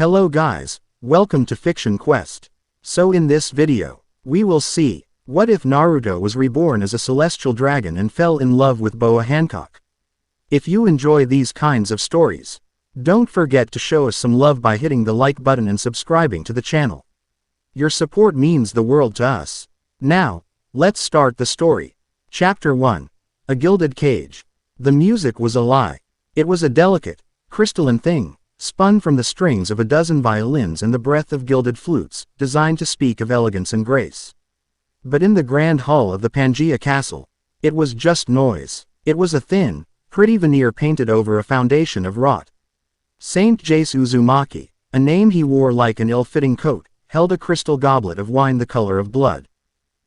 Hello guys, welcome to Fiction Quest. So in this video, we will see, what if Naruto was reborn as a celestial dragon and fell in love with Boa Hancock? If you enjoy these kinds of stories, don't forget to show us some love by hitting the like button and subscribing to the channel. Your support means the world to us. Now, let's start the story. Chapter 1. A Gilded Cage. The music was a lie. It was a delicate, crystalline thing, spun from the strings of a dozen violins and the breath of gilded flutes, designed to speak of elegance and grace. But in the grand hall of the Pangea castle, it was just noise. It was a thin, pretty veneer painted over a foundation of wrought. Saint Jace Uzumaki, a name he wore like an ill-fitting coat, held a crystal goblet of wine the color of blood.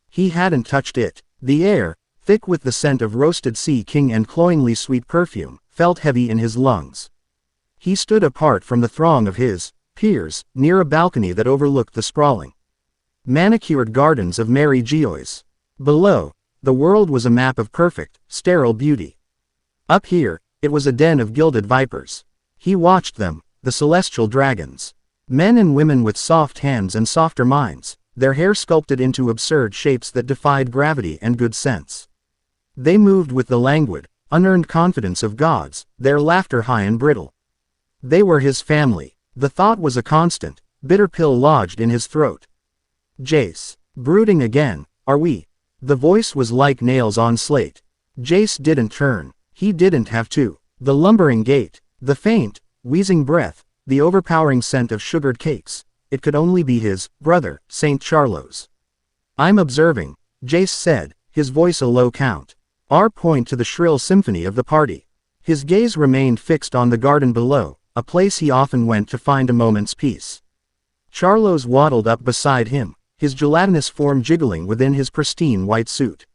He hadn't touched it. The air, thick with the scent of roasted sea king and cloyingly sweet perfume, felt heavy in his lungs. He stood apart from the throng of his peers, near a balcony that overlooked the sprawling, manicured gardens of Mary Geoise. Below, the world was a map of perfect, sterile beauty. Up here, it was a den of gilded vipers. He watched them, the celestial dragons. Men and women with soft hands and softer minds, their hair sculpted into absurd shapes that defied gravity and good sense. They moved with the languid, unearned confidence of gods, their laughter high and brittle. They were his family. The thought was a constant, bitter pill lodged in his throat. Jace. Brooding again, are we? The voice was like nails on slate. Jace didn't turn. He didn't have to. The lumbering gait, the faint, wheezing breath, the overpowering scent of sugared cakes. It could only be his brother, Saint Charlos. I'm observing, Jace said, his voice a low count. R point to the shrill symphony of the party. His gaze remained fixed on the garden below, a place he often went to find a moment's peace. Charlos waddled up beside him, his gelatinous form jiggling within his pristine white suit.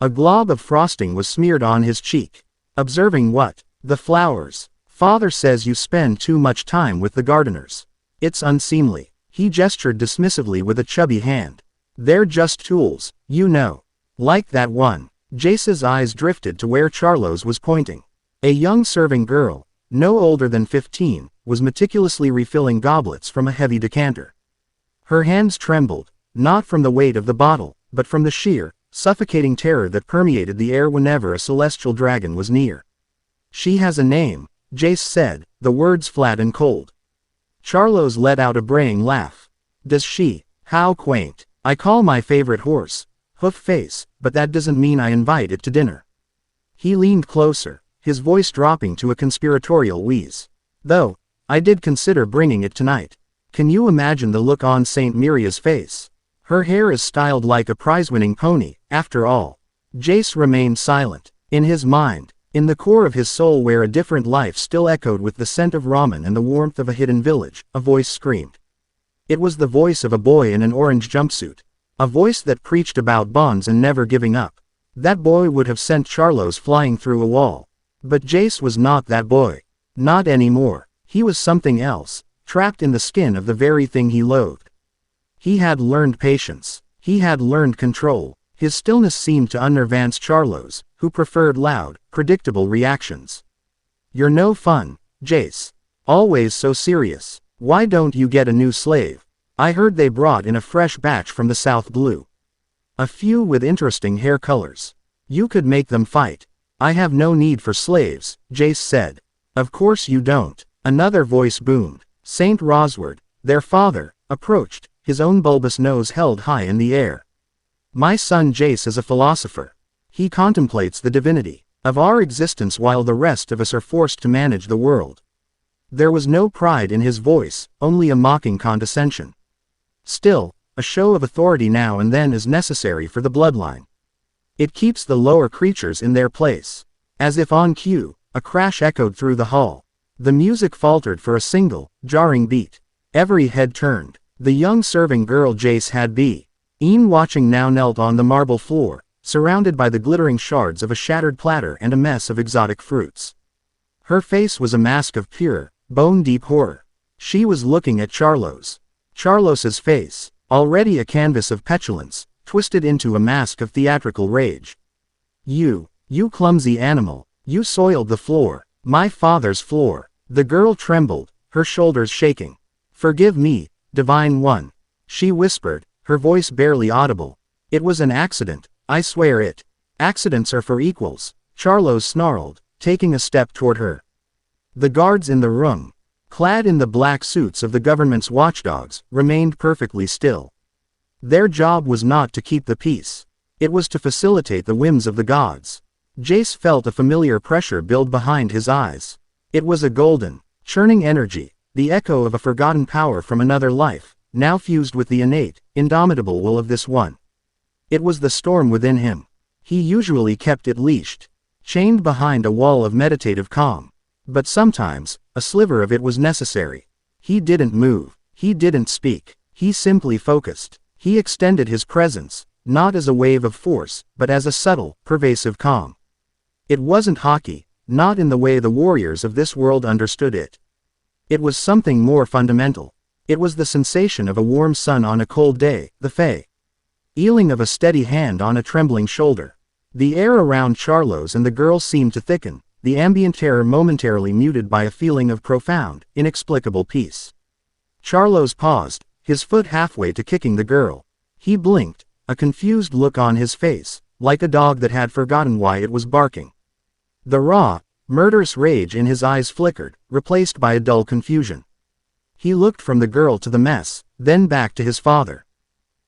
A glob of frosting was smeared on his cheek. Observing what? The flowers. Father says you spend too much time with the gardeners. It's unseemly. He gestured dismissively with a chubby hand. They're just tools, you know. Like that one. Jace's eyes drifted to where Charlos was pointing. A young serving girl, no older than 15, was meticulously refilling goblets from a heavy decanter. Her hands trembled, not from the weight of the bottle, but from the sheer, suffocating terror that permeated the air whenever a celestial dragon was near. She has a name, Jace said, the words flat and cold. Charlos let out a braying laugh. Does she? How quaint. I call my favorite horse Hoof Face, but that doesn't mean I invite it to dinner. He leaned closer, his voice dropping to a conspiratorial wheeze. Though, I did consider bringing it tonight. Can you imagine the look on Saint Miria's face? Her hair is styled like a prize-winning pony, after all. Jace remained silent. In his mind, in the core of his soul where a different life still echoed with the scent of ramen and the warmth of a hidden village, a voice screamed. It was the voice of a boy in an orange jumpsuit. A voice that preached about bonds and never giving up. That boy would have sent Charlos flying through a wall. But Jace was not that boy. Not anymore. He was something else, trapped in the skin of the very thing he loathed. He had learned patience. He had learned control. His stillness seemed to unnerve Charlos, who preferred loud, predictable reactions. You're no fun, Jace. Always so serious. Why don't you get a new slave? I heard they brought in a fresh batch from the South Blue. A few with interesting hair colors. You could make them fight. I have no need for slaves, Jace said. Of course you don't. Another voice boomed. Saint Rosward, their father, approached, his own bulbous nose held high in the air. My son Jace is a philosopher. He contemplates the divinity of our existence while the rest of us are forced to manage the world. There was no pride in his voice, only a mocking condescension. Still, a show of authority now and then is necessary for the bloodline. It keeps the lower creatures in their place. As if on cue, a crash echoed through the hall. The music faltered for a single, jarring beat. Every head turned. The young serving girl Jace had been watching now knelt on the marble floor, surrounded by the glittering shards of a shattered platter and a mess of exotic fruits. Her face was a mask of pure, bone-deep horror. She was looking at Charlos. Charlos's face, already a canvas of petulance, twisted into a mask of theatrical rage. You clumsy animal, you soiled the floor, my father's floor. The girl trembled, her shoulders shaking. "Forgive me, Divine One," she whispered, her voice barely audible. "It was an accident, I swear it." "Accidents are for equals," Charlos snarled, taking a step toward her. The guards in the room, clad in the black suits of the government's watchdogs, remained perfectly still. Their job was not to keep the peace. It was to facilitate the whims of the gods. Jace felt a familiar pressure build behind his eyes. It was a golden, churning energy, the echo of a forgotten power from another life, now fused with the innate, indomitable will of this one. It was the storm within him. He usually kept it leashed, chained behind a wall of meditative calm. But sometimes, a sliver of it was necessary. He didn't move. He didn't speak. He simply focused. He extended his presence, not as a wave of force, but as a subtle, pervasive calm. It wasn't hockey, not in the way the warriors of this world understood it. It was something more fundamental. It was the sensation of a warm sun on a cold day, the feeling of a steady hand on a trembling shoulder. The air around Charlos and the girl seemed to thicken, the ambient terror momentarily muted by a feeling of profound, inexplicable peace. Charlos paused, his foot halfway to kicking the girl. He blinked, a confused look on his face, like a dog that had forgotten why it was barking. The raw, murderous rage in his eyes flickered, replaced by a dull confusion. He looked from the girl to the mess, then back to his father.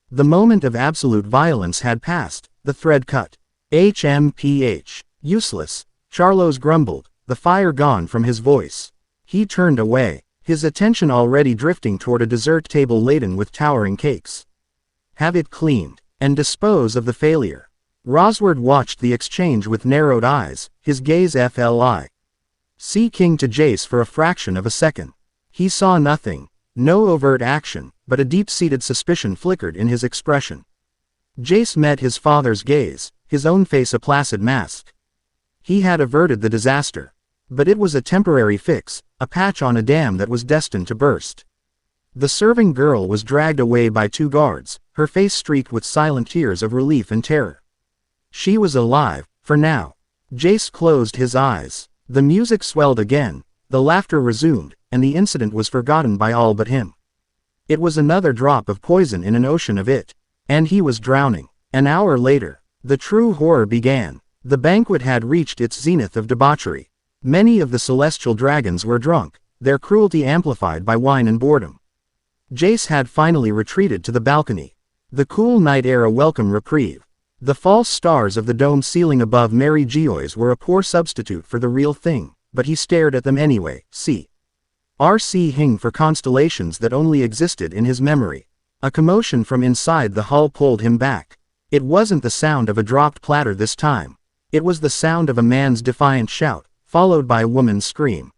The moment of absolute violence had passed, the thread cut. HMPH. Useless, Charlos grumbled, the fire gone from his voice. He turned away, his attention already drifting toward a dessert table laden with towering cakes. Have it cleaned, and dispose of the failure. Rosward watched the exchange with narrowed eyes, his gaze flickering to Jace for a fraction of a second. He saw nothing, no overt action, but a deep-seated suspicion flickered in his expression. Jace met his father's gaze, his own face a placid mask. He had averted the disaster. But it was a temporary fix, a patch on a dam that was destined to burst. The serving girl was dragged away by two guards, her face streaked with silent tears of relief and terror. She was alive, for now. Jace closed his eyes. The music swelled again, the laughter resumed, and the incident was forgotten by all but him. It was another drop of poison in an ocean of it. And he was drowning. An hour later, the true horror began. The banquet had reached its zenith of debauchery. Many of the celestial dragons were drunk, their cruelty amplified by wine and boredom. Jace had finally retreated to the balcony. The cool night air a welcome reprieve. The false stars of the dome ceiling above Mary Geoise were a poor substitute for the real thing, but he stared at them anyway. RC for constellations that only existed in his memory. A commotion from inside the hall pulled him back. It wasn't the sound of a dropped platter this time. It was the sound of a man's defiant shout, followed by a woman's scream.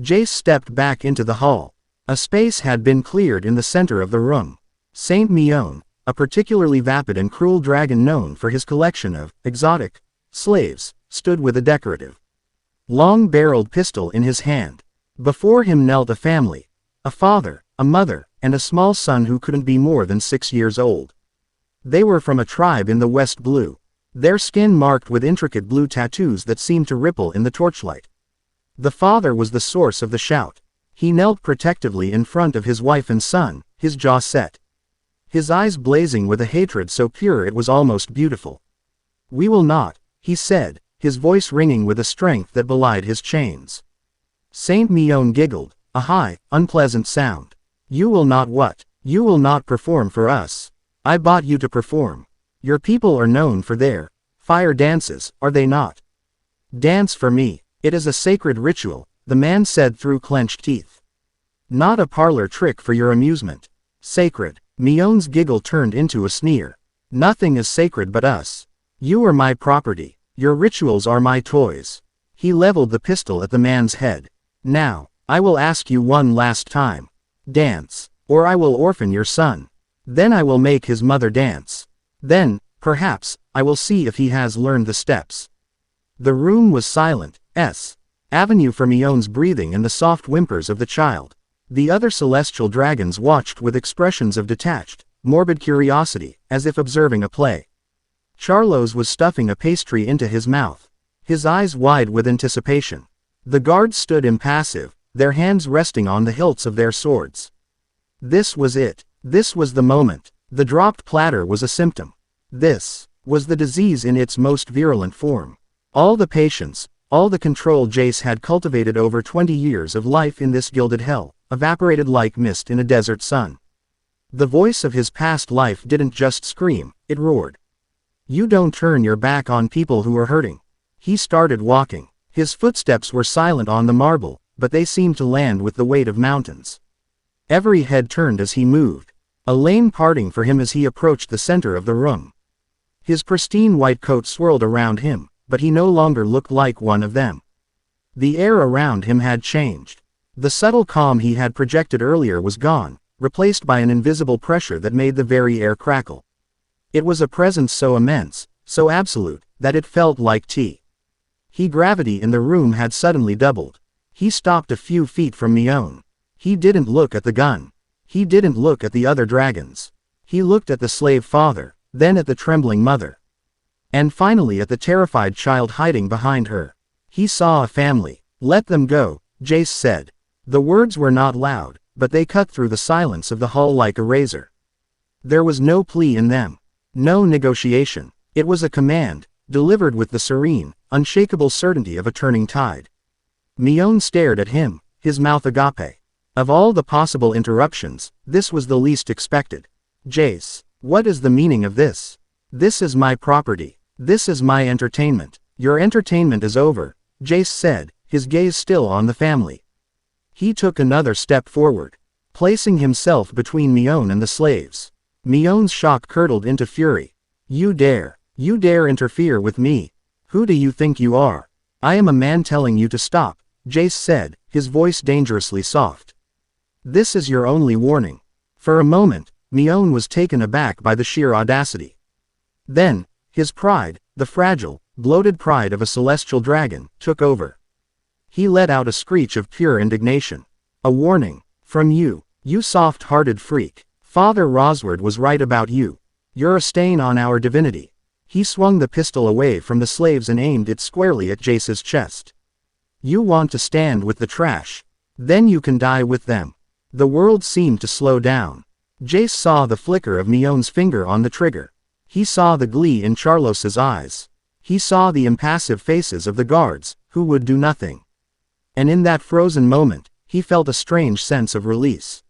Jace stepped back into the hall. A space had been cleared in the center of the room. Saint Mion, a particularly vapid and cruel dragon known for his collection of exotic slaves, stood with a decorative, long-barreled pistol in his hand. Before him knelt a family, a father, a mother, and a small son who couldn't be more than 6 years old. They were from a tribe in the West Blue, their skin marked with intricate blue tattoos that seemed to ripple in the torchlight. The father was the source of the shout. He knelt protectively in front of his wife and son, his jaw set, his eyes blazing with a hatred so pure it was almost beautiful. "We will not," he said, his voice ringing with a strength that belied his chains. Saint Mion giggled, a high, unpleasant sound. "You will not what? You will not perform for us. I bought you to perform. Your people are known for their fire dances, are they not? Dance for me. It is a sacred ritual," the man said through clenched teeth. "Not a parlor trick for your amusement. Sacred." Mion's giggle turned into a sneer. "Nothing is sacred but us. You are my property. Your rituals are my toys." He leveled the pistol at the man's head. "Now, I will ask you one last time. Dance, or I will orphan your son. Then I will make his mother dance. Then, perhaps, I will see if he has learned the steps." The room was silent, avenue for Mion's breathing and the soft whimpers of the child. The other celestial dragons watched with expressions of detached, morbid curiosity, as if observing a play. Charlos was stuffing a pastry into his mouth, his eyes wide with anticipation. The guards stood impassive, their hands resting on the hilts of their swords. This was it. This was the moment. The dropped platter was a symptom. This was the disease in its most virulent form. All the patience, all the control Jace had cultivated over 20 years of life in this gilded hell, evaporated like mist in a desert sun. The voice of his past life didn't just scream, it roared. You don't turn your back on people who are hurting. He started walking. His footsteps were silent on the marble, but they seemed to land with the weight of mountains. Every head turned as he moved, a lane parting for him as he approached the center of the room. His pristine white coat swirled around him, but he no longer looked like one of them. The air around him had changed. The subtle calm he had projected earlier was gone, replaced by an invisible pressure that made the very air crackle. It was a presence so immense, so absolute, that it felt like tea. Gravity in the room had suddenly doubled. He stopped a few feet from Mion. He didn't look at the gun. He didn't look at the other dragons. He looked at the slave father, then at the trembling mother. And finally at the terrified child hiding behind her. He saw a family. Let them go, Jace said. The words were not loud, but they cut through the silence of the hall like a razor. There was no plea in them. No negotiation. It was a command, delivered with the serene, unshakable certainty of a turning tide. Mion stared at him, his mouth agape. Of all the possible interruptions, this was the least expected. Jace, what is the meaning of this? This is my property. This is my entertainment. Your entertainment is over, Jace said, his gaze still on the family. He took another step forward, placing himself between Mion and the slaves. Mion's shock curdled into fury. You dare interfere with me. Who do you think you are? I am a man telling you to stop, Jace said, his voice dangerously soft. This is your only warning. For a moment, Mion was taken aback by the sheer audacity. Then, his pride, the fragile, bloated pride of a celestial dragon, took over. He let out a screech of pure indignation. A warning. From you, you soft-hearted freak. Father Rosward was right about you. You're a stain on our divinity. He swung the pistol away from the slaves and aimed it squarely at Jace's chest. You want to stand with the trash. Then you can die with them. The world seemed to slow down. Jace saw the flicker of Mion's finger on the trigger. He saw the glee in Charlos's eyes. He saw the impassive faces of the guards, who would do nothing. And in that frozen moment, he felt a strange sense of release.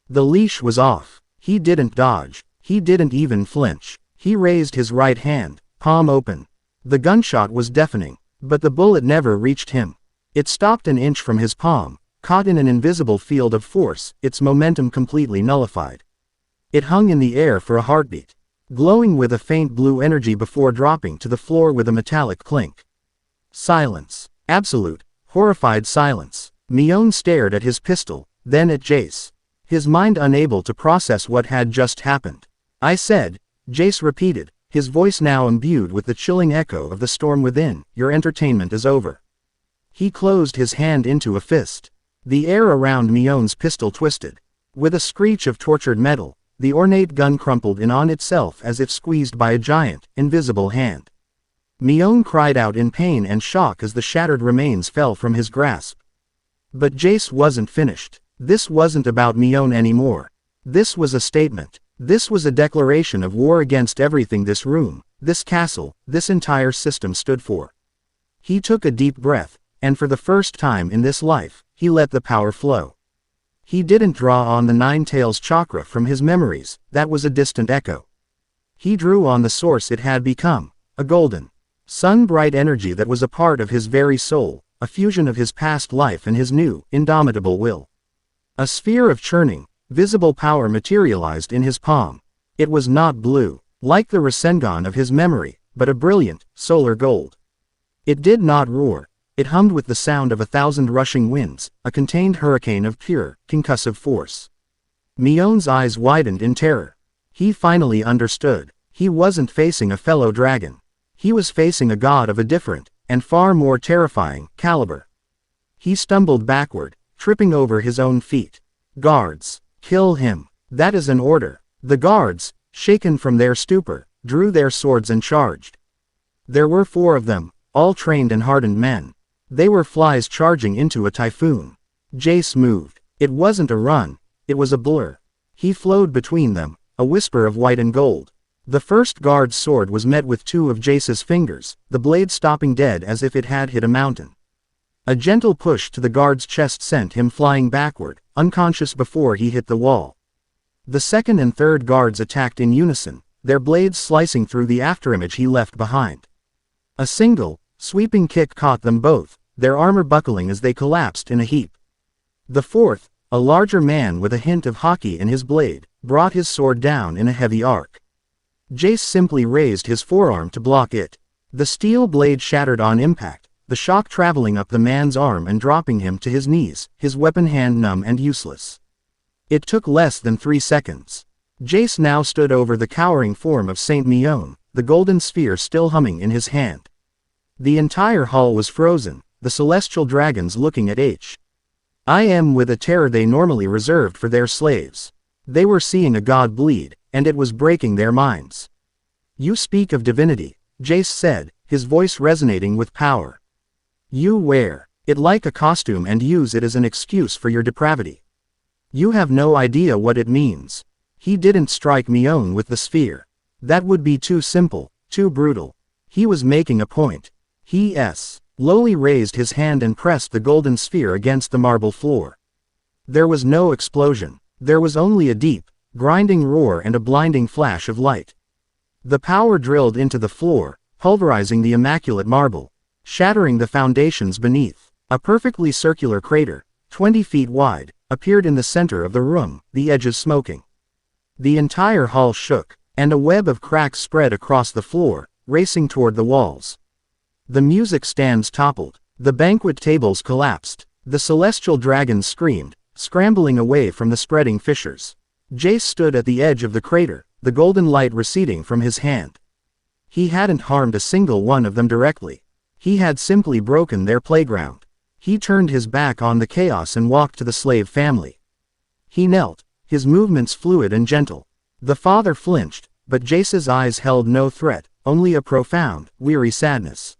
The leash was off. He didn't dodge. He didn't even flinch. He raised his right hand, palm open. The gunshot was deafening, but the bullet never reached him. It stopped an inch from his palm, caught in an invisible field of force, its momentum completely nullified. It hung in the air for a heartbeat, glowing with a faint blue energy before dropping to the floor with a metallic clink. Silence. Absolute, horrified silence. Mion stared at his pistol, then at Jace, his mind unable to process what had just happened. I said, Jace repeated, his voice now imbued with the chilling echo of the storm within, your entertainment is over. He closed his hand into a fist. The air around Mion's pistol twisted. With a screech of tortured metal, the ornate gun crumpled in on itself as if squeezed by a giant, invisible hand. Mion cried out in pain and shock as the shattered remains fell from his grasp. But Jace wasn't finished. This wasn't about Mion anymore. This was a statement. This was a declaration of war against everything this room, this castle, this entire system stood for. He took a deep breath, and for the first time in this life, he let the power flow. He didn't draw on the Nine Tails chakra from his memories, that was a distant echo. He drew on the source it had become, a golden, sun-bright energy that was a part of his very soul, a fusion of his past life and his new, indomitable will. A sphere of churning, visible power materialized in his palm. It was not blue, like the Rasengan of his memory, but a brilliant, solar gold. It did not roar. It hummed with the sound of 1,000 rushing winds, a contained hurricane of pure, concussive force. Mion's eyes widened in terror. He finally understood. He wasn't facing a fellow dragon. He was facing a god of a different, and far more terrifying, caliber. He stumbled backward, tripping over his own feet. Guards, kill him. That is an order. The guards, shaken from their stupor, drew their swords and charged. There were 4 of them, all trained and hardened men. They were flies charging into a typhoon. Jace moved. It wasn't a run. It was a blur. He flowed between them, a whisper of white and gold. The first guard's sword was met with two of Jace's fingers, the blade stopping dead as if it had hit a mountain. A gentle push to the guard's chest sent him flying backward, unconscious before he hit the wall. The second and third guards attacked in unison, their blades slicing through the afterimage he left behind. A single, sweeping kick caught them both, their armor buckling as they collapsed in a heap. The fourth, a larger man with a hint of hockey in his blade, brought his sword down in a heavy arc. Jace simply raised his forearm to block it. The steel blade shattered on impact, the shock traveling up the man's arm and dropping him to his knees, his weapon hand numb and useless. It took less than 3 seconds. Jace now stood over the cowering form of Saint Mion, the golden sphere still humming in his hand. The entire hall was frozen, the celestial dragons looking at H.I.M. with a terror they normally reserved for their slaves. They were seeing a god bleed, and it was breaking their minds. "You speak of divinity," Jace said, his voice resonating with power. "You wear it like a costume and use it as an excuse for your depravity. You have no idea what it means. He didn't strike Mion with the sphere. That would be too simple, too brutal. He was making a point." He slowly raised his hand and pressed the golden sphere against the marble floor. There was no explosion. There was only a deep, grinding roar and a blinding flash of light. The power drilled into the floor, pulverizing the immaculate marble, shattering the foundations beneath. A perfectly circular crater, 20 feet wide, appeared in the center of the room, the edges smoking. The entire hall shook, and a web of cracks spread across the floor, racing toward the walls. The music stands toppled. The banquet tables collapsed. The celestial dragons screamed, scrambling away from the spreading fissures. Jace stood at the edge of the crater, the golden light receding from his hand. He hadn't harmed a single one of them directly. He had simply broken their playground. He turned his back on the chaos and walked to the slave family. He knelt, his movements fluid and gentle. The father flinched, but Jace's eyes held no threat, only a profound, weary sadness.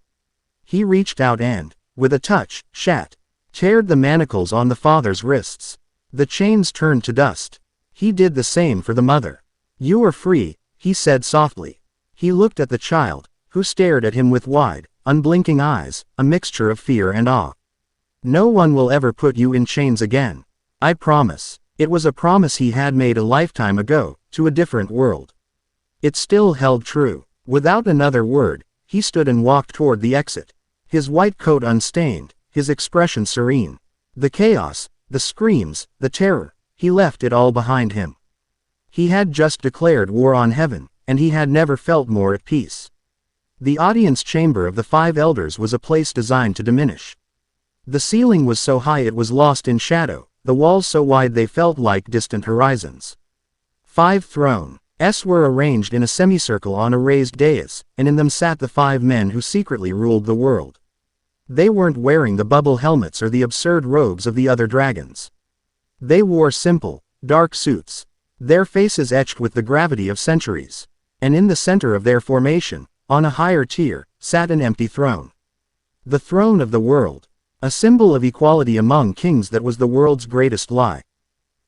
He reached out and, with a touch, teared the manacles on the father's wrists. The chains turned to dust. He did the same for the mother. "You are free," he said softly. He looked at the child, who stared at him with wide, unblinking eyes, a mixture of fear and awe. "No one will ever put you in chains again. I promise." It was a promise he had made a lifetime ago, to a different world. It still held true. Without another word, he stood and walked toward the exit. His white coat unstained, his expression serene. The chaos, the screams, the terror, he left it all behind him. He had just declared war on heaven, and he had never felt more at peace. The audience chamber of the 5 elders was a place designed to diminish. The ceiling was so high it was lost in shadow, the walls so wide they felt like distant horizons. 5 thrones were arranged in a semicircle on a raised dais, and in them sat the 5 men who secretly ruled the world. They weren't wearing the bubble helmets or the absurd robes of the other dragons. They wore simple, dark suits, their faces etched with the gravity of centuries. And in the center of their formation, on a higher tier, sat an empty throne. The throne of the world. A symbol of equality among kings that was the world's greatest lie.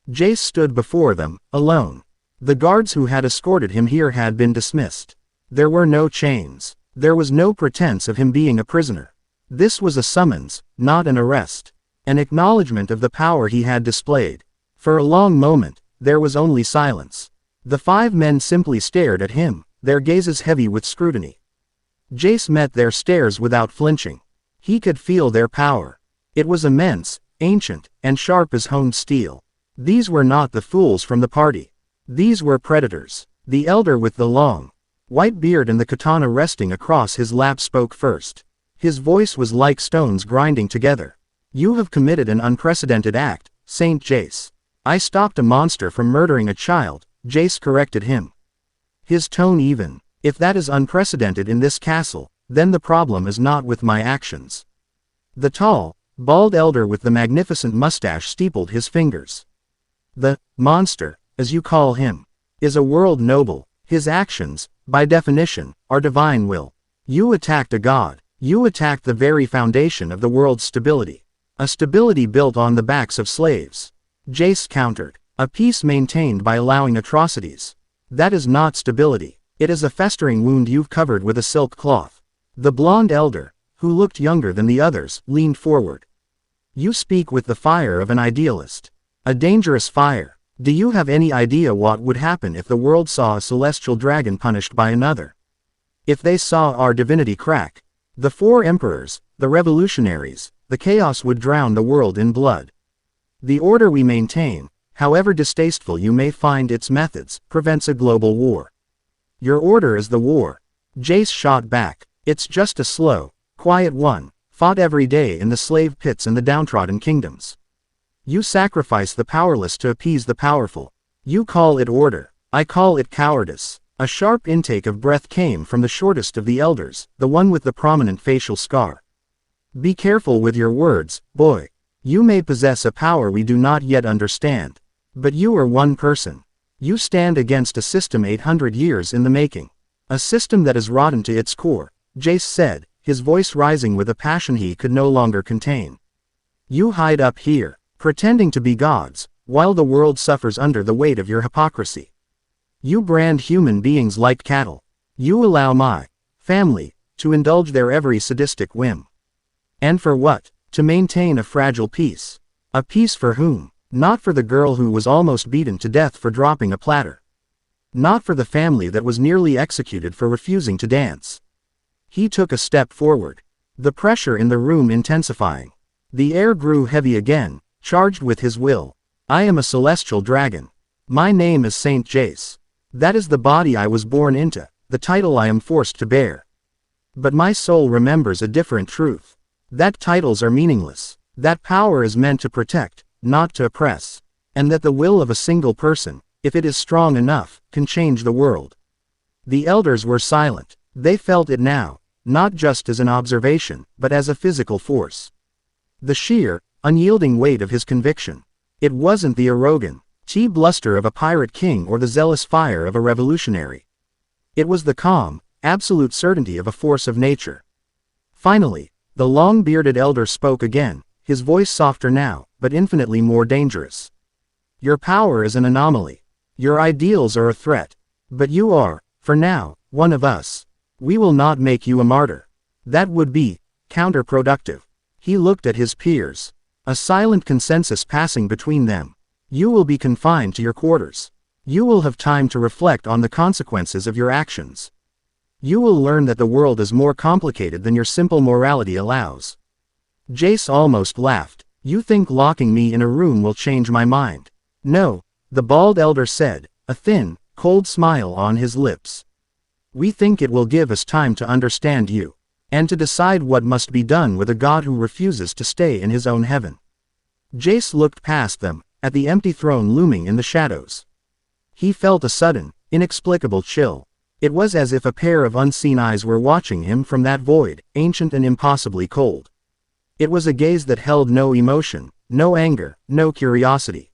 Jace stood before them, alone. The guards who had escorted him here had been dismissed. There were no chains. There was no pretense of him being a prisoner. This was a summons, not an arrest. An acknowledgement of the power he had displayed. For a long moment, there was only silence. The 5 men simply stared at him, their gazes heavy with scrutiny. Jace met their stares without flinching. He could feel their power. It was immense, ancient, and sharp as honed steel. These were not the fools from the party. These were predators. The elder with the long, white beard and the katana resting across his lap spoke first. His voice was like stones grinding together. "You have committed an unprecedented act, Saint Jace." "I stopped a monster from murdering a child," Jace corrected him. His tone even. "If that is unprecedented in this castle, then the problem is not with my actions." The tall, bald elder with the magnificent mustache steepled his fingers. "The monster, as you call him, is a world noble. His actions, by definition, are divine will. You attacked a god. You attacked the very foundation of the world's stability. A stability built on the backs of slaves." Jace countered. A peace maintained by allowing atrocities. That is not stability. It is a festering wound you've covered with a silk cloth. The blonde elder, who looked younger than the others, leaned forward. You speak with the fire of an idealist. A dangerous fire. Do you have any idea what would happen if the world saw a celestial dragon punished by another? If they saw our divinity crack? The four emperors, the revolutionaries, the chaos would drown the world in blood. The order we maintain, however distasteful you may find its methods, prevents a global war. Your order is the war. Jace shot back. It's just a slow, quiet one, fought every day in the slave pits and the downtrodden kingdoms. You sacrifice the powerless to appease the powerful. You call it order. I call it cowardice. A sharp intake of breath came from the shortest of the elders, the one with the prominent facial scar. Be careful with your words, boy. You may possess a power we do not yet understand. But you are one person. You stand against a system 800 years in the making. A system that is rotten to its core, Jace said, his voice rising with a passion he could no longer contain. You hide up here, pretending to be gods, while the world suffers under the weight of your hypocrisy. You brand human beings like cattle. You allow my family to indulge their every sadistic whim. And for what? To maintain a fragile peace. A peace for whom? Not for the girl who was almost beaten to death for dropping a platter. Not for the family that was nearly executed for refusing to dance. He took a step forward. The pressure in the room intensifying. The air grew heavy again, charged with his will. I am a celestial dragon. My name is Saint Jace. That is the body I was born into, the title I am forced to bear. But my soul remembers a different truth. That titles are meaningless. That power is meant to protect, not to oppress. And that the will of a single person, if it is strong enough, can change the world. The elders were silent. They felt it now, not just as an observation, but as a physical force. The sheer, unyielding weight of his conviction. It wasn't the arrogant bluster of a pirate king or the zealous fire of a revolutionary. It was the calm, absolute certainty of a force of nature. Finally, the long-bearded elder spoke again, his voice softer now, but infinitely more dangerous. Your power is an anomaly. Your ideals are a threat. But you are, for now, one of us. We will not make you a martyr. That would be counterproductive. He looked at his peers. A silent consensus passing between them. You will be confined to your quarters. You will have time to reflect on the consequences of your actions. You will learn that the world is more complicated than your simple morality allows. Jace almost laughed. You think locking me in a room will change my mind? No, the bald elder said, a thin, cold smile on his lips. We think it will give us time to understand you, and to decide what must be done with a god who refuses to stay in his own heaven. Jace looked past them, at the empty throne looming in the shadows. He felt a sudden, inexplicable chill. It was as if a pair of unseen eyes were watching him from that void, ancient and impossibly cold. It was a gaze that held no emotion, no anger, no curiosity.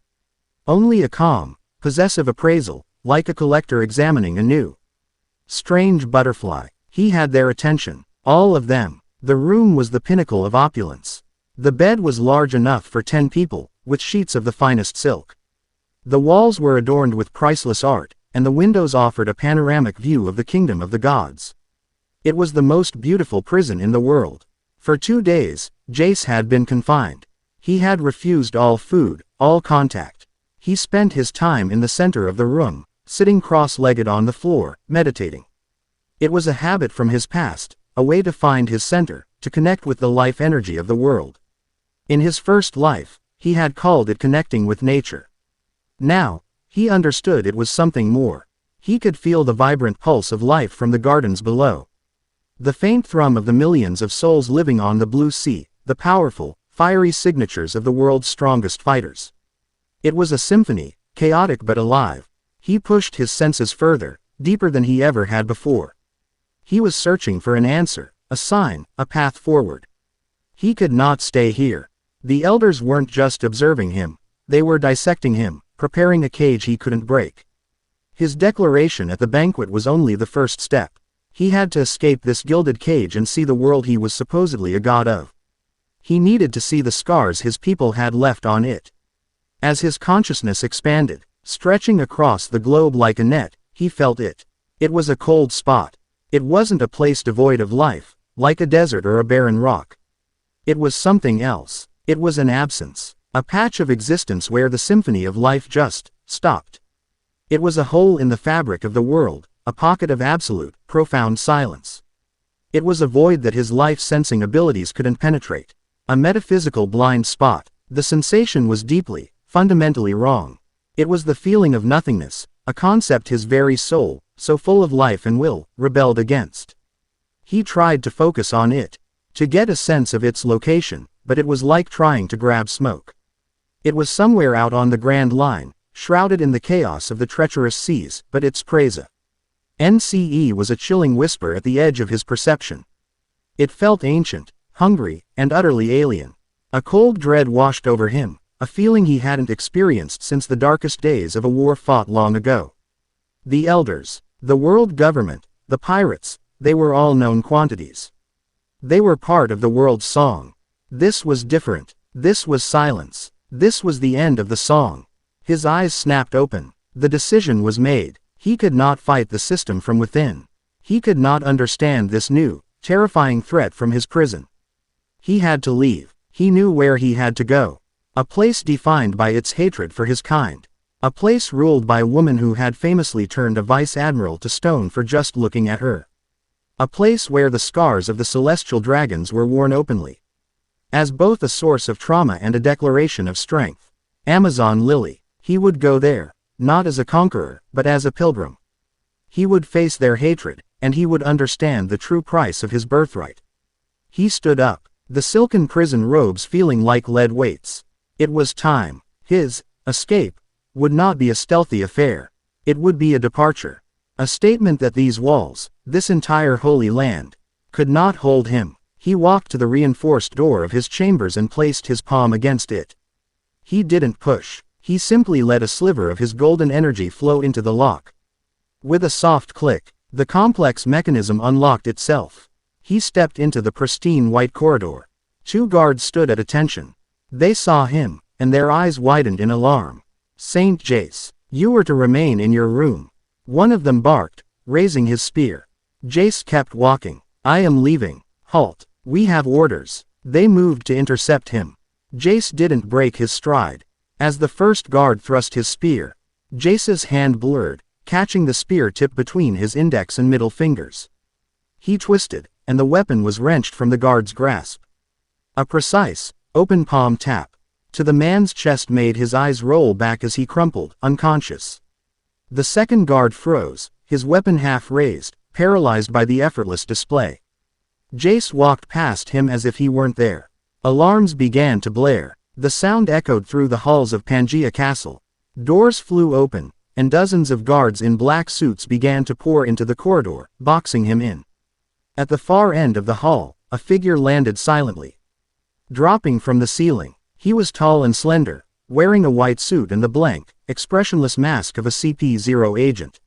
Only a calm, possessive appraisal, like a collector examining a new, strange butterfly. He had their attention, all of them. The room was the pinnacle of opulence. The bed was large enough for 10 people, with sheets of the finest silk. The walls were adorned with priceless art, and the windows offered a panoramic view of the kingdom of the gods. It was the most beautiful prison in the world. For 2 days, Jace had been confined. He had refused all food, all contact. He spent his time in the center of the room, sitting cross-legged on the floor, meditating. It was a habit from his past, a way to find his center, to connect with the life energy of the world. In his first life, he had called it connecting with nature. Now, he understood it was something more. He could feel the vibrant pulse of life from the gardens below. The faint thrum of the millions of souls living on the blue sea, the powerful, fiery signatures of the world's strongest fighters. It was a symphony, chaotic but alive. He pushed his senses further, deeper than he ever had before. He was searching for an answer, a sign, a path forward. He could not stay here. The elders weren't just observing him, they were dissecting him, preparing a cage he couldn't break. His declaration at the banquet was only the first step. He had to escape this gilded cage and see the world he was supposedly a god of. He needed to see the scars his people had left on it. As his consciousness expanded, stretching across the globe like a net, he felt it. It was a cold spot. It wasn't a place devoid of life, like a desert or a barren rock. It was something else. It was an absence. A patch of existence where the symphony of life just stopped. It was a hole in the fabric of the world, a pocket of absolute, profound silence. It was a void that his life-sensing abilities couldn't penetrate. A metaphysical blind spot. The sensation was deeply, fundamentally wrong. It was the feeling of nothingness, a concept his very soul, so full of life and will, rebelled against. He tried to focus on it, to get a sense of its location, but it was like trying to grab smoke. It was somewhere out on the Grand Line, shrouded in the chaos of the treacherous seas, but its presa. NCE was a chilling whisper at the edge of his perception. It felt ancient, hungry, and utterly alien. A cold dread washed over him, a feeling he hadn't experienced since the darkest days of a war fought long ago. The elders, the world government, the pirates, they were all known quantities. They were part of the world's song. This was different. This was silence. This was the end of the song. His eyes snapped open. The decision was made. He could not fight the system from within. He could not understand this new, terrifying threat from his prison. He had to leave. He knew where he had to go. A place defined by its hatred for his kind. A place ruled by a woman who had famously turned a vice admiral to stone for just looking at her. A place where the scars of the celestial dragons were worn openly. As both a source of trauma and a declaration of strength. Amazon Lily. He would go there, not as a conqueror, but as a pilgrim. He would face their hatred, and he would understand the true price of his birthright. He stood up, the silken prison robes feeling like lead weights. It was time. His escape would not be a stealthy affair. It would be a departure. A statement that these walls, this entire holy land, could not hold him. He walked to the reinforced door of his chambers and placed his palm against it. He didn't push. He simply let a sliver of his golden energy flow into the lock. With a soft click, the complex mechanism unlocked itself. He stepped into the pristine white corridor. 2 guards stood at attention. They saw him, and their eyes widened in alarm. Saint Jace, you were to remain in your room. One of them barked, raising his spear. Jace kept walking. I am leaving. Halt. We have orders. They moved to intercept him. Jace didn't break his stride. As the first guard thrust his spear, Jace's hand blurred, catching the spear tip between his index and middle fingers. He twisted, and the weapon was wrenched from the guard's grasp. A precise, open palm tap to the man's chest made his eyes roll back as he crumpled, unconscious. The second guard froze, his weapon half raised, paralyzed by the effortless display. Jace walked past him as if he weren't there. Alarms began to blare. The sound echoed through the halls of Pangaea Castle. Doors flew open, and dozens of guards in black suits began to pour into the corridor, boxing him in. At the far end of the hall, a figure landed silently. Dropping from the ceiling, he was tall and slender, wearing a white suit and the blank, expressionless mask of a CP0 agent.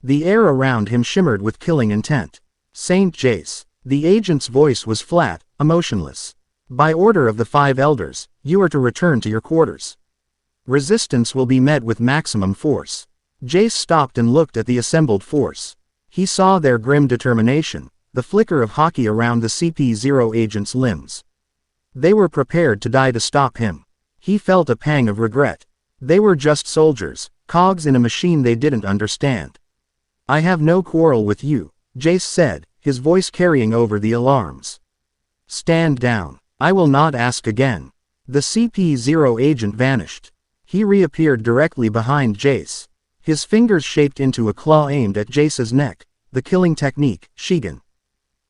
The air around him shimmered with killing intent. Saint Jace. The agent's voice was flat, emotionless. By order of the 5 elders, you are to return to your quarters. Resistance will be met with maximum force. Jace stopped and looked at the assembled force. He saw their grim determination, the flicker of hockey around the CP0 agent's limbs. They were prepared to die to stop him. He felt a pang of regret. They were just soldiers, cogs in a machine they didn't understand. I have no quarrel with you, Jace said, his voice carrying over the alarms. Stand down. I will not ask again. The CP0 agent vanished. He reappeared directly behind Jace. His fingers shaped into a claw aimed at Jace's neck, the killing technique, Shigan.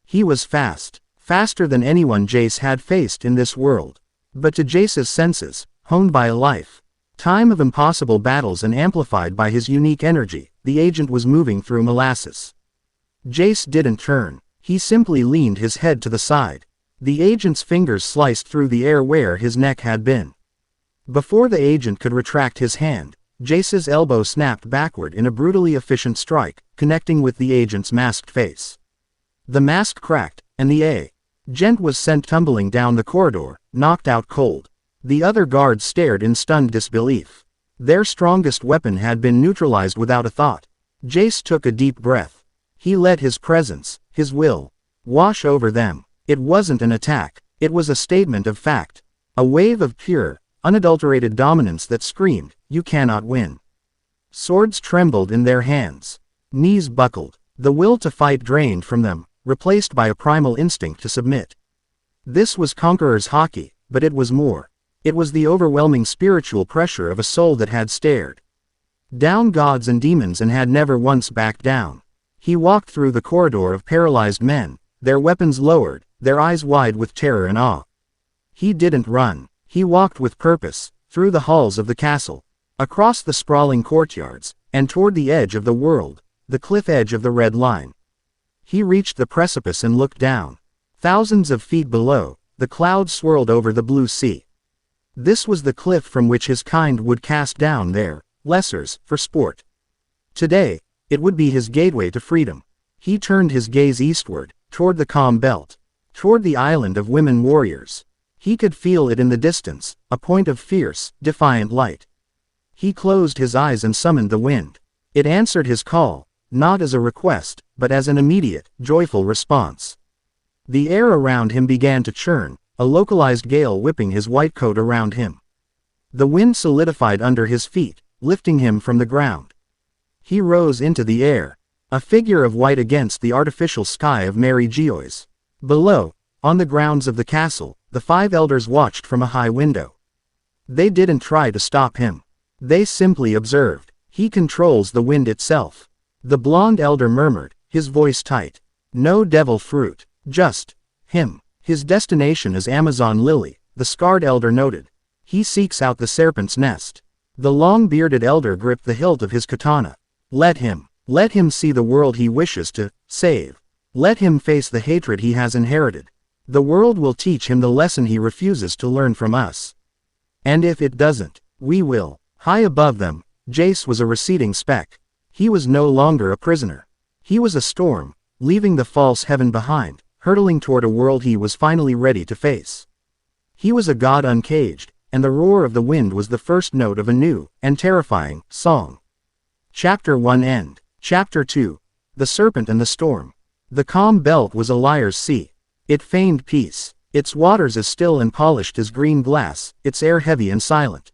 He was fast, faster than anyone Jace had faced in this world. But to Jace's senses, honed by a lifetime of impossible battles and amplified by his unique energy, the agent was moving through molasses. Jace didn't turn. He simply leaned his head to the side. The agent's fingers sliced through the air where his neck had been. Before the agent could retract his hand, Jace's elbow snapped backward in a brutally efficient strike, connecting with the agent's masked face. The mask cracked, and the agent was sent tumbling down the corridor, knocked out cold. The other guards stared in stunned disbelief. Their strongest weapon had been neutralized without a thought. Jace took a deep breath. He let his presence, his will, wash over them. It wasn't an attack. It was a statement of fact. A wave of pure, unadulterated dominance that screamed, "You cannot win." Swords trembled in their hands. Knees buckled. The will to fight drained from them, replaced by a primal instinct to submit. This was conqueror's hockey, but it was more. It was the overwhelming spiritual pressure of a soul that had stared down gods and demons and had never once backed down. He walked through the corridor of paralyzed men, their weapons lowered, their eyes wide with terror and awe. He didn't run. He walked with purpose, through the halls of the castle, across the sprawling courtyards, and toward the edge of the world, the cliff edge of the red line. He reached the precipice and looked down. Thousands of feet below, the clouds swirled over the blue sea. This was the cliff from which his kind would cast down their lessers for sport. Today, it would be his gateway to freedom. He turned his gaze eastward, toward the calm belt, toward the island of women warriors. He could feel it in the distance, a point of fierce, defiant light. He closed his eyes and summoned the wind. It answered his call, not as a request, but as an immediate, joyful response. The air around him began to churn, a localized gale whipping his white coat around him. The wind solidified under his feet, lifting him from the ground. He rose into the air, a figure of white against the artificial sky of Mary Geoise. Below, on the grounds of the castle, the 5 elders watched from a high window. They didn't try to stop him. They simply observed. He controls the wind itself. The blonde elder murmured, his voice tight. No devil fruit, just him. His destination is Amazon Lily, the scarred elder noted. He seeks out the serpent's nest. The long-bearded elder gripped the hilt of his katana. Let him see the world he wishes to save. Let him face the hatred he has inherited. The world will teach him the lesson he refuses to learn from us. And if it doesn't, we will. High above them, Jace was a receding speck. He was no longer a prisoner. He was a storm, leaving the false heaven behind, hurtling toward a world he was finally ready to face. He was a god uncaged, and the roar of the wind was the first note of a new, and terrifying, song. Chapter 1 End. Chapter 2. The Serpent and the Storm. The calm belt was a liar's sea. It feigned peace, its waters as still and polished as green glass, its air heavy and silent.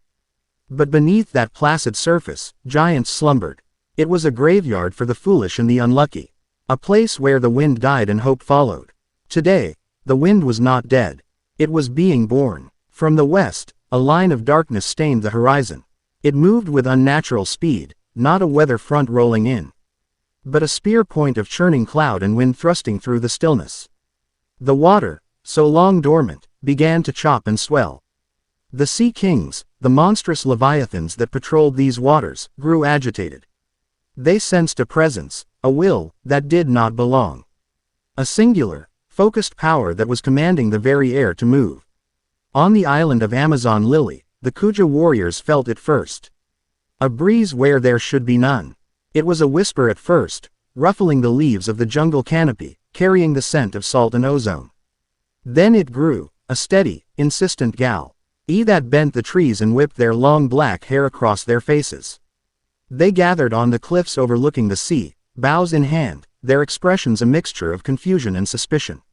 But beneath that placid surface, giants slumbered. It was a graveyard for the foolish and the unlucky. A place where the wind died and hope followed. Today, the wind was not dead. It was being born. From the west, a line of darkness stained the horizon. It moved with unnatural speed, not a weather front rolling in, but a spear point of churning cloud and wind thrusting through the stillness. The water, so long dormant, began to chop and swell. The sea kings, the monstrous leviathans that patrolled these waters, grew agitated. They sensed a presence, a will, that did not belong. A singular, focused power that was commanding the very air to move. On the island of Amazon Lily, the Kuja warriors felt it first. A breeze where there should be none. It was a whisper at first, ruffling the leaves of the jungle canopy, carrying the scent of salt and ozone. Then it grew, a steady, insistent gal. That bent the trees and whipped their long black hair across their faces. They gathered on the cliffs overlooking the sea, boughs in hand, their expressions a mixture of confusion and suspicion.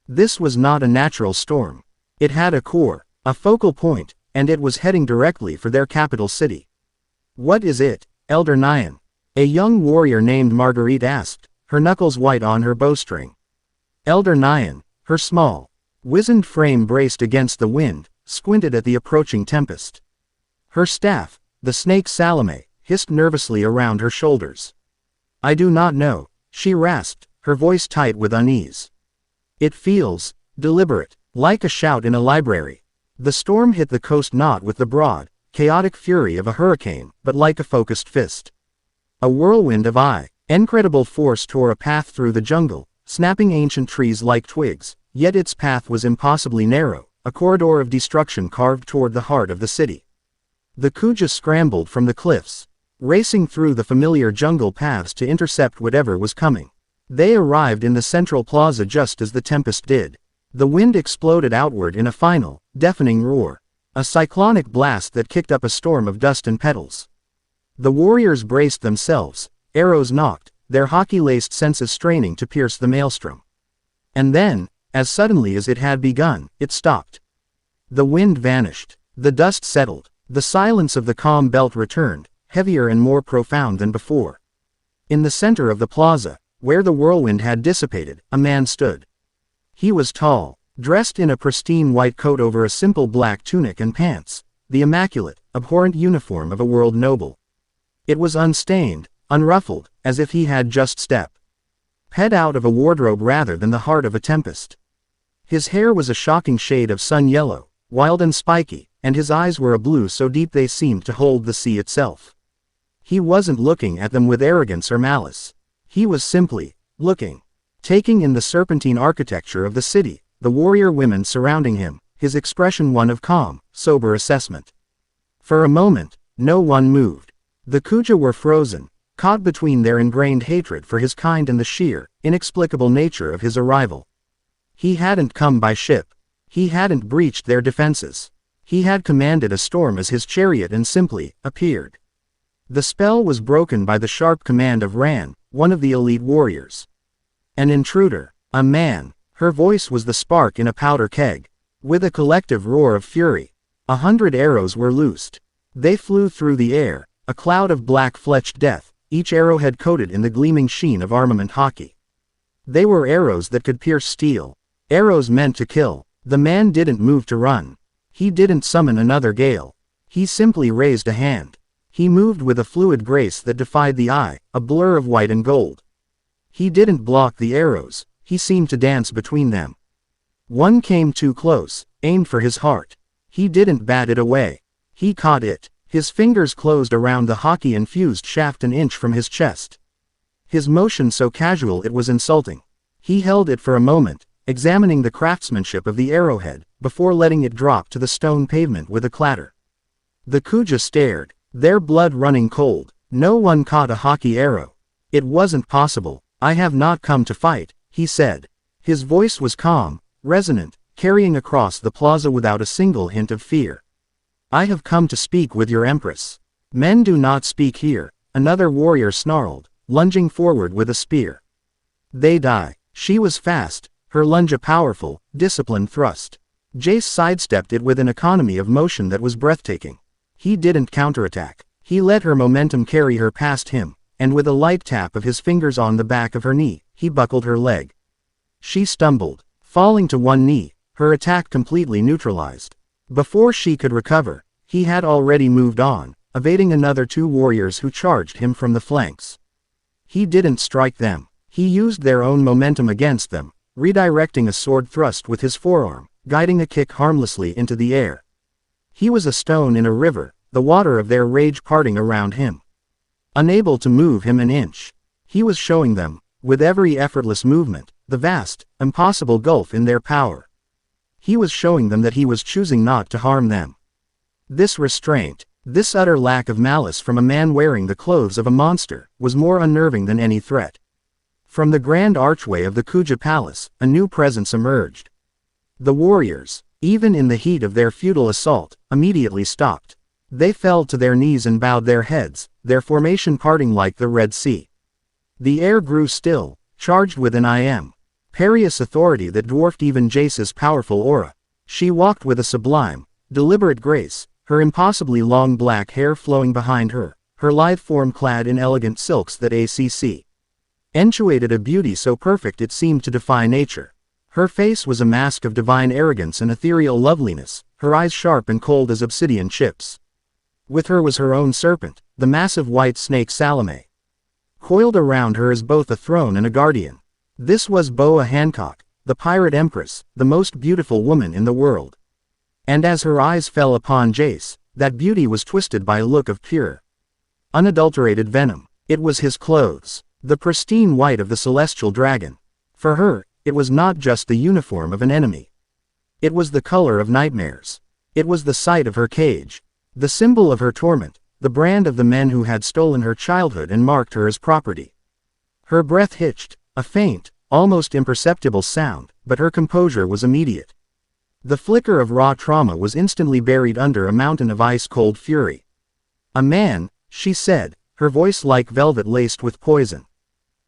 This was not a natural storm. It had a core, a focal point, and it was heading directly for their capital city. What is it, Elder Nyan? A young warrior named Marguerite asked, her knuckles white on her bowstring. Elder Nyan, her small, wizened frame braced against the wind, squinted at the approaching tempest. Her staff, the snake Salome, hissed nervously around her shoulders. I do not know, she rasped, her voice tight with unease. It feels deliberate, like a shout in a library. The storm hit the coast not with the broad, chaotic fury of a hurricane, but like a focused fist. A whirlwind of incredible force tore a path through the jungle, snapping ancient trees like twigs, yet its path was impossibly narrow, a corridor of destruction carved toward the heart of the city. The Kuja scrambled from the cliffs, racing through the familiar jungle paths to intercept whatever was coming. They arrived in the central plaza just as the tempest did. The wind exploded outward in a final, deafening roar. A cyclonic blast that kicked up a storm of dust and petals. The warriors braced themselves, arrows nocked, their hockey-laced senses straining to pierce the maelstrom. And then, as suddenly as it had begun, it stopped. The wind vanished. The dust settled. The silence of the calm belt returned, heavier and more profound than before. In the center of the plaza, where the whirlwind had dissipated, a man stood. He was tall, dressed in a pristine white coat over a simple black tunic and pants, the immaculate, abhorrent uniform of a world noble. It was unstained, unruffled, as if he had just stepped out of a wardrobe rather than the heart of a tempest. His hair was a shocking shade of sun yellow, wild and spiky, and his eyes were a blue so deep they seemed to hold the sea itself. He wasn't looking at them with arrogance or malice. He was simply looking, taking in the serpentine architecture of the city, the warrior women surrounding him, his expression one of calm, sober assessment. For a moment, no one moved. The Kuja were frozen, caught between their ingrained hatred for his kind and the sheer, inexplicable nature of his arrival. He hadn't come by ship. He hadn't breached their defenses. He had commanded a storm as his chariot and simply appeared. The spell was broken by the sharp command of Ran, one of the elite warriors. An intruder, a man. Her voice was the spark in a powder keg. With a collective roar of fury, 100 arrows were loosed. They flew through the air, a cloud of black-fletched death, each arrowhead coated in the gleaming sheen of armament hockey. They were arrows that could pierce steel. Arrows meant to kill. The man didn't move to run. He didn't summon another gale. He simply raised a hand. He moved with a fluid grace that defied the eye, a blur of white and gold. He didn't block the arrows, he seemed to dance between them. One came too close, aimed for his heart. He didn't bat it away. He caught it. His fingers closed around the hockey-infused shaft an inch from his chest. His motion so casual it was insulting. He held it for a moment, examining the craftsmanship of the arrowhead, before letting it drop to the stone pavement with a clatter. The Kuja stared, their blood running cold. No one caught a hockey arrow. It wasn't possible. I have not come to fight, he said. His voice was calm, resonant, carrying across the plaza without a single hint of fear. I have come to speak with your empress. Men do not speak here, another warrior snarled, lunging forward with a spear. They die. She was fast, her lunge a powerful, disciplined thrust. Jace sidestepped it with an economy of motion that was breathtaking. He didn't counterattack. He let her momentum carry her past him, and with a light tap of his fingers on the back of her knee, he buckled her leg. She stumbled, falling to one knee, her attack completely neutralized. Before she could recover, he had already moved on, evading another two warriors who charged him from the flanks. He didn't strike them. He used their own momentum against them, redirecting a sword thrust with his forearm, guiding a kick harmlessly into the air. He was a stone in a river, the water of their rage parting around him. Unable to move him an inch. He was showing them, with every effortless movement, the vast, impossible gulf in their power. He was showing them that he was choosing not to harm them. This restraint, this utter lack of malice from a man wearing the clothes of a monster, was more unnerving than any threat. From the grand archway of the Kuja Palace, a new presence emerged. The warriors, even in the heat of their futile assault, immediately stopped. They fell to their knees and bowed their heads, their formation parting like the Red Sea. The air grew still, charged with an imperious authority that dwarfed even Jace's powerful aura. She walked with a sublime, deliberate grace, her impossibly long black hair flowing behind her, her lithe form clad in elegant silks that accentuated a beauty so perfect it seemed to defy nature. Her face was a mask of divine arrogance and ethereal loveliness, her eyes sharp and cold as obsidian chips. With her was her own serpent, the massive white snake Salome. Coiled around her as both a throne and a guardian. This was Boa Hancock, the pirate empress, the most beautiful woman in the world. And as her eyes fell upon Jace, that beauty was twisted by a look of pure, unadulterated venom. It was his clothes, the pristine white of the celestial dragon. For her, it was not just the uniform of an enemy. It was the color of nightmares. It was the sight of her cage, the symbol of her torment, the brand of the men who had stolen her childhood and marked her as property. Her breath hitched, a faint, almost imperceptible sound, but her composure was immediate. The flicker of raw trauma was instantly buried under a mountain of ice-cold fury. "A man," she said, her voice like velvet laced with poison.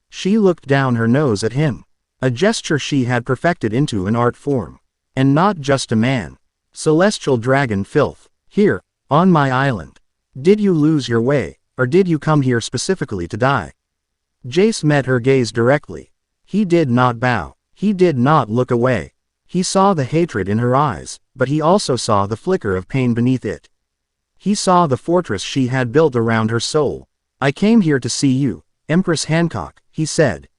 She looked down her nose at him. A gesture she had perfected into an art form. "And not just a man. Celestial dragon filth. Here, on my island. Did you lose your way, or did you come here specifically to die?" Jace met her gaze directly. He did not bow. He did not look away. He saw the hatred in her eyes, but he also saw the flicker of pain beneath it. He saw the fortress she had built around her soul. "I came here to see you, Empress Hancock," he said.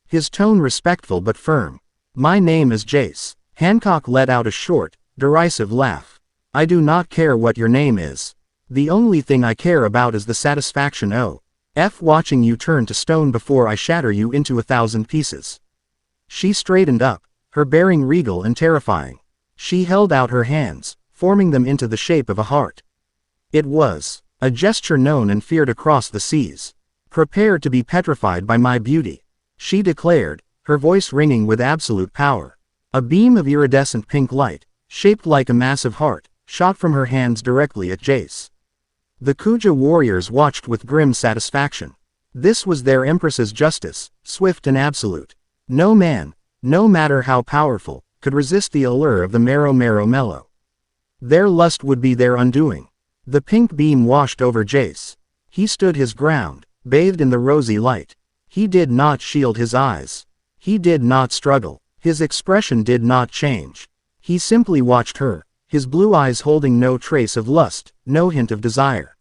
His tone respectful but firm. "My name is Jace." Hancock let out a short, derisive laugh. "I do not care what your name is. The only thing I care about is the satisfaction of watching you turn to stone before I shatter you into 1,000 pieces." She straightened up, her bearing regal and terrifying. She held out her hands, forming them into the shape of a heart. It was a gesture known and feared across the seas. "Prepare to be petrified by my beauty," she declared, her voice ringing with absolute power. A beam of iridescent pink light, shaped like a massive heart, shot from her hands directly at Jace. The Kuja warriors watched with grim satisfaction. This was their empress's justice, swift and absolute. No man, no matter how powerful, could resist the allure of the Mero Mellow. Their lust would be their undoing. The pink beam washed over Jace. He stood his ground, bathed in the rosy light. He did not shield his eyes. He did not struggle. His expression did not change. He simply watched her, his blue eyes holding no trace of lust, no hint of desire.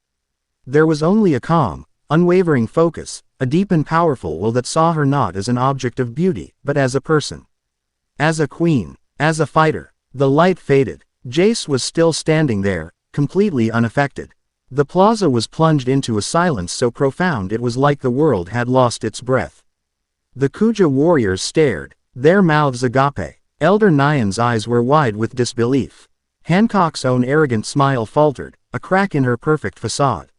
There was only a calm, unwavering focus, a deep and powerful will that saw her not as an object of beauty, but as a person. As a queen, as a fighter. The light faded. Jace was still standing there, completely unaffected. The plaza was plunged into a silence so profound it was like the world had lost its breath. The Kuja warriors stared, their mouths agape. Elder Nyan's eyes were wide with disbelief. Hancock's own arrogant smile faltered, a crack in her perfect facade.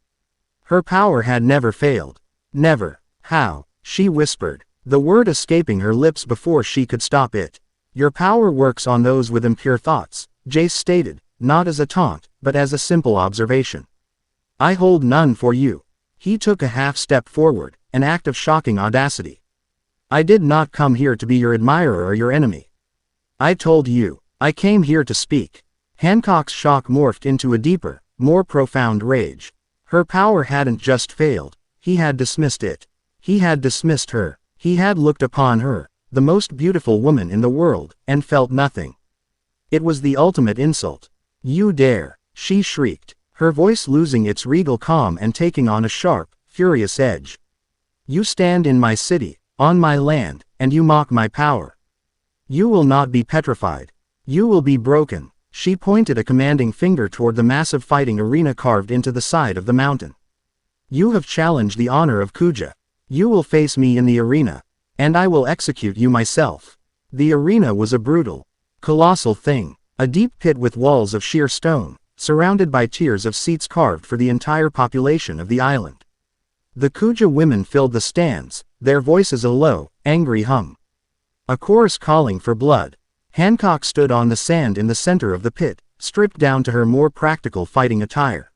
Her power had never failed. Never. "How?" she whispered, the word escaping her lips before she could stop it. "Your power works on those with impure thoughts," Jace stated, not as a taunt, but as a simple observation. "I hold none for you." He took a half step forward, an act of shocking audacity. "I did not come here to be your admirer or your enemy. I told you, I came here to speak." Hancock's shock morphed into a deeper, more profound rage. Her power hadn't just failed, he had dismissed it. He had dismissed her. He had looked upon her, the most beautiful woman in the world, and felt nothing. It was the ultimate insult. "You dare," she shrieked, her voice losing its regal calm and taking on a sharp, furious edge. "You stand in my city, on my land, and you mock my power. You will not be petrified. You will be broken." She pointed a commanding finger toward the massive fighting arena carved into the side of the mountain. "You have challenged the honor of Kuja. You will face me in the arena, and I will execute you myself." The arena was a brutal, colossal thing, a deep pit with walls of sheer stone, surrounded by tiers of seats carved for the entire population of the island. The Kuja women filled the stands, their voices a low, angry hum. A chorus calling for blood. Hancock stood on the sand in the center of the pit, stripped down to her more practical fighting attire.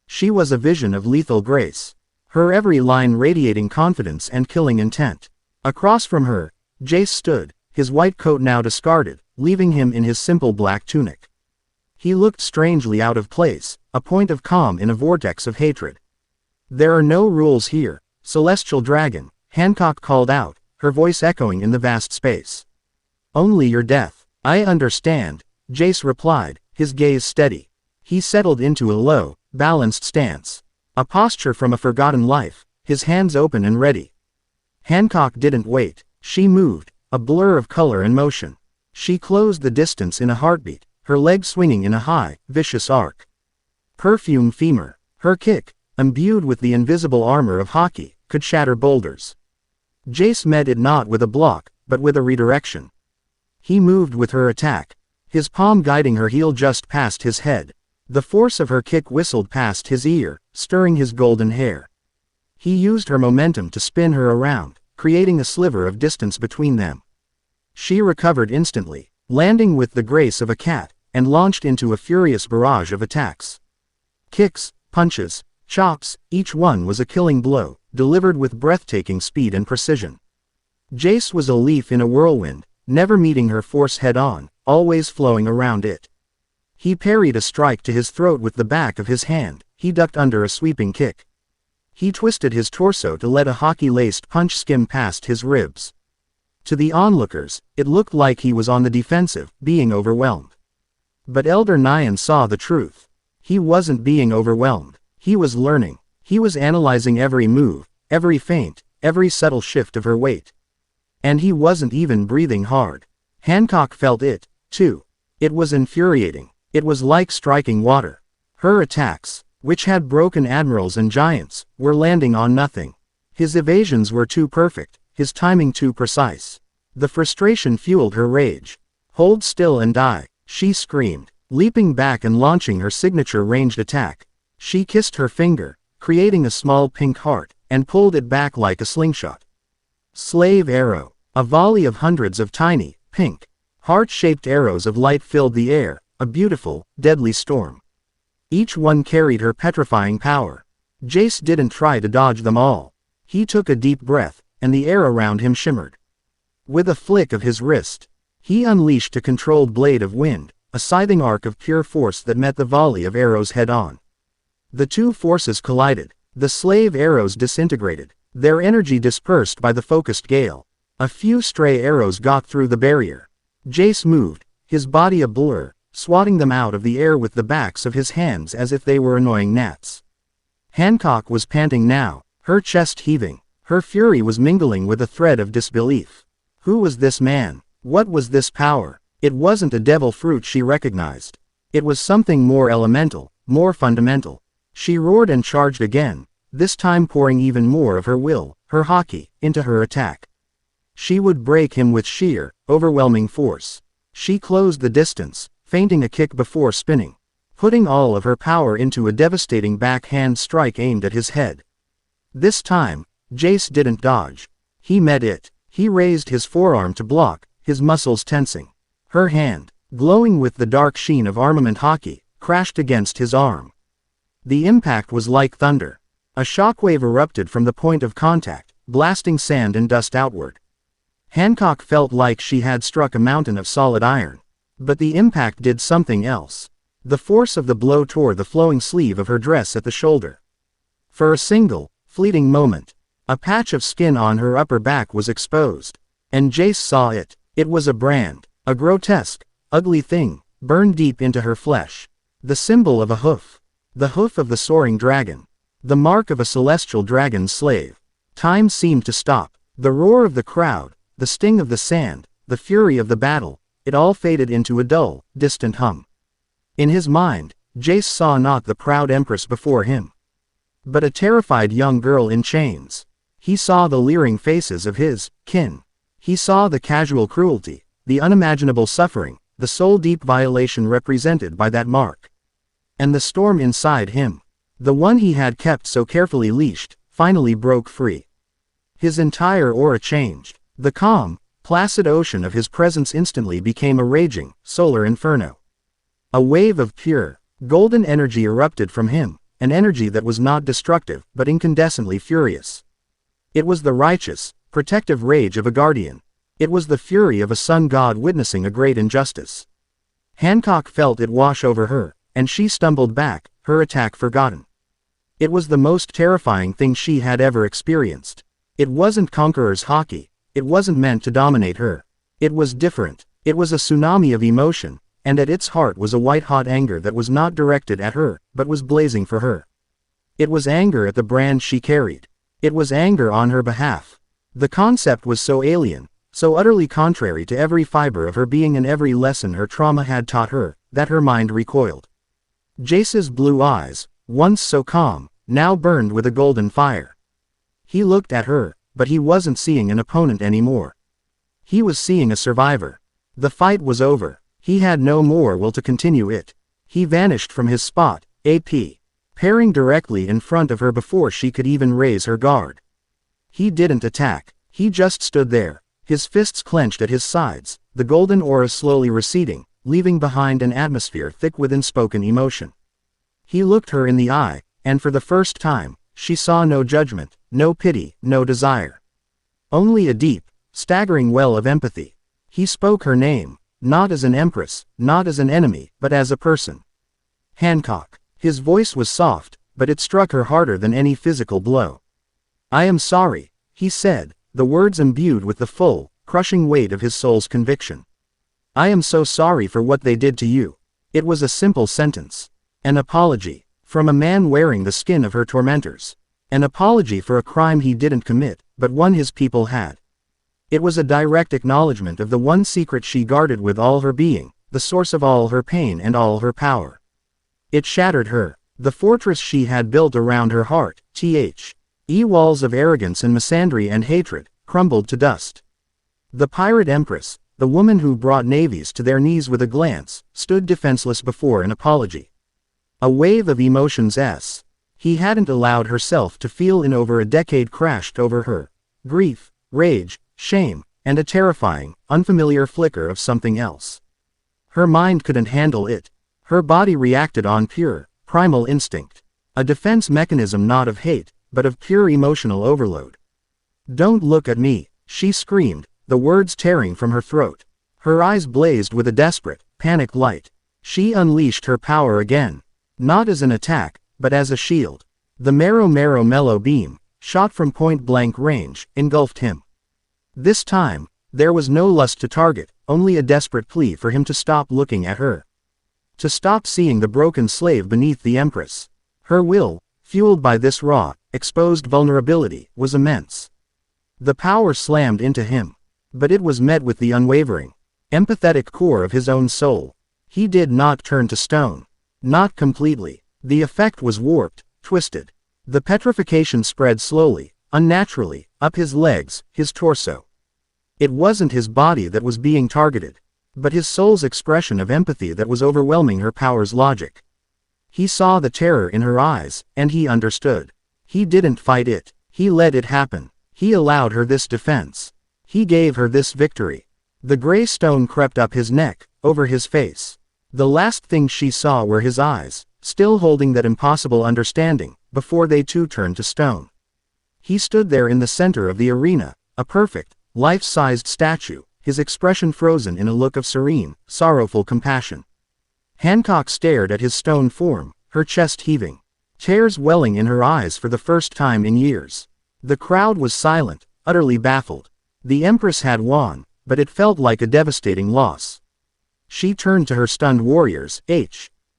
She was a vision of lethal grace, her every line radiating confidence and killing intent. Across from her, Jace stood, his white coat now discarded, leaving him in his simple black tunic. He looked strangely out of place, a point of calm in a vortex of hatred. "There are no rules here, Celestial Dragon," Hancock called out, her voice echoing in the vast space. "Only your death." "I understand," Jace replied, his gaze steady. He settled into a low, balanced stance. A posture from a forgotten life, his hands open and ready. Hancock didn't wait. She moved, a blur of color and motion. She closed the distance in a heartbeat, her legs swinging in a high, vicious arc. Perfume femur. Her kick, imbued with the invisible armor of hockey, could shatter boulders. Jace met it not with a block, but with a redirection. He moved with her attack, his palm guiding her heel just past his head. The force of her kick whistled past his ear, stirring his golden hair. He used her momentum to spin her around, creating a sliver of distance between them. She recovered instantly, landing with the grace of a cat, and launched into a furious barrage of attacks. Kicks, punches, chops, each one was a killing blow, delivered with breathtaking speed and precision. Jace was a leaf in a whirlwind, never meeting her force head-on, always flowing around it. He parried a strike to his throat with the back of his hand, he ducked under a sweeping kick. He twisted his torso to let a hockey-laced punch skim past his ribs. To the onlookers, it looked like he was on the defensive, being overwhelmed. But Elder Nyan saw the truth. He wasn't being overwhelmed. He was learning. He was analyzing every move, every feint, every subtle shift of her weight. And he wasn't even breathing hard. Hancock felt it, too. It was infuriating. It was like striking water. Her attacks, which had broken admirals and giants, were landing on nothing. His evasions were too perfect, his timing too precise. The frustration fueled her rage. "Hold still and die," she screamed, leaping back and launching her signature ranged attack. She kissed her finger, creating a small pink heart, and pulled it back like a slingshot. Slave arrow. A volley of hundreds of tiny, pink, heart-shaped arrows of light filled the air, a beautiful, deadly storm. Each one carried her petrifying power. Jace didn't try to dodge them all. He took a deep breath, and the air around him shimmered. With a flick of his wrist, he unleashed a controlled blade of wind, a scything arc of pure force that met the volley of arrows head-on. The two forces collided. The slave arrows disintegrated, their energy dispersed by the focused gale. A few stray arrows got through the barrier. Jace moved, his body a blur, swatting them out of the air with the backs of his hands as if they were annoying gnats. Hancock was panting now, her chest heaving. Her fury was mingling with a thread of disbelief. Who was this man? What was this power? It wasn't a devil fruit she recognized. It was something more elemental, more fundamental. She roared and charged again, this time pouring even more of her will, her hockey, into her attack. She would break him with sheer, overwhelming force. She closed the distance, feinting a kick before spinning, putting all of her power into a devastating backhand strike aimed at his head. This time, Jace didn't dodge. He met it. He raised his forearm to block, his muscles tensing. Her hand, glowing with the dark sheen of armament hockey, crashed against his arm. The impact was like thunder. A shockwave erupted from the point of contact, blasting sand and dust outward. Hancock felt like she had struck a mountain of solid iron. But the impact did something else. The force of the blow tore the flowing sleeve of her dress at the shoulder. For a single, fleeting moment, a patch of skin on her upper back was exposed. And Jace saw it. It was a brand, a grotesque, ugly thing, burned deep into her flesh. The symbol of a hoof. The hoof of the soaring dragon. The mark of a celestial dragon's slave. Time seemed to stop. The roar of the crowd, the sting of the sand, the fury of the battle, it all faded into a dull, distant hum. In his mind, Jace saw not the proud empress before him, but a terrified young girl in chains. He saw the leering faces of his kin. He saw the casual cruelty, the unimaginable suffering, the soul-deep violation represented by that mark. And the storm inside him, the one he had kept so carefully leashed, finally broke free. His entire aura changed. The calm, placid ocean of his presence instantly became a raging, solar inferno. A wave of pure, golden energy erupted from him, an energy that was not destructive but incandescently furious. It was the righteous, protective rage of a guardian. It was the fury of a sun god witnessing a great injustice. Hancock felt it wash over her, and she stumbled back, her attack forgotten. It was the most terrifying thing she had ever experienced. It wasn't conqueror's hockey. It wasn't meant to dominate her. It was different. It was a tsunami of emotion, and at its heart was a white-hot anger that was not directed at her, but was blazing for her. It was anger at the brand she carried. It was anger on her behalf. The concept was so alien, so utterly contrary to every fiber of her being and every lesson her trauma had taught her, that her mind recoiled. Jace's blue eyes, once so calm, now burned with a golden fire. He looked at her, but he wasn't seeing an opponent anymore. He was seeing a survivor. The fight was over. He had no more will to continue it. He vanished from his spot, parrying directly in front of her before she could even raise her guard. He didn't attack. He just stood there, His fists clenched at his sides, the golden aura slowly receding, leaving behind an atmosphere thick with unspoken emotion. He looked her in the eye, and for the first time, she saw no judgment, no pity, no desire. Only a deep, staggering well of empathy. He spoke her name, not as an empress, not as an enemy, but as a person. Hancock. His voice was soft, but it struck her harder than any physical blow. "I am sorry," he said, the words imbued with the full, crushing weight of his soul's conviction. "I am so sorry for what they did to you." It was a simple sentence. An apology. From a man wearing the skin of her tormentors. An apology for a crime he didn't commit, but one his people had. It was a direct acknowledgement of the one secret she guarded with all her being, the source of all her pain and all her power. It shattered her. The fortress she had built around her heart, walls of arrogance and misandry and hatred, crumbled to dust. The pirate empress, the woman who brought navies to their knees with a glance, stood defenseless before an apology. A wave of emotions he hadn't allowed herself to feel in over a decade crashed over her. Grief, rage, shame, and a terrifying, unfamiliar flicker of something else. Her mind couldn't handle it. Her body reacted on pure, primal instinct. A defense mechanism not of hate, but of pure emotional overload. "Don't look at me," she screamed, the words tearing from her throat. Her eyes blazed with a desperate, panicked light. She unleashed her power again. Not as an attack, but as a shield. The mellow beam, shot from point-blank range, engulfed him. This time, there was no lust to target, only a desperate plea for him to stop looking at her. To stop seeing the broken slave beneath the empress. Her will, fueled by this raw, exposed vulnerability, was immense. The power slammed into him. But it was met with the unwavering, empathetic core of his own soul. He did not turn to stone. Not completely. The effect was warped, twisted. The petrification spread slowly, unnaturally, up his legs, his torso. It wasn't his body that was being targeted, but his soul's expression of empathy that was overwhelming her power's logic. He saw the terror in her eyes, and he understood. He didn't fight it. He let it happen. He allowed her this defense. He gave her this victory. The gray stone crept up his neck, over his face. The last thing she saw were his eyes, still holding that impossible understanding, before they too turned to stone. He stood there in the center of the arena, a perfect, life-sized statue, his expression frozen in a look of serene, sorrowful compassion. Hancock stared at his stone form, her chest heaving. Tears welling in her eyes for the first time in years. The crowd was silent, utterly baffled. The Empress had won, but it felt like a devastating loss. She turned to her stunned warriors,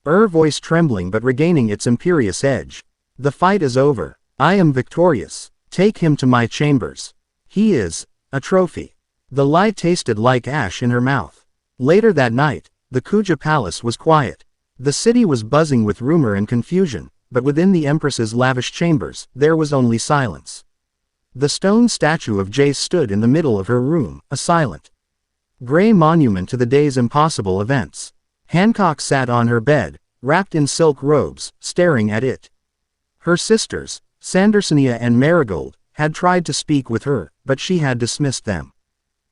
her voice trembling but regaining its imperious edge. "The fight is over. I am victorious. Take him to my chambers. He is a trophy." The lie tasted like ash in her mouth. Later that night, the Kuja Palace was quiet. The city was buzzing with rumor and confusion, but within the Empress's lavish chambers, there was only silence. The stone statue of Jace stood in the middle of her room, a silent, gray monument to the day's impossible events. Hancock sat on her bed, wrapped in silk robes, staring at it. Her sisters, Sandersonia and Marigold, had tried to speak with her, but she had dismissed them.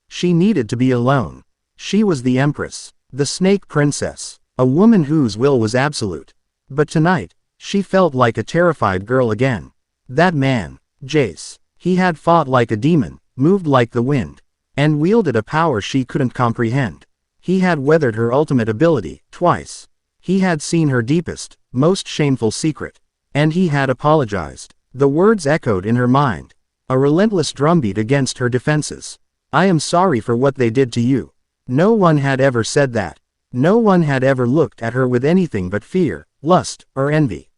She needed to be alone. She was the Empress, the Snake Princess, a woman whose will was absolute. But tonight, she felt like a terrified girl again. That man, Jace, he had fought like a demon, moved like the wind, and wielded a power she couldn't comprehend. He had weathered her ultimate ability, twice. He had seen her deepest, most shameful secret. And he had apologized. The words echoed in her mind, a relentless drumbeat against her defenses. "I am sorry for what they did to you." No one had ever said that. No one had ever looked at her with anything but fear, lust, or envy.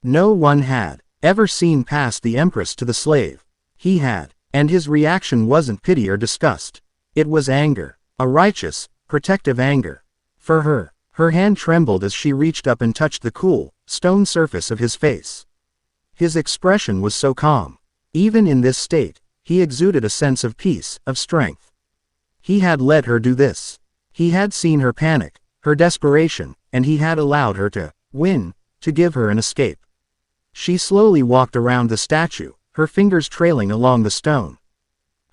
No one had ever seen past the Empress to the slave. He had, and his reaction wasn't pity or disgust. It was anger, a righteous, protective anger. For her, her hand trembled as she reached up and touched the cool, stone surface of his face. His expression was so calm. Even in this state, he exuded a sense of peace, of strength. He had let her do this. He had seen her panic, her desperation, and he had allowed her to win, to give her an escape. She slowly walked around the statue, her fingers trailing along the stone.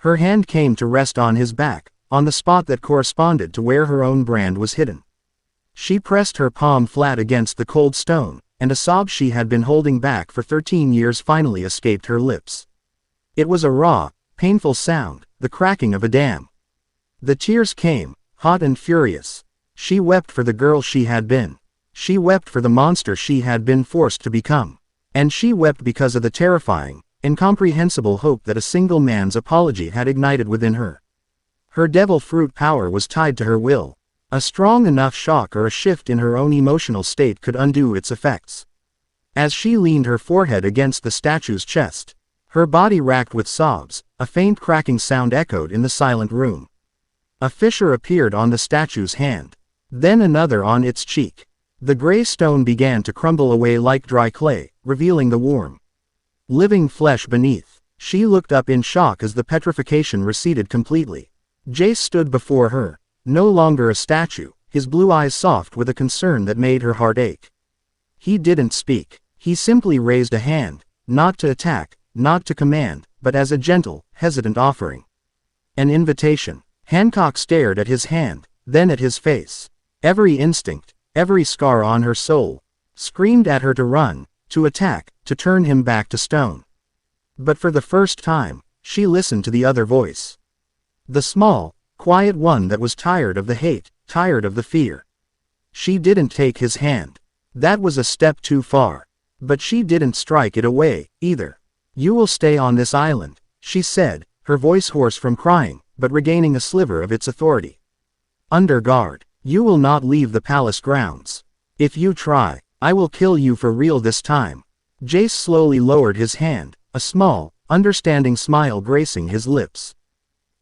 Her hand came to rest on his back, on the spot that corresponded to where her own brand was hidden. She pressed her palm flat against the cold stone, and a sob she had been holding back for 13 years finally escaped her lips. It was a raw, painful sound, the cracking of a dam. The tears came, hot and furious. She wept for the girl she had been. She wept for the monster she had been forced to become. And she wept because of the terrifying, incomprehensible hope that a single man's apology had ignited within her. Her devil fruit power was tied to her will. A strong enough shock or a shift in her own emotional state could undo its effects. As she leaned her forehead against the statue's chest, her body racked with sobs, a faint cracking sound echoed in the silent room. A fissure appeared on the statue's hand. Then another on its cheek. The gray stone began to crumble away like dry clay, revealing the warm, living flesh beneath. She looked up in shock as the petrification receded completely. Jace stood before her, no longer a statue, his blue eyes soft with a concern that made her heart ache. He didn't speak. He simply raised a hand, not to attack, not to command, but as a gentle, hesitant offering. An invitation. Hancock stared at his hand, then at his face. Every instinct, every scar on her soul, screamed at her to run, to attack, to turn him back to stone. But for the first time, she listened to the other voice. The small, quiet one that was tired of the hate, tired of the fear. She didn't take his hand. That was a step too far. But she didn't strike it away, either. "You will stay on this island," she said, her voice hoarse from crying, but regaining a sliver of its authority. "Under guard. You will not leave the palace grounds. If you try, I will kill you for real this time." Jace slowly lowered his hand, a small, understanding smile gracing his lips.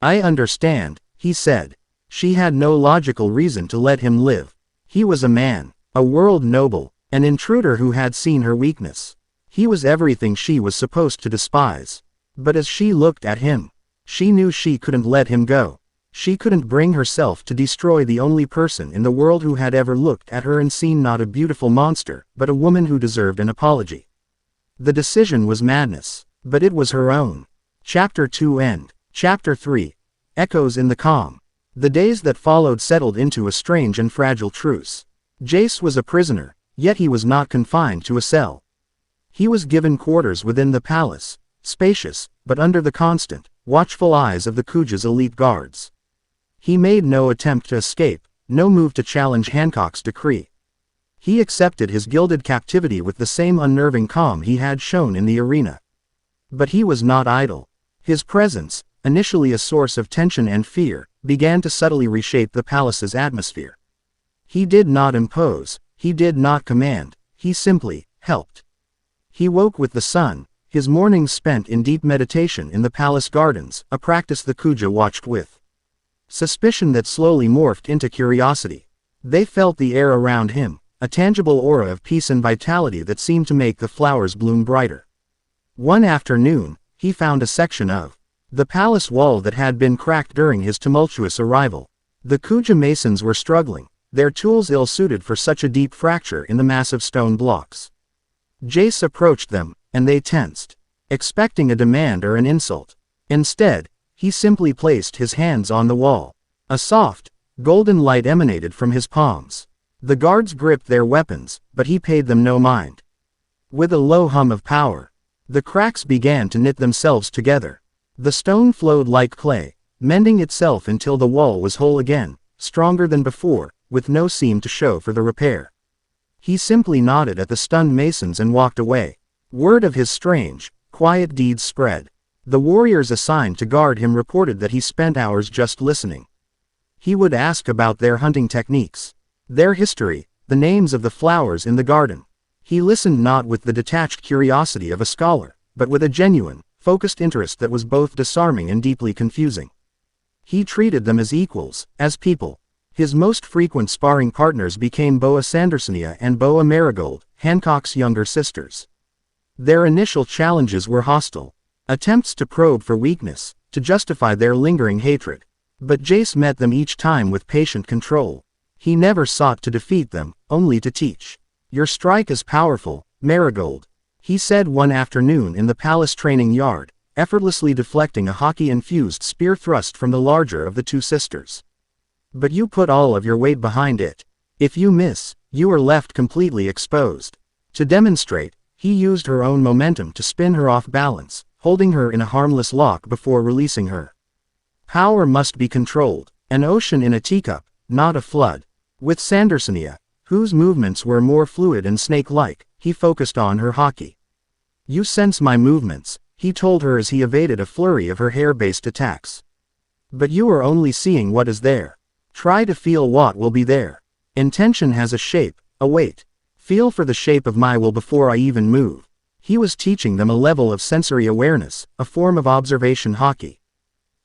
"I understand," he said. She had no logical reason to let him live. He was a man, a world noble, an intruder who had seen her weakness. He was everything she was supposed to despise. But as she looked at him, she knew she couldn't let him go. She couldn't bring herself to destroy the only person in the world who had ever looked at her and seen not a beautiful monster, but a woman who deserved an apology. The decision was madness, but it was her own. Chapter 2 End. Chapter 3. Echoes in the calm. The days that followed settled into a strange and fragile truce. Jace was a prisoner, yet he was not confined to a cell. He was given quarters within the palace, spacious, but under the constant, watchful eyes of the Kuja's elite guards. He made no attempt to escape, no move to challenge Hancock's decree. He accepted his gilded captivity with the same unnerving calm he had shown in the arena. But he was not idle. His presence, initially a source of tension and fear, began to subtly reshape the palace's atmosphere. He did not impose, he did not command, he simply helped. He woke with the sun, his mornings spent in deep meditation in the palace gardens, a practice the Kuja watched with suspicion that slowly morphed into curiosity. They felt the air around him, a tangible aura of peace and vitality that seemed to make the flowers bloom brighter. One afternoon, he found a section of the palace wall that had been cracked during his tumultuous arrival. The Kuja masons were struggling, their tools ill-suited for such a deep fracture in the massive stone blocks. Jace approached them, and they tensed, expecting a demand or an insult. Instead, he simply placed his hands on the wall. A soft, golden light emanated from his palms. The guards gripped their weapons, but he paid them no mind. With a low hum of power, the cracks began to knit themselves together. The stone flowed like clay, mending itself until the wall was whole again, stronger than before, with no seam to show for the repair. He simply nodded at the stunned masons and walked away. Word of his strange, quiet deeds spread. The warriors assigned to guard him reported that he spent hours just listening. He would ask about their hunting techniques, their history, the names of the flowers in the garden. He listened not with the detached curiosity of a scholar, but with a genuine, focused interest that was both disarming and deeply confusing. He treated them as equals, as people. His most frequent sparring partners became Boa Sandersonia and Boa Marigold, Hancock's younger sisters. Their initial challenges were hostile. Attempts to probe for weakness, to justify their lingering hatred. But Jace met them each time with patient control. He never sought to defeat them, only to teach. "Your strike is powerful, Marigold," he said one afternoon in the palace training yard, effortlessly deflecting a hockey-infused spear thrust from the larger of the two sisters. But you put all of your weight behind it. If you miss, you are left completely exposed. To demonstrate, he used her own momentum to spin her off balance, holding her in a harmless lock before releasing her. Power must be controlled, an ocean in a teacup, not a flood. With Sandersonia, whose movements were more fluid and snake-like, he focused on her hockey. You sense my movements, he told her as he evaded a flurry of her hair-based attacks. But you are only seeing what is there. Try to feel what will be there. Intention has a shape, a weight. Feel for the shape of my will before I even move. He was teaching them a level of sensory awareness, a form of observation hockey.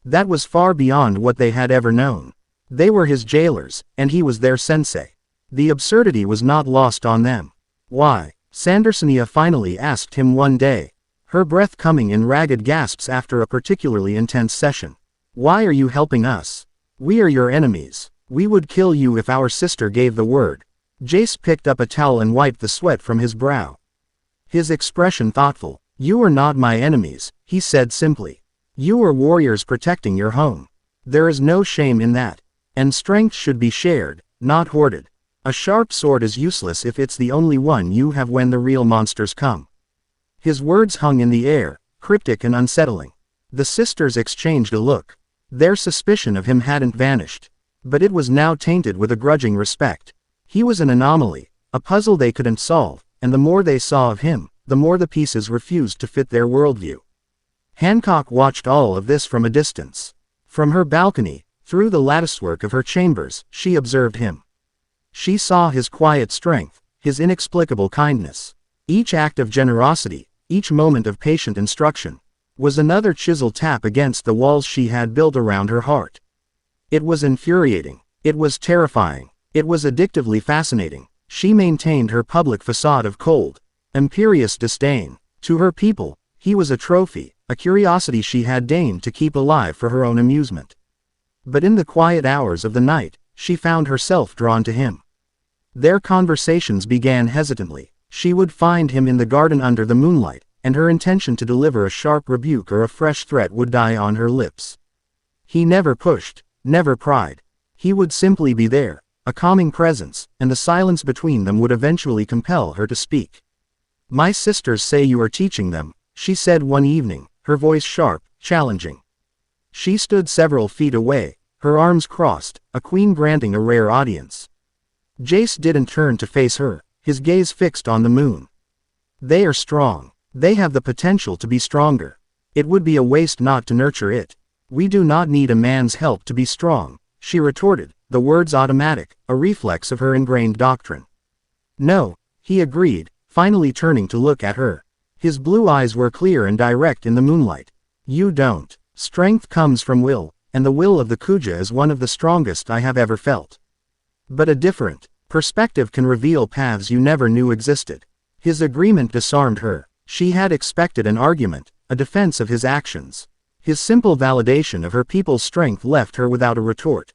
That was far beyond what they had ever known. They were his jailers, and he was their sensei. The absurdity was not lost on them. Why? Sandersonia finally asked him one day, her breath coming in ragged gasps after a particularly intense session. Why are you helping us? We are your enemies. We would kill you if our sister gave the word. Jace picked up a towel and wiped the sweat from his brow. His expression thoughtful. You are not my enemies, he said simply. You are warriors protecting your home. There is no shame in that. And strength should be shared, not hoarded. A sharp sword is useless if it's the only one you have when the real monsters come. His words hung in the air, cryptic and unsettling. The sisters exchanged a look. Their suspicion of him hadn't vanished. But it was now tainted with a grudging respect. He was an anomaly, a puzzle they couldn't solve, and the more they saw of him, the more the pieces refused to fit their worldview. Hancock watched all of this from a distance. From her balcony, through the latticework of her chambers, she observed him. She saw his quiet strength, his inexplicable kindness. Each act of generosity, each moment of patient instruction, was another chisel tap against the walls she had built around her heart. It was infuriating. It was terrifying. It was addictively fascinating. She maintained her public facade of cold, imperious disdain. To her people, he was a trophy, a curiosity she had deigned to keep alive for her own amusement. But in the quiet hours of the night, she found herself drawn to him. Their conversations began hesitantly. She would find him in the garden under the moonlight, and her intention to deliver a sharp rebuke or a fresh threat would die on her lips. He never pushed, never pried. He would simply be there, a calming presence, and the silence between them would eventually compel her to speak. My sisters say you are teaching them, she said one evening, her voice sharp, challenging. She stood several feet away, her arms crossed, a queen granting a rare audience. Jace didn't turn to face her, his gaze fixed on the moon. They are strong. They have the potential to be stronger. It would be a waste not to nurture it. We do not need a man's help to be strong, she retorted, the words automatic, a reflex of her ingrained doctrine. No, he agreed, finally turning to look at her. His blue eyes were clear and direct in the moonlight. You don't. Strength comes from will, and the will of the Kuja is one of the strongest I have ever felt. But a different perspective can reveal paths you never knew existed. His agreement disarmed her. She had expected an argument, a defense of his actions. His simple validation of her people's strength left her without a retort.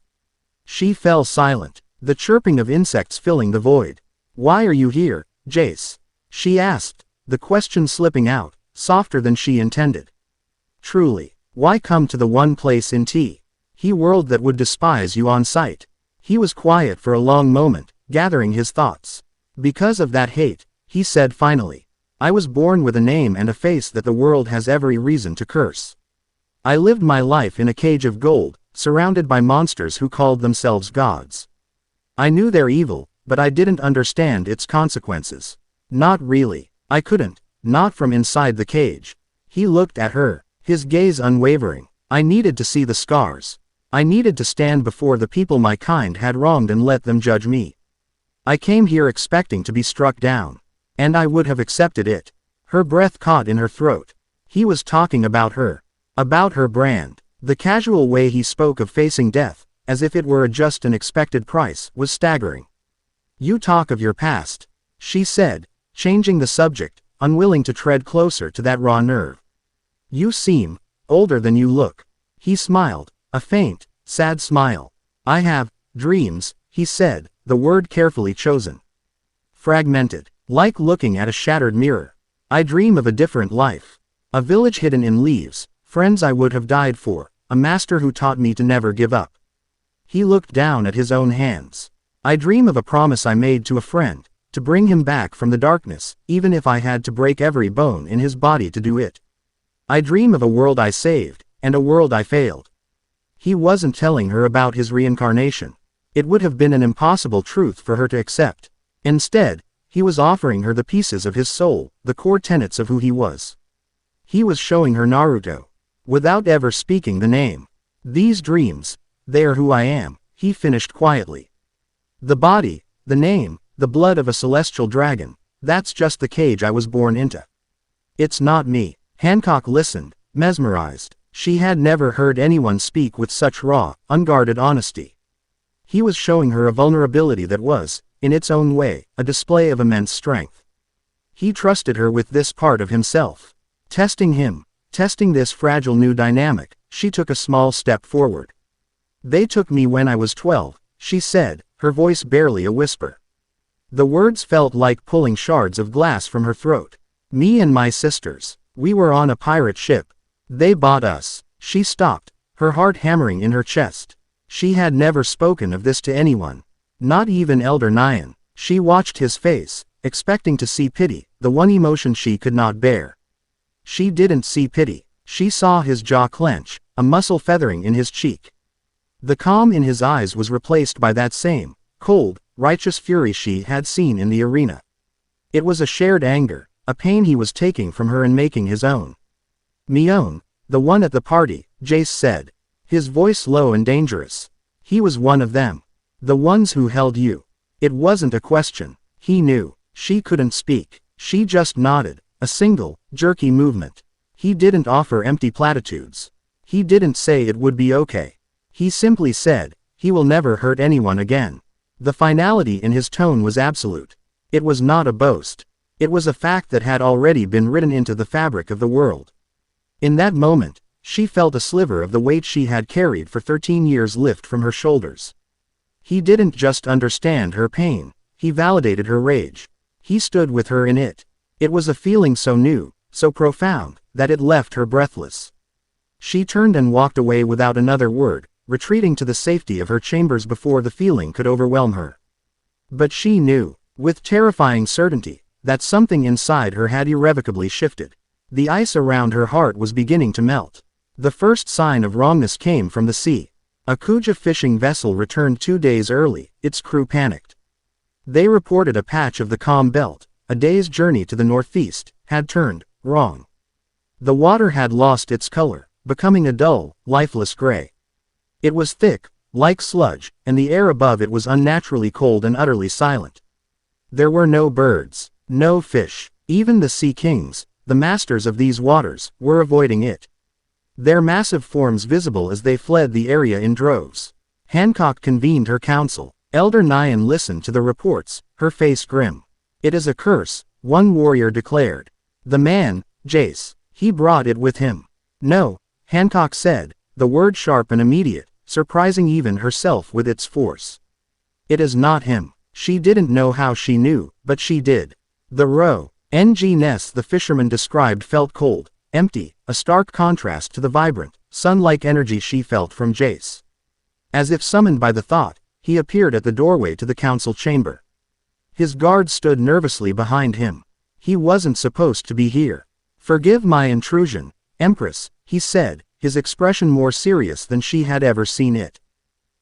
She fell silent, the chirping of insects filling the void. Why are you here, Jace? She asked, the question slipping out, softer than she intended. Truly, why come to the one place in T? He world that would despise you on sight. He was quiet for a long moment, gathering his thoughts. Because of that hate, he said finally. I was born with a name and a face that the world has every reason to curse. I lived my life in a cage of gold, surrounded by monsters who called themselves gods. I knew their evil, but I didn't understand its consequences. Not really. I couldn't, not from inside the cage. He looked at her, his gaze unwavering. I needed to see the scars. I needed to stand before the people my kind had wronged and let them judge me. I came here expecting to be struck down. And I would have accepted it. Her breath caught in her throat. He was talking about her brand. The casual way he spoke of facing death, as if it were a just and expected price, was staggering. You talk of your past, she said, changing the subject, unwilling to tread closer to that raw nerve. You seem older than you look. He smiled, a faint, sad smile. I have dreams, he said, the word carefully chosen. Fragmented. Like looking at a shattered mirror. I dream of a different life. A village hidden in leaves, friends I would have died for, a master who taught me to never give up. He looked down at his own hands. I dream of a promise I made to a friend, to bring him back from the darkness, even if I had to break every bone in his body to do it. I dream of a world I saved, and a world I failed. He wasn't telling her about his reincarnation. It would have been an impossible truth for her to accept. Instead, he was offering her the pieces of his soul, the core tenets of who he was. He was showing her Naruto, without ever speaking the name. These dreams, they are who I am, he finished quietly. The body, the name, the blood of a celestial dragon, that's just the cage I was born into. It's not me. Hancock listened, mesmerized. She had never heard anyone speak with such raw, unguarded honesty. He was showing her a vulnerability that was, in its own way, a display of immense strength. He trusted her with this part of himself. Testing him, testing this fragile new dynamic, she took a small step forward. They took me when I was 12, she said, her voice barely a whisper. The words felt like pulling shards of glass from her throat. Me and my sisters, we were on a pirate ship. They bought us. She stopped, her heart hammering in her chest. She had never spoken of this to anyone. Not even Elder Nyan. She watched his face, expecting to see pity, the one emotion she could not bear. She didn't see pity. She saw his jaw clench, a muscle feathering in his cheek. The calm in his eyes was replaced by that same, cold, righteous fury she had seen in the arena. It was a shared anger, a pain he was taking from her and making his own. Mion, the one at the party, Jace said, his voice low and dangerous. He was one of them. The ones who held you. It wasn't a question. He knew. She couldn't speak. She just nodded, a single, jerky movement. He didn't offer empty platitudes. He didn't say it would be okay. He simply said, he will never hurt anyone again. The finality in his tone was absolute. It was not a boast. It was a fact that had already been written into the fabric of the world. In that moment, she felt a sliver of the weight she had carried for 13 years lift from her shoulders. He didn't just understand her pain, he validated her rage. He stood with her in it. It was a feeling so new, so profound, that it left her breathless. She turned and walked away without another word, retreating to the safety of her chambers before the feeling could overwhelm her. But she knew, with terrifying certainty, that something inside her had irrevocably shifted. The ice around her heart was beginning to melt. The first sign of wrongness came from the sea. A Kuja fishing vessel returned 2 days early, its crew panicked. They reported a patch of the calm belt, a day's journey to the northeast, had turned wrong. The water had lost its color, becoming a dull, lifeless gray. It was thick, like sludge, and the air above it was unnaturally cold and utterly silent. There were no birds, no fish, even the sea kings, the masters of these waters, were avoiding it. Their massive forms visible as they fled the area in droves. Hancock convened her council. Elder Nyan listened to the reports, her face grim. It is a curse, one warrior declared. The man, Jace, he brought it with him. No, Hancock said, the word sharp and immediate, surprising even herself with its force. It is not him. She didn't know how she knew, but she did. The Ness the fisherman described felt cold, empty, a stark contrast to the vibrant, sun-like energy she felt from Jace. As if summoned by the thought, he appeared at the doorway to the council chamber. His guard stood nervously behind him. He wasn't supposed to be here. Forgive my intrusion, Empress, he said, his expression more serious than she had ever seen it.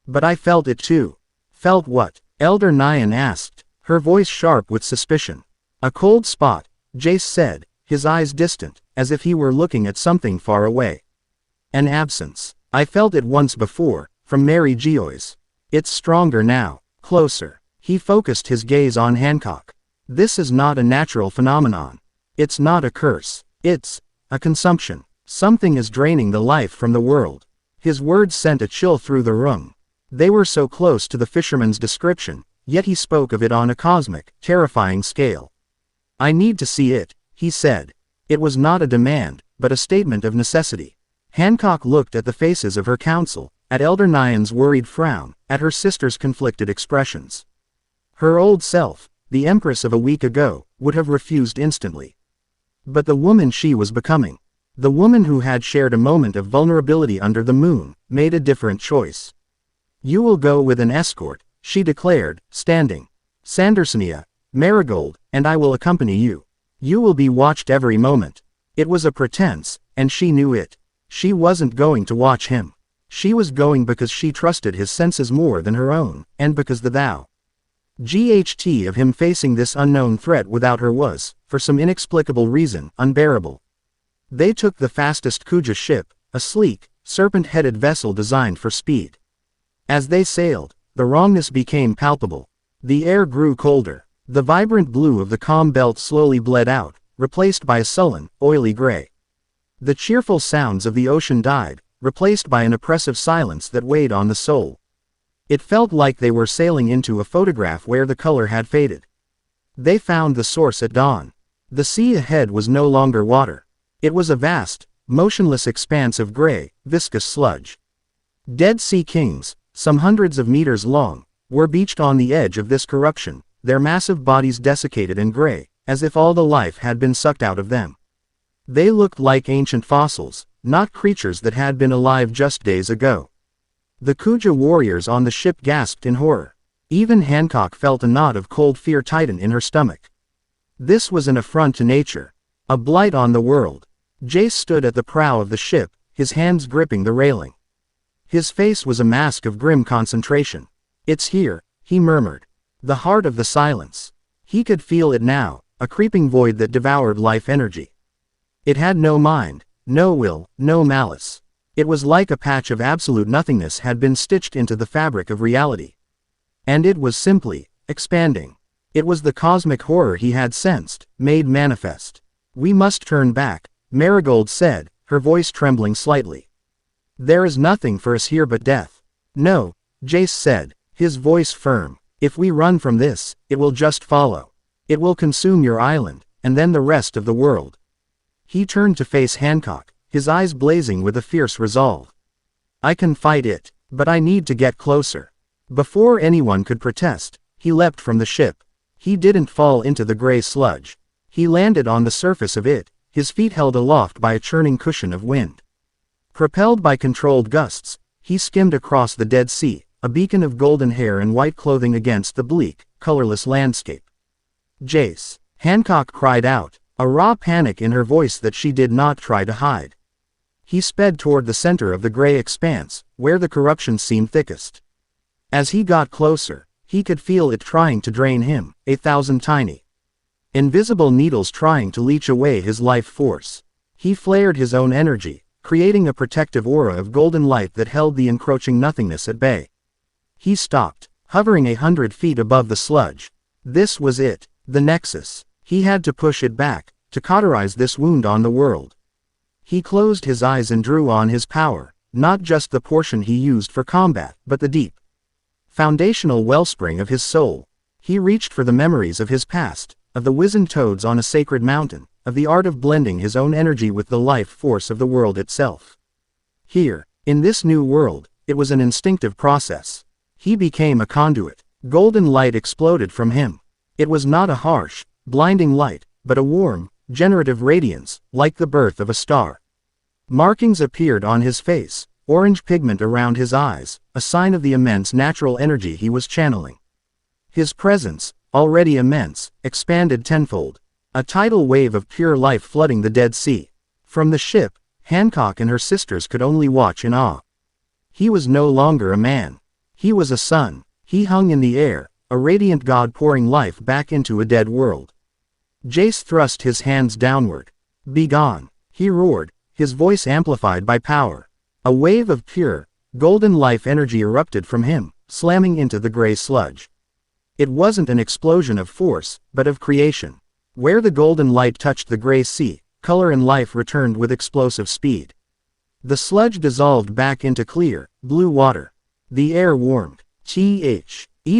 But I felt it too. Felt what? Elder Nyan asked, her voice sharp with suspicion. A cold spot, Jace said, his eyes distant, as if he were looking at something far away. An absence. I felt it once before, from Mary Geoise. It's stronger now, closer. He focused his gaze on Hancock. This is not a natural phenomenon. It's not a curse. It's a consumption. Something is draining the life from the world. His words sent a chill through the room. They were so close to the fisherman's description, yet he spoke of it on a cosmic, terrifying scale. I need to see it, he said. It was not a demand, but a statement of necessity. Hancock looked at the faces of her council, at Elder Nyan's worried frown, at her sister's conflicted expressions. Her old self, the Empress of a week ago, would have refused instantly. But the woman she was becoming. The woman who had shared a moment of vulnerability under the moon, made a different choice. You will go with an escort, she declared, standing. Sandersonia, Marigold, and I will accompany you. You will be watched every moment. It was a pretense, and she knew it. She wasn't going to watch him. She was going because she trusted his senses more than her own, and because the GHT of him facing this unknown threat without her was, for some inexplicable reason, unbearable. They took the fastest Kuja ship, a sleek, serpent-headed vessel designed for speed. As they sailed, the wrongness became palpable. The air grew colder. The vibrant blue of the calm belt slowly bled out, replaced by a sullen, oily gray. The cheerful sounds of the ocean died, replaced by an oppressive silence that weighed on the soul. It felt like they were sailing into a photograph where the color had faded. They found the source at dawn. The sea ahead was no longer water. It was a vast, motionless expanse of gray, viscous sludge. Dead Sea Kings, some hundreds of meters long, were beached on the edge of this corruption, their massive bodies desiccated and gray, as if all the life had been sucked out of them. They looked like ancient fossils, not creatures that had been alive just days ago. The Kuja warriors on the ship gasped in horror. Even Hancock felt a knot of cold fear tighten in her stomach. This was an affront to nature. A blight on the world. Jace stood at the prow of the ship, his hands gripping the railing. His face was a mask of grim concentration. It's here, he murmured. The heart of the silence. He could feel it now, a creeping void that devoured life energy. It had no mind, no will, no malice. It was like a patch of absolute nothingness had been stitched into the fabric of reality. And it was simply expanding. It was the cosmic horror he had sensed, made manifest. We must turn back, Marigold said, her voice trembling slightly. There is nothing for us here but death. No, Jace said, his voice firm. If we run from this, it will just follow. It will consume your island, and then the rest of the world. He turned to face Hancock, his eyes blazing with a fierce resolve. I can fight it, but I need to get closer. Before anyone could protest, he leapt from the ship. He didn't fall into the gray sludge. He landed on the surface of it, his feet held aloft by a churning cushion of wind. Propelled by controlled gusts, he skimmed across the Dead Sea, a beacon of golden hair and white clothing against the bleak, colorless landscape. Jace, Hancock cried out, a raw panic in her voice that she did not try to hide. He sped toward the center of the gray expanse, where the corruption seemed thickest. As he got closer, he could feel it trying to drain him, 1,000 tiny, invisible needles trying to leech away his life force. He flared his own energy, creating a protective aura of golden light that held the encroaching nothingness at bay. He stopped, hovering 100 feet above the sludge. This was it, the nexus. He had to push it back, to cauterize this wound on the world. He closed his eyes and drew on his power, not just the portion he used for combat, but the deep, foundational wellspring of his soul. He reached for the memories of his past, of the wizened toads on a sacred mountain, of the art of blending his own energy with the life force of the world itself. Here, in this new world, it was an instinctive process. He became a conduit. Golden light exploded from him. It was not a harsh, blinding light, but a warm, generative radiance, like the birth of a star. Markings appeared on his face, orange pigment around his eyes, a sign of the immense natural energy he was channeling. His presence, already immense, expanded tenfold. A tidal wave of pure life flooding the Dead Sea. From the ship, Hancock and her sisters could only watch in awe. He was no longer a man. He was a sun. He hung in the air, a radiant god pouring life back into a dead world. Jace thrust his hands downward. Begone, he roared, his voice amplified by power. A wave of pure, golden life energy erupted from him, slamming into the gray sludge. It wasn't an explosion of force, but of creation. Where the golden light touched the gray sea, color and life returned with explosive speed. The sludge dissolved back into clear, blue water. The air warmed.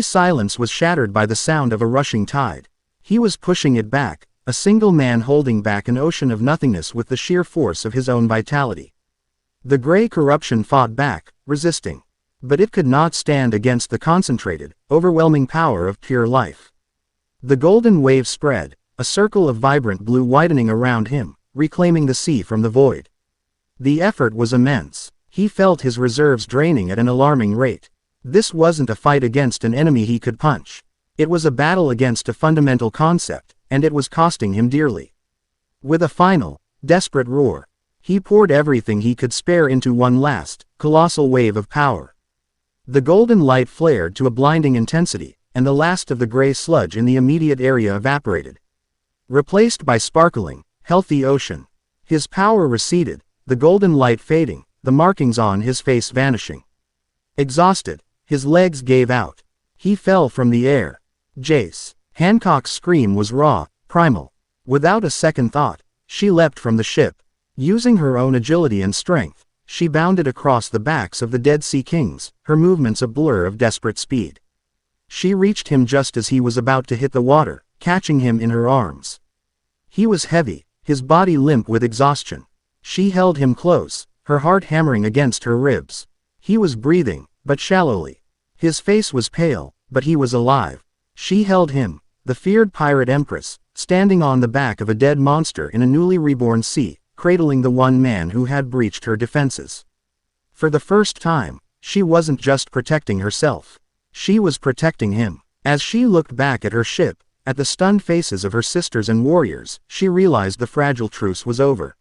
Silence was shattered by the sound of a rushing tide. He was pushing it back, a single man holding back an ocean of nothingness with the sheer force of his own vitality. The gray corruption fought back, resisting. But it could not stand against the concentrated, overwhelming power of pure life. The golden wave spread, a circle of vibrant blue widening around him, reclaiming the sea from the void. The effort was immense. He felt his reserves draining at an alarming rate. This wasn't a fight against an enemy he could punch. It was a battle against a fundamental concept, and it was costing him dearly. With a final, desperate roar, he poured everything he could spare into one last, colossal wave of power. The golden light flared to a blinding intensity, and the last of the gray sludge in the immediate area evaporated, replaced by sparkling, healthy ocean. His power receded, the golden light fading, the markings on his face vanishing. Exhausted, his legs gave out. He fell from the air. Jace. Hancock's scream was raw, primal. Without a second thought, she leapt from the ship. Using her own agility and strength, she bounded across the backs of the Dead Sea Kings, her movements a blur of desperate speed. She reached him just as he was about to hit the water, catching him in her arms. He was heavy, his body limp with exhaustion. She held him close, her heart hammering against her ribs. He was breathing, but shallowly. His face was pale, but he was alive. She held him, the feared pirate empress, standing on the back of a dead monster in a newly reborn sea, cradling the one man who had breached her defenses. For the first time, she wasn't just protecting herself. She was protecting him. As she looked back at her ship, at the stunned faces of her sisters and warriors, she realized the fragile truce was over.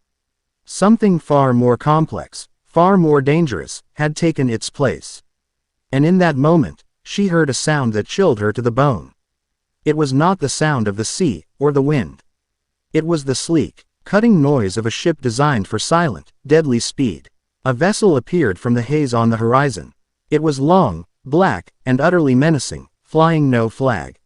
Something far more complex, far more dangerous, had taken its place. And in that moment, she heard a sound that chilled her to the bone. It was not the sound of the sea, or the wind. It was the sleek, cutting noise of a ship designed for silent, deadly speed. A vessel appeared from the haze on the horizon. It was long, black, and utterly menacing, flying no flag.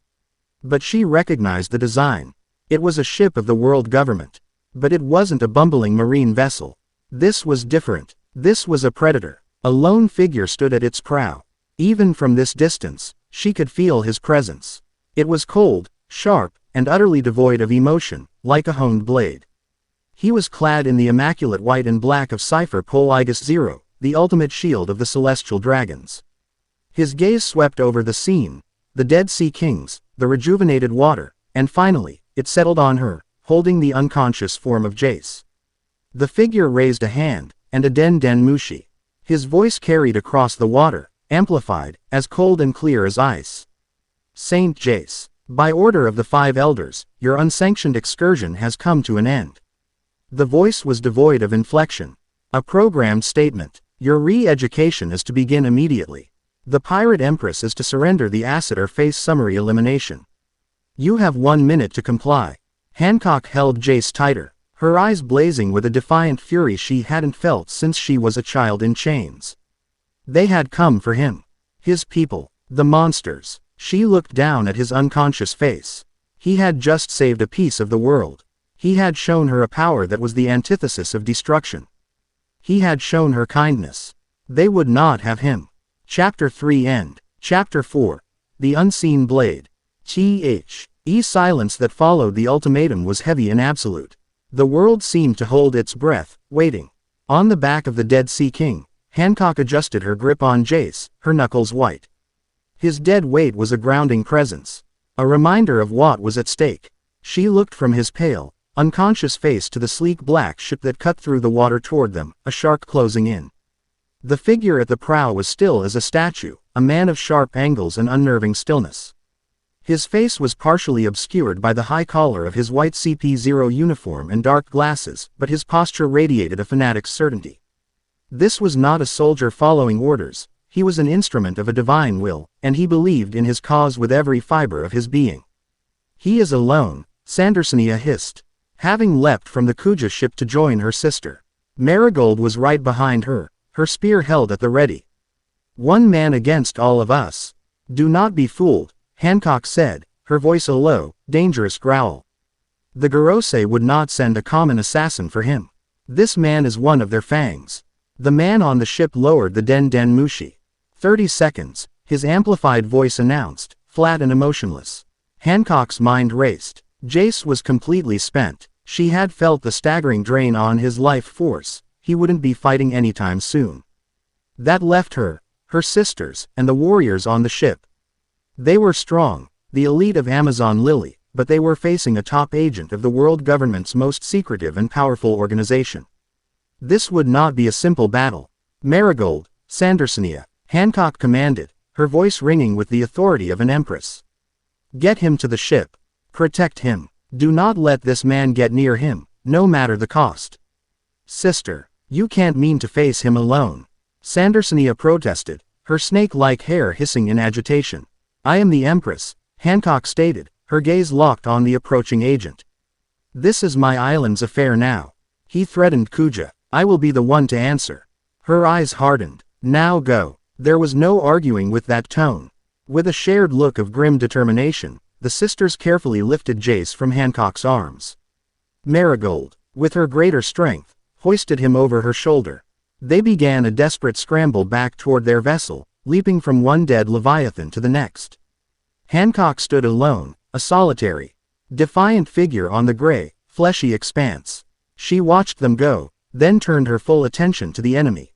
But she recognized the design. It was a ship of the world government. But it wasn't a bumbling marine vessel. This was different. This was a predator. A lone figure stood at its prow. Even from this distance, she could feel his presence. It was cold, sharp, and utterly devoid of emotion, like a honed blade. He was clad in the immaculate white and black of Cypher Pol Igus Zero, the ultimate shield of the celestial dragons. His gaze swept over the scene, the Dead Sea Kings, the rejuvenated water, and finally, it settled on her, holding the unconscious form of Jace. The figure raised a hand, and a Den Den Mushi. His voice carried across the water, amplified, as cold and clear as ice. Saint Jace, by order of the 5 elders, your unsanctioned excursion has come to an end. The voice was devoid of inflection. A programmed statement. Your re-education is to begin immediately. The pirate empress is to surrender the asset or face summary elimination. You have 1 minute to comply. Hancock held Jace tighter, her eyes blazing with a defiant fury she hadn't felt since she was a child in chains. They had come for him. His people, the monsters. She looked down at his unconscious face. He had just saved a piece of the world. He had shown her a power that was the antithesis of destruction. He had shown her kindness. They would not have him. Chapter 3 End. Chapter 4. The Unseen Blade. Silence that followed the ultimatum was heavy and absolute. The world seemed to hold its breath, waiting. On the back of the Dead Sea King, Hancock adjusted her grip on Jace, her knuckles white. His dead weight was a grounding presence. A reminder of what was at stake. She looked from his pale, unconscious face to the sleek black ship that cut through the water toward them, a shark closing in. The figure at the prow was still as a statue, a man of sharp angles and unnerving stillness. His face was partially obscured by the high collar of his white CP0 uniform and dark glasses, but his posture radiated a fanatic's certainty. This was not a soldier following orders, he was an instrument of a divine will, and he believed in his cause with every fiber of his being. He is alone, Sandersonia hissed, having leapt from the Kuja ship to join her sister. Marigold was right behind her, her spear held at the ready. One man against all of us. Do not be fooled, Hancock said, her voice a low, dangerous growl. The Gorosei would not send a common assassin for him. This man is one of their fangs. The man on the ship lowered the Den Den Mushi. 30 seconds, his amplified voice announced, flat and emotionless. Hancock's mind raced. Jace was completely spent. She had felt the staggering drain on his life force. He wouldn't be fighting anytime soon. That left her, her sisters, and the warriors on the ship. They were strong, the elite of Amazon Lily, but they were facing a top agent of the world government's most secretive and powerful organization. This would not be a simple battle. Marigold, Sandersonia, Hancock commanded, her voice ringing with the authority of an empress. Get him to the ship. Protect him. Do not let this man get near him, no matter the cost. Sister, you can't mean to face him alone. Sandersonia protested, her snake-like hair hissing in agitation. I am the Empress, Hancock stated, her gaze locked on the approaching agent. This is my island's affair now. He threatened Kuja. I will be the one to answer. Her eyes hardened. Now go. There was no arguing with that tone. With a shared look of grim determination, the sisters carefully lifted Jace from Hancock's arms. Marigold, with her greater strength, hoisted him over her shoulder. They began a desperate scramble back toward their vessel, leaping from one dead leviathan to the next. Hancock stood alone, a solitary, defiant figure on the gray, fleshy expanse. She watched them go, then turned her full attention to the enemy.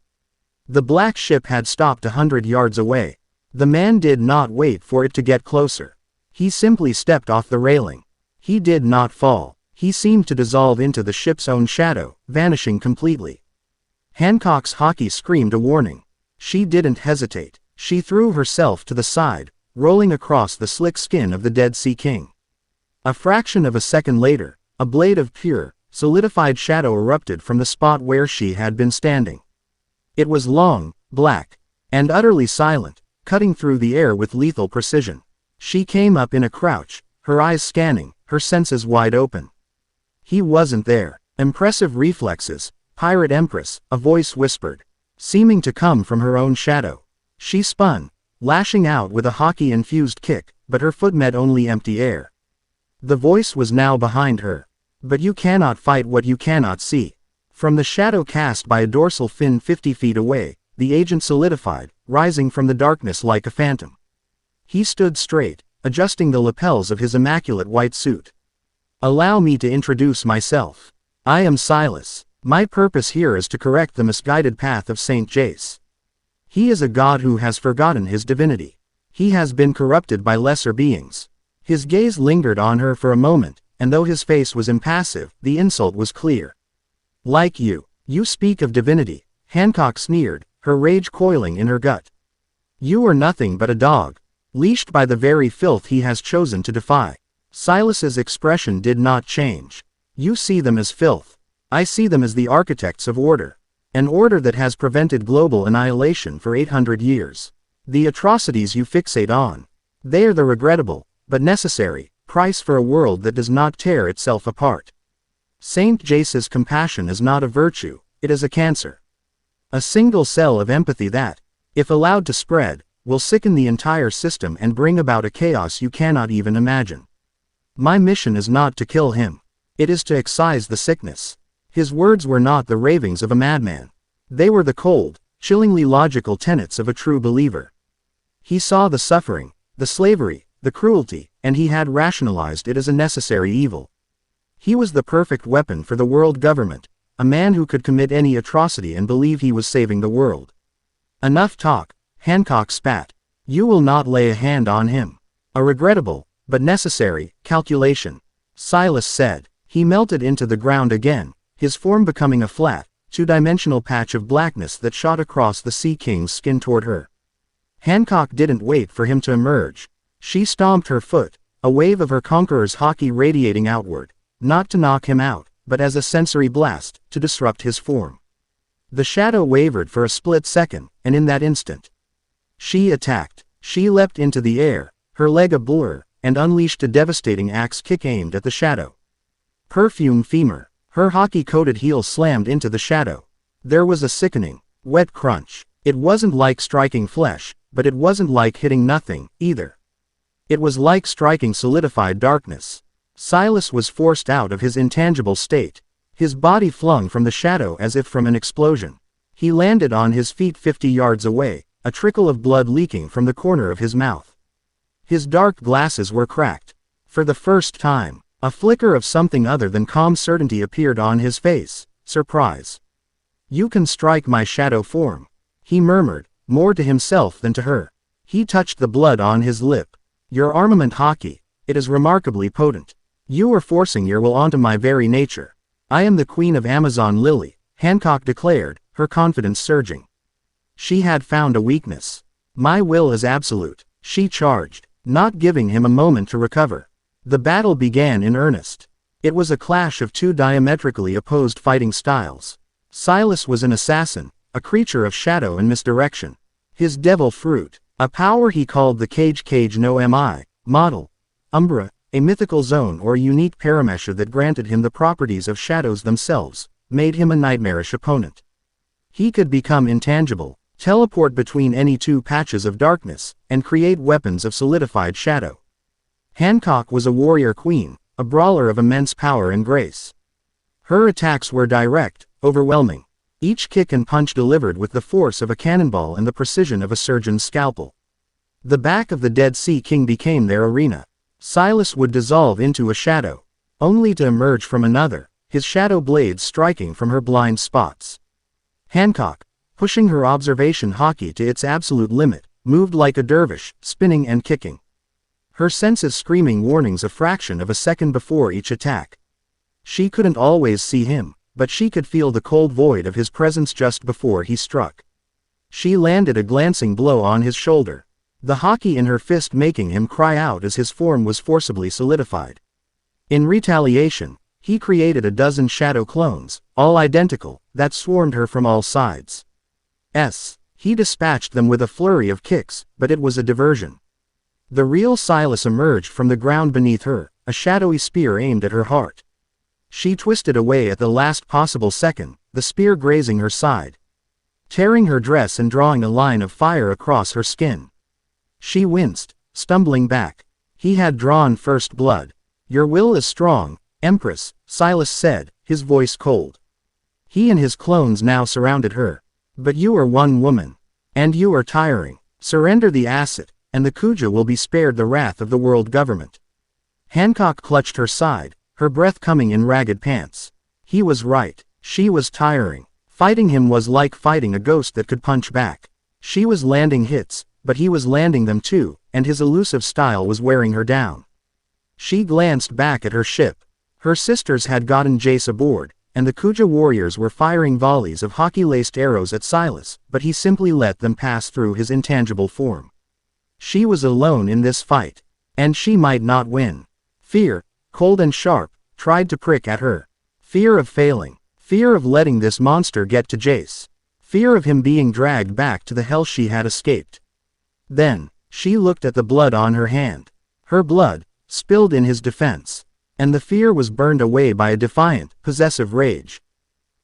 The black ship had stopped 100 yards away. The man did not wait for it to get closer. He simply stepped off the railing. He did not fall. He seemed to dissolve into the ship's own shadow, vanishing completely. Hancock's hockey screamed a warning. She didn't hesitate. She threw herself to the side, rolling across the slick skin of the Dead Sea King. A fraction of a second later, a blade of pure, solidified shadow erupted from the spot where she had been standing. It was long, black, and utterly silent, cutting through the air with lethal precision. She came up in a crouch, her eyes scanning, her senses wide open. He wasn't there. Impressive reflexes, Pirate Empress, a voice whispered, seeming to come from her own shadow. She spun, lashing out with a hockey-infused kick, but her foot met only empty air. The voice was now behind her. But you cannot fight what you cannot see. From the shadow cast by a dorsal fin 50 feet away, the agent solidified, rising from the darkness like a phantom. He stood straight, adjusting the lapels of his immaculate white suit. Allow me to introduce myself. I am Silas. My purpose here is to correct the misguided path of Saint Jace. He is a god who has forgotten his divinity. He has been corrupted by lesser beings. His gaze lingered on her for a moment, and though his face was impassive, the insult was clear. Like you speak of divinity, Hancock sneered, her rage coiling in her gut. You are nothing but a dog, leashed by the very filth he has chosen to defy. Silas's expression did not change. You see them as filth. I see them as the architects of order. An order that has prevented global annihilation for 800 years. The atrocities you fixate on. They are the regrettable, but necessary, price for a world that does not tear itself apart. Saint Jace's compassion is not a virtue, it is a cancer. A single cell of empathy that, if allowed to spread, will sicken the entire system and bring about a chaos you cannot even imagine. My mission is not to kill him. It is to excise the sickness. His words were not the ravings of a madman. They were the cold, chillingly logical tenets of a true believer. He saw the suffering, the slavery, the cruelty, and he had rationalized it as a necessary evil. He was the perfect weapon for the world government, a man who could commit any atrocity and believe he was saving the world. Enough talk, Hancock spat. You will not lay a hand on him. A regrettable, but necessary, calculation. Silas said. He melted into the ground again, his form becoming a flat, two-dimensional patch of blackness that shot across the Sea King's skin toward her. Hancock didn't wait for him to emerge. She stomped her foot, a wave of her conqueror's hockey radiating outward, not to knock him out, but as a sensory blast, to disrupt his form. The shadow wavered for a split second, and in that instant, she attacked. She leapt into the air, her leg a blur, and unleashed a devastating axe kick aimed at the shadow. Perfume femur. Her hockey-coated heel slammed into the shadow. There was a sickening, wet crunch. It wasn't like striking flesh, but it wasn't like hitting nothing, either. It was like striking solidified darkness. Silas was forced out of his intangible state. His body flung from the shadow as if from an explosion. He landed on his feet 50 yards away, a trickle of blood leaking from the corner of his mouth. His dark glasses were cracked. For the first time, a flicker of something other than calm certainty appeared on his face, surprise. You can strike my shadow form, he murmured, more to himself than to her. He touched the blood on his lip. Your armament hockey, it is remarkably potent. You are forcing your will onto my very nature. I am the Queen of Amazon Lily, Hancock declared, her confidence surging. She had found a weakness. My will is absolute, she charged, not giving him a moment to recover. The battle began in earnest. It was a clash of two diametrically opposed fighting styles. Silas was an assassin, a creature of shadow and misdirection. His devil fruit, a power he called the Cage no Mi, model, Umbra, a mythical zone or unique paramesha that granted him the properties of shadows themselves, made him a nightmarish opponent. He could become intangible, teleport between any two patches of darkness, and create weapons of solidified shadow. Hancock was a warrior queen, a brawler of immense power and grace. Her attacks were direct, overwhelming, each kick and punch delivered with the force of a cannonball and the precision of a surgeon's scalpel. The back of the Dead Sea King became their arena. Silas would dissolve into a shadow, only to emerge from another, his shadow blades striking from her blind spots. Hancock, pushing her observation hockey to its absolute limit, moved like a dervish, spinning and kicking. Her senses screaming warnings a fraction of a second before each attack. She couldn't always see him, but she could feel the cold void of his presence just before he struck. She landed a glancing blow on his shoulder, the hockey in her fist making him cry out as his form was forcibly solidified. In retaliation, he created a dozen shadow clones, all identical, that swarmed her from all sides. He dispatched them with a flurry of kicks, but it was a diversion. The real Silas emerged from the ground beneath her, a shadowy spear aimed at her heart. She twisted away at the last possible second, the spear grazing her side, tearing her dress and drawing a line of fire across her skin. She winced, stumbling back. He had drawn first blood. Your will is strong, Empress, Silas said, his voice cold. He and his clones now surrounded her. But you are one woman. And you are tiring. Surrender the asset, and the Kuja will be spared the wrath of the world government. Hancock clutched her side, her breath coming in ragged pants. He was right. She was tiring. Fighting him was like fighting a ghost that could punch back. She was landing hits, but he was landing them too, and his elusive style was wearing her down. She glanced back at her ship. Her sisters had gotten Jace aboard, and the Kuja warriors were firing volleys of hockey-laced arrows at Silas, but he simply let them pass through his intangible form. She was alone in this fight, and she might not win. Fear, cold and sharp, tried to prick at her. Fear of failing. Fear of letting this monster get to Jace. Fear of him being dragged back to the hell she had escaped. Then, she looked at the blood on her hand. Her blood, spilled in his defense. And the fear was burned away by a defiant, possessive rage.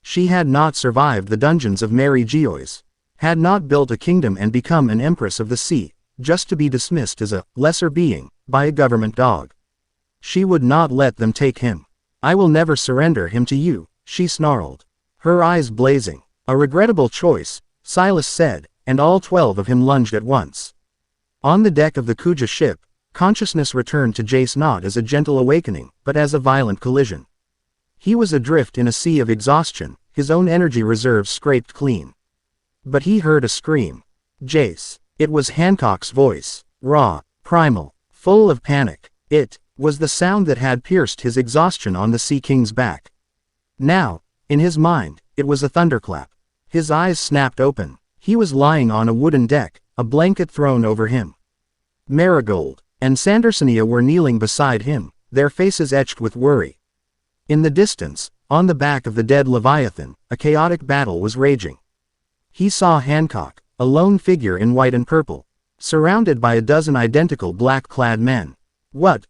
She had not survived the dungeons of Mary Geoise. Had not built a kingdom and become an empress of the sea, just to be dismissed as a lesser being by a government dog. She would not let them take him. I will never surrender him to you, she snarled, her eyes blazing. A regrettable choice, Silas said, and all 12 of him lunged at once. On the deck of the Kuja ship, consciousness returned to Jace not as a gentle awakening, but as a violent collision. He was adrift in a sea of exhaustion, his own energy reserves scraped clean. But he heard a scream. Jace. It was Hancock's voice, raw, primal, full of panic. It was the sound that had pierced his exhaustion on the Sea King's back. Now, in his mind, it was a thunderclap. His eyes snapped open. He was lying on a wooden deck, a blanket thrown over him. Marigold and Sandersonia were kneeling beside him, their faces etched with worry. In the distance, on the back of the dead Leviathan, a chaotic battle was raging. He saw Hancock, a lone figure in white and purple, surrounded by a dozen identical black-clad men. What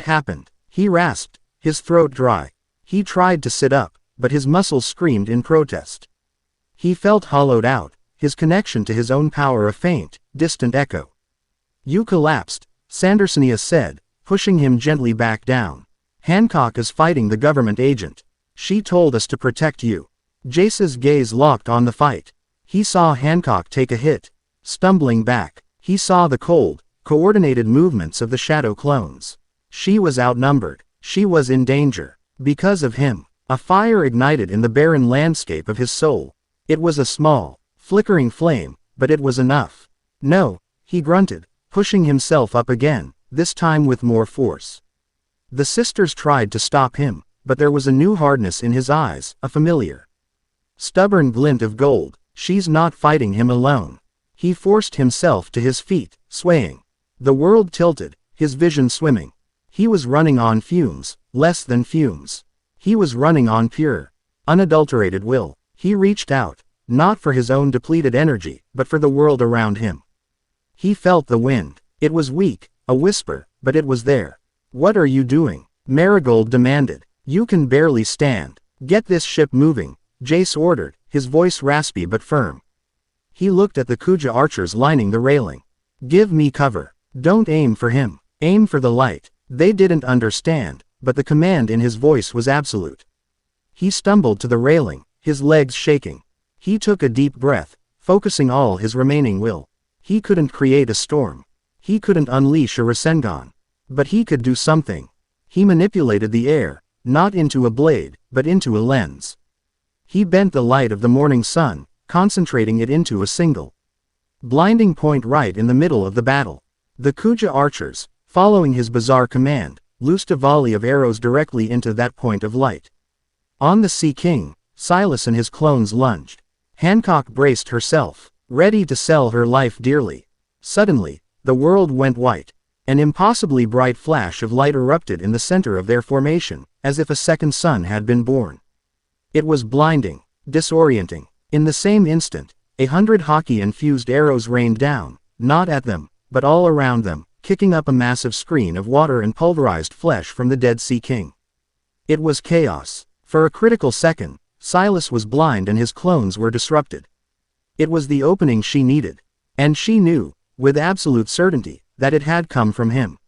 happened? He rasped, his throat dry. He tried to sit up, but his muscles screamed in protest. He felt hollowed out, his connection to his own power a faint, distant echo. You collapsed, Sandersonia said, pushing him gently back down. Hancock is fighting the government agent. She told us to protect you. Jace's gaze locked on the fight. He saw Hancock take a hit. Stumbling back, he saw the cold, coordinated movements of the shadow clones. She was outnumbered. She was in danger. Because of him, a fire ignited in the barren landscape of his soul. It was a small, flickering flame, but it was enough. No, he grunted, pushing himself up again, this time with more force. The sisters tried to stop him, but there was a new hardness in his eyes, a familiar, stubborn glint of gold. She's not fighting him alone. He forced himself to his feet, swaying. The world tilted, his vision swimming. He was running on fumes, less than fumes. He was running on pure, unadulterated will. He reached out, not for his own depleted energy, but for the world around him. He felt the wind. It was weak, a whisper, but it was there. "What are you doing?" Marigold demanded. "You can barely stand. Get this ship moving," Jace ordered, his voice raspy but firm. He looked at the Kuja archers lining the railing. "Give me cover. Don't aim for him. Aim for the light." They didn't understand, but the command in his voice was absolute. He stumbled to the railing, his legs shaking. He took a deep breath, focusing all his remaining will. He couldn't create a storm. He couldn't unleash a Rasengan. But he could do something. He manipulated the air, not into a blade, but into a lens. He bent the light of the morning sun, concentrating it into a single, blinding point right in the middle of the battle. The Kuja archers, following his bizarre command, loosed a volley of arrows directly into that point of light. On the Sea King, Silas and his clones lunged. Hancock braced herself, ready to sell her life dearly. Suddenly, the world went white. An impossibly bright flash of light erupted in the center of their formation, as if a second sun had been born. It was blinding, disorienting. In the same instant, 100 hockey-infused arrows rained down, not at them, but all around them, kicking up a massive screen of water and pulverized flesh from the dead Sea King. It was chaos. For a critical second, Silas was blind and his clones were disrupted. It was the opening she needed. And she knew, with absolute certainty, that it had come from him.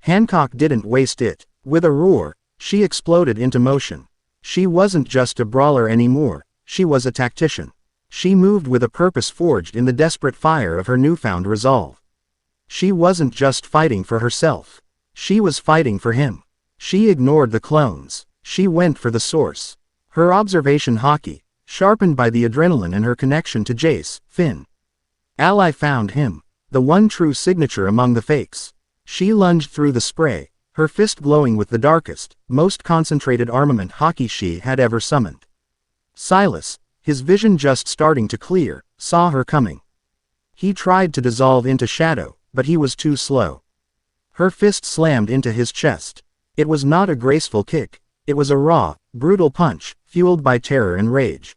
Hancock didn't waste it. With a roar, she exploded into motion. She wasn't just a brawler anymore, she was a tactician. She moved with a purpose forged in the desperate fire of her newfound resolve. She wasn't just fighting for herself. She was fighting for him. She ignored the clones. She went for the source. Her observation hockey, sharpened by the adrenaline and her connection to Jace, Finn. Ally found him, the one true signature among the fakes. She lunged through the spray, her fist glowing with the darkest, most concentrated armament hockey she had ever summoned. Silas, his vision just starting to clear, saw her coming. He tried to dissolve into shadow, but he was too slow. Her fist slammed into his chest. It was not a graceful kick. It was a raw, brutal punch, fueled by terror and rage.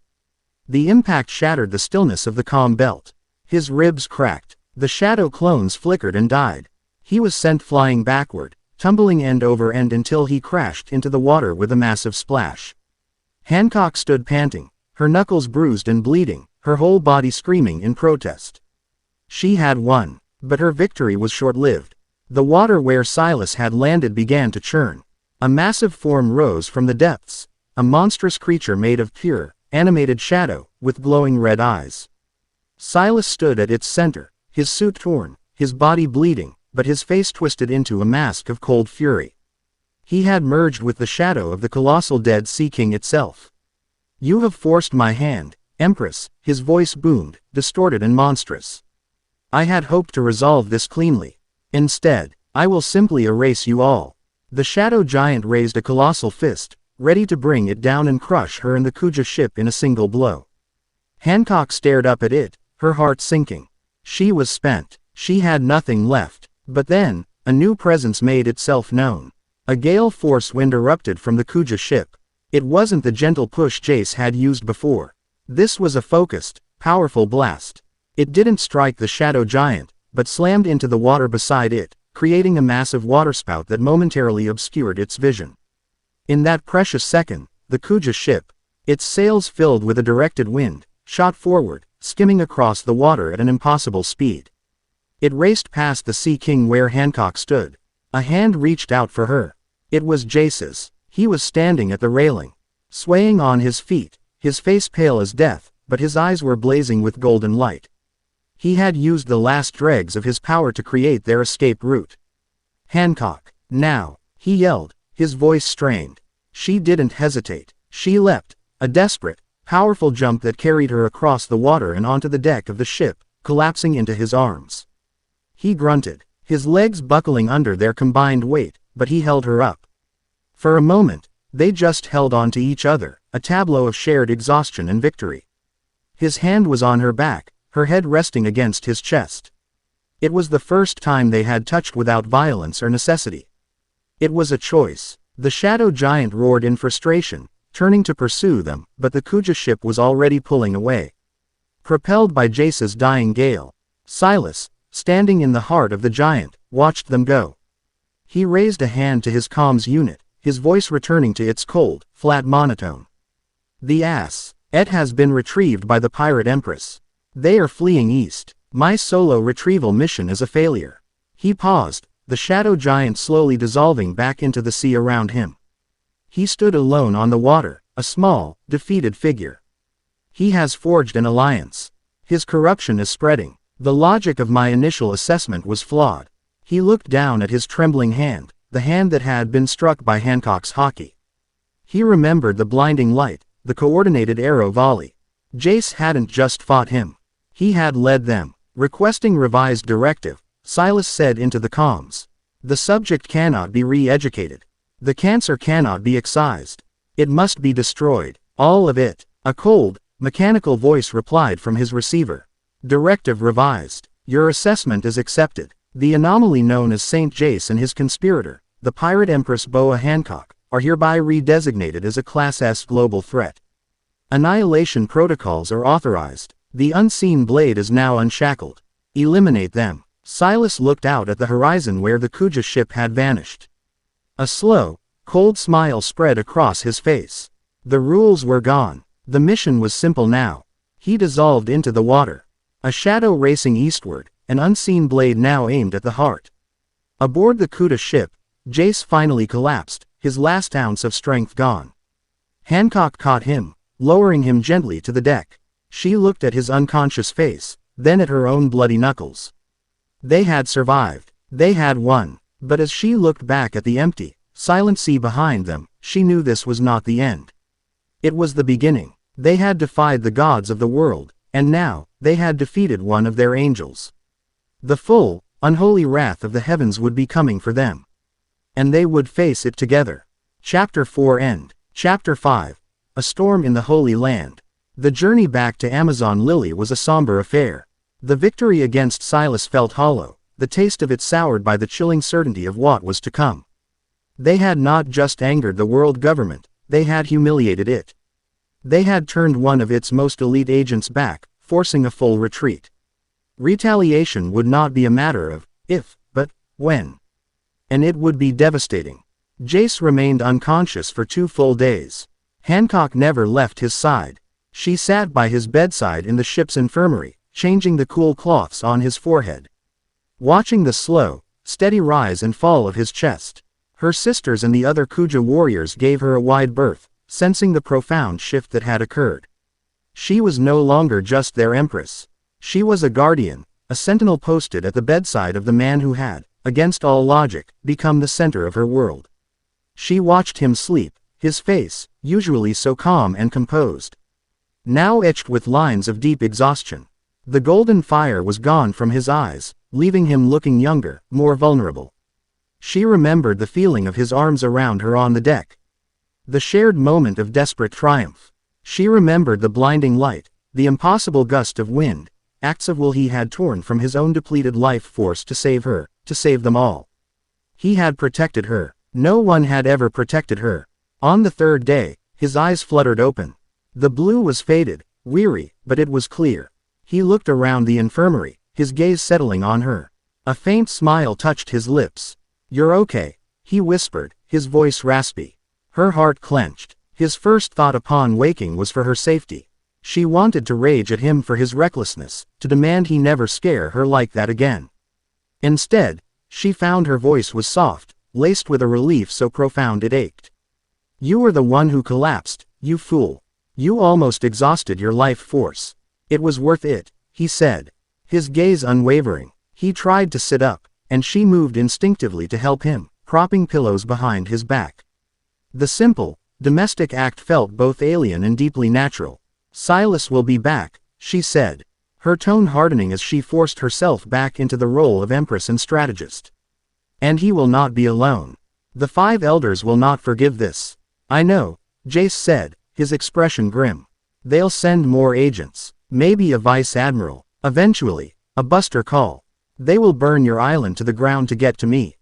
The impact shattered the stillness of the calm belt. His ribs cracked. The shadow clones flickered and died. He was sent flying backward, tumbling end over end until he crashed into the water with a massive splash. Hancock stood panting, her knuckles bruised and bleeding, her whole body screaming in protest. She had won, but her victory was short-lived. The water where Silas had landed began to churn. A massive form rose from the depths, a monstrous creature made of pure, animated shadow, with glowing red eyes. Silas stood at its center, his suit torn, his body bleeding, but his face twisted into a mask of cold fury. He had merged with the shadow of the colossal dead Sea King itself. "You have forced my hand, Empress," his voice boomed, distorted and monstrous. "I had hoped to resolve this cleanly. Instead, I will simply erase you all." The shadow giant raised a colossal fist, ready to bring it down and crush her and the Kuja ship in a single blow. Hancock stared up at it, her heart sinking. She was spent. She had nothing left. But then, a new presence made itself known. A gale force wind erupted from the Kuja ship. It wasn't the gentle push Jace had used before. This was a focused, powerful blast. It didn't strike the shadow giant, but slammed into the water beside it, creating a massive waterspout that momentarily obscured its vision. In that precious second, the Kuja ship, its sails filled with a directed wind, shot forward, skimming across the water at an impossible speed. It raced past the Sea King where Hancock stood. A hand reached out for her. It was Jace's. He was standing at the railing, swaying on his feet, his face pale as death, but his eyes were blazing with golden light. He had used the last dregs of his power to create their escape route. "Hancock, now," he yelled, his voice strained. She didn't hesitate. She leapt, a desperate, powerful jump that carried her across the water and onto the deck of the ship, collapsing into his arms. He grunted, his legs buckling under their combined weight, but he held her up. For a moment, they just held on to each other, a tableau of shared exhaustion and victory. His hand was on her back, her head resting against his chest. It was the first time they had touched without violence or necessity. It was a choice. The shadow giant roared in frustration, turning to pursue them, but the Kuja ship was already pulling away. Propelled by Jace's dying gale, Silas, standing in the heart of the giant, watched them go. He raised a hand to his comms unit, his voice returning to its cold, flat monotone. "The ass. It has been retrieved by the Pirate Empress. They are fleeing east. My solo retrieval mission is a failure." He paused, the shadow giant slowly dissolving back into the sea around him. He stood alone on the water, a small, defeated figure. He has forged an alliance. His corruption is spreading. The logic of my initial assessment was flawed. He looked down at his trembling hand, the hand that had been struck by Hancock's hockey. He remembered the blinding light, the coordinated arrow volley. Jace hadn't just fought him. He had led them. Requesting revised directive, Silas said into the comms. "The subject cannot be re-educated. The cancer cannot be excised. It must be destroyed. All of it." A cold, mechanical voice replied from his receiver. "Directive revised. Your assessment is accepted. The anomaly known as Saint Jace and his conspirator, the Pirate Empress Boa Hancock, are hereby redesignated as a Class S global threat. Annihilation protocols are authorized. The unseen blade is now unshackled. Eliminate them." Silas looked out at the horizon where the Kuja ship had vanished. A slow, cold smile spread across his face. The rules were gone. The mission was simple now. He dissolved into the water. A shadow racing eastward, an unseen blade now aimed at the heart. Aboard the Kuja ship, Jace finally collapsed, his last ounce of strength gone. Hancock caught him, lowering him gently to the deck. She looked at his unconscious face, then at her own bloody knuckles. They had survived. They had won. But as she looked back at the empty, silent sea behind them, she knew this was not the end. It was the beginning. They had defied the gods of the world, and now, they had defeated one of their angels. The full, unholy wrath of the heavens would be coming for them. And they would face it together. Chapter 4 End. Chapter 5. A Storm in the Holy Land. The journey back to Amazon Lily was a somber affair. The victory against Silas felt hollow, the taste of it soured by the chilling certainty of what was to come. They had not just angered the world government, they had humiliated it. They had turned one of its most elite agents back, forcing a full retreat. Retaliation would not be a matter of if, but when. And it would be devastating. Jace remained unconscious for 2 full days. Hancock never left his side. She sat by his bedside in the ship's infirmary, changing the cool cloths on his forehead. Watching the slow, steady rise and fall of his chest. Her sisters and the other Kuja warriors gave her a wide berth, sensing the profound shift that had occurred. She was no longer just their empress. She was a guardian, a sentinel posted at the bedside of the man who had, against all logic, become the center of her world. She watched him sleep, his face, usually so calm and composed, now etched with lines of deep exhaustion. The golden fire was gone from his eyes, leaving him looking younger, more vulnerable. She remembered the feeling of his arms around her on the deck. The shared moment of desperate triumph. She remembered the blinding light, the impossible gust of wind, acts of will he had torn from his own depleted life force to save her, to save them all. He had protected her. No one had ever protected her. On the 3rd day, his eyes fluttered open. The blue was faded, weary, but it was clear. He looked around the infirmary, his gaze settling on her. A faint smile touched his lips. "You're okay," he whispered, his voice raspy. Her heart clenched. His first thought upon waking was for her safety. She wanted to rage at him for his recklessness, to demand he never scare her like that again. Instead, she found her voice was soft, laced with a relief so profound it ached. "You were the one who collapsed, you fool. You almost exhausted your life force. It was worth it," he said. His gaze unwavering. He tried to sit up, and she moved instinctively to help him, propping pillows behind his back. The simple, domestic act felt both alien and deeply natural. "Silas will be back," she said. her tone hardening as she forced herself back into the role of empress and strategist. And he will not be alone. The 5 elders will not forgive this. I know, Jace said, his expression grim. They'll send more agents, maybe a vice admiral, eventually, a buster call. They will burn your island to the ground to get to me.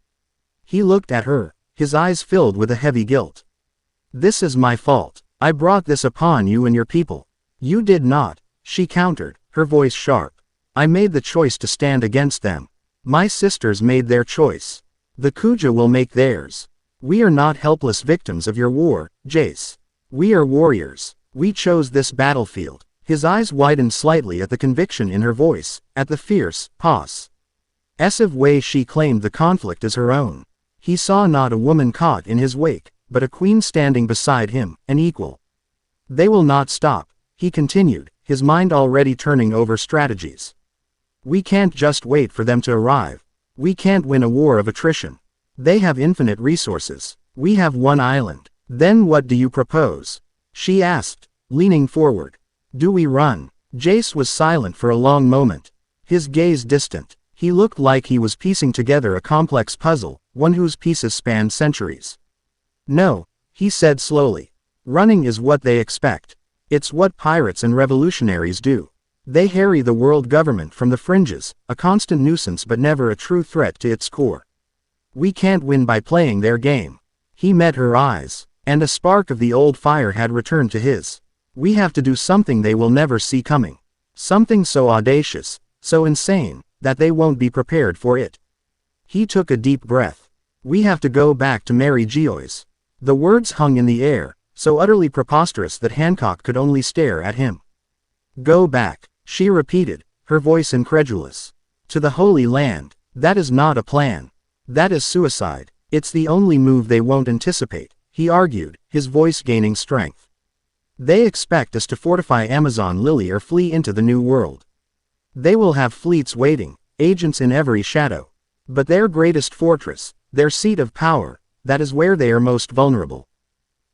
He looked at her, his eyes filled with a heavy guilt. This is my fault. I brought this upon you and your people. You did not, she countered, her voice sharp. I made the choice to stand against them. My sisters made their choice. The Kuja will make theirs. We are not helpless victims of your war, Jace. We are warriors. We chose this battlefield. His eyes widened slightly at the conviction in her voice, at the fierce, passive way she claimed the conflict as her own. He saw not a woman caught in his wake, but a queen standing beside him, an equal. They will not stop, he continued, his mind already turning over strategies. We can't just wait for them to arrive. We can't win a war of attrition. They have infinite resources. We have one island. Then what do you propose? She asked, leaning forward. Do we run? Jace was silent for a long moment. His gaze distant. He looked like he was piecing together a complex puzzle, one whose pieces spanned centuries. No, he said slowly. Running is what they expect. It's what pirates and revolutionaries do. They harry the world government from the fringes, a constant nuisance but never a true threat to its core. We can't win by playing their game. He met her eyes, and a spark of the old fire had returned to his. We have to do something they will never see coming. Something so audacious, so insane, that they won't be prepared for it. He took a deep breath. We have to go back to Mary Geoise. The words hung in the air, so utterly preposterous that Hancock could only stare at him. Go back, she repeated, her voice incredulous. To the Holy Land. That is not a plan. That is suicide. It's the only move they won't anticipate, he argued, his voice gaining strength. They expect us to fortify Amazon Lily or flee into the New World. They will have fleets waiting, agents in every shadow. But their greatest fortress, their seat of power, that is where they are most vulnerable.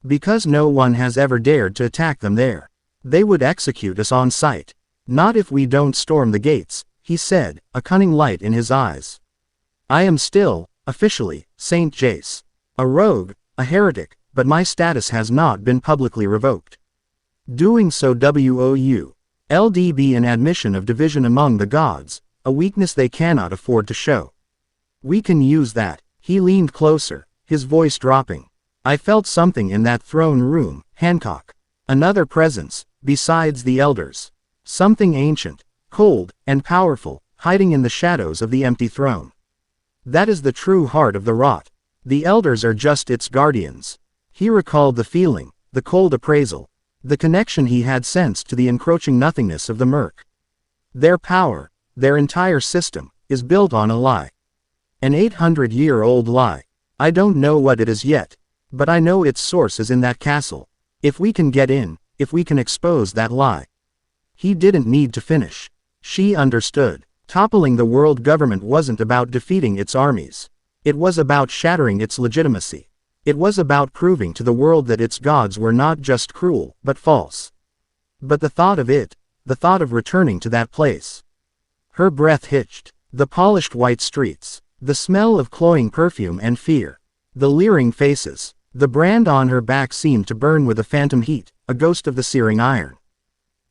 Because no one has ever dared to attack them there. They would execute us on sight. Not if we don't storm the gates, he said, a cunning light in his eyes. I am still, officially, Saint Jace. A rogue, a heretic, but my status has not been publicly revoked. Doing so would be an admission of division among the gods, a weakness they cannot afford to show. We can use that. He leaned closer, his voice dropping. I felt something in that throne room, Hancock. Another presence, besides the elders. Something ancient, cold, and powerful, hiding in the shadows of the empty throne. That is the true heart of the rot. The elders are just its guardians. He recalled the feeling, the cold appraisal, the connection he had sensed to the encroaching nothingness of the murk. Their power, their entire system, is built on a lie. An 800-year-old lie. I don't know what it is yet, but I know its source is in that castle. If we can get in, if we can expose that lie. He didn't need to finish. She understood. Toppling the world government wasn't about defeating its armies. It was about shattering its legitimacy. It was about proving to the world that its gods were not just cruel, but false. But the thought of it, the thought of returning to that place. Her breath hitched. The polished white streets, the smell of cloying perfume and fear, the leering faces, the brand on her back seemed to burn with a phantom heat, a ghost of the searing iron.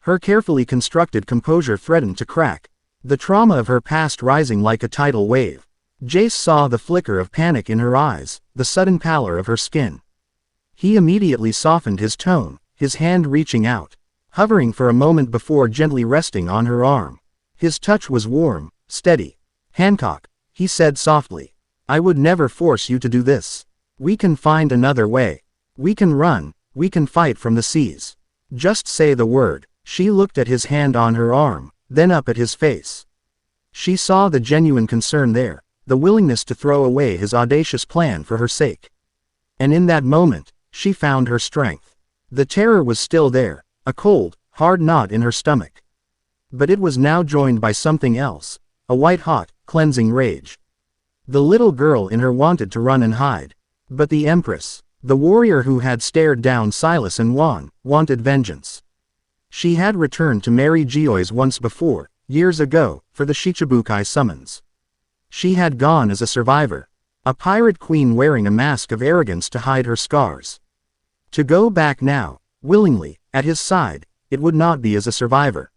Her carefully constructed composure threatened to crack, the trauma of her past rising like a tidal wave. Jace saw the flicker of panic in her eyes, the sudden pallor of her skin. He immediately softened his tone, his hand reaching out, hovering for a moment before gently resting on her arm. His touch was warm, steady. Hancock, he said softly, I would never force you to do this. We can find another way. We can run, we can fight from the seas. Just say the word. She looked at his hand on her arm, then up at his face. She saw the genuine concern there, the willingness to throw away his audacious plan for her sake. And in that moment, she found her strength. The terror was still there, a cold, hard knot in her stomach. But it was now joined by something else, a white-hot, cleansing rage. The little girl in her wanted to run and hide. But the Empress, the warrior who had stared down Silas and Juan, wanted vengeance. She had returned to Mary Geoise once before, years ago, for the Shichibukai summons. She had gone as a survivor. A pirate queen wearing a mask of arrogance to hide her scars. To go back now, willingly, at his side, it would not be as a survivor.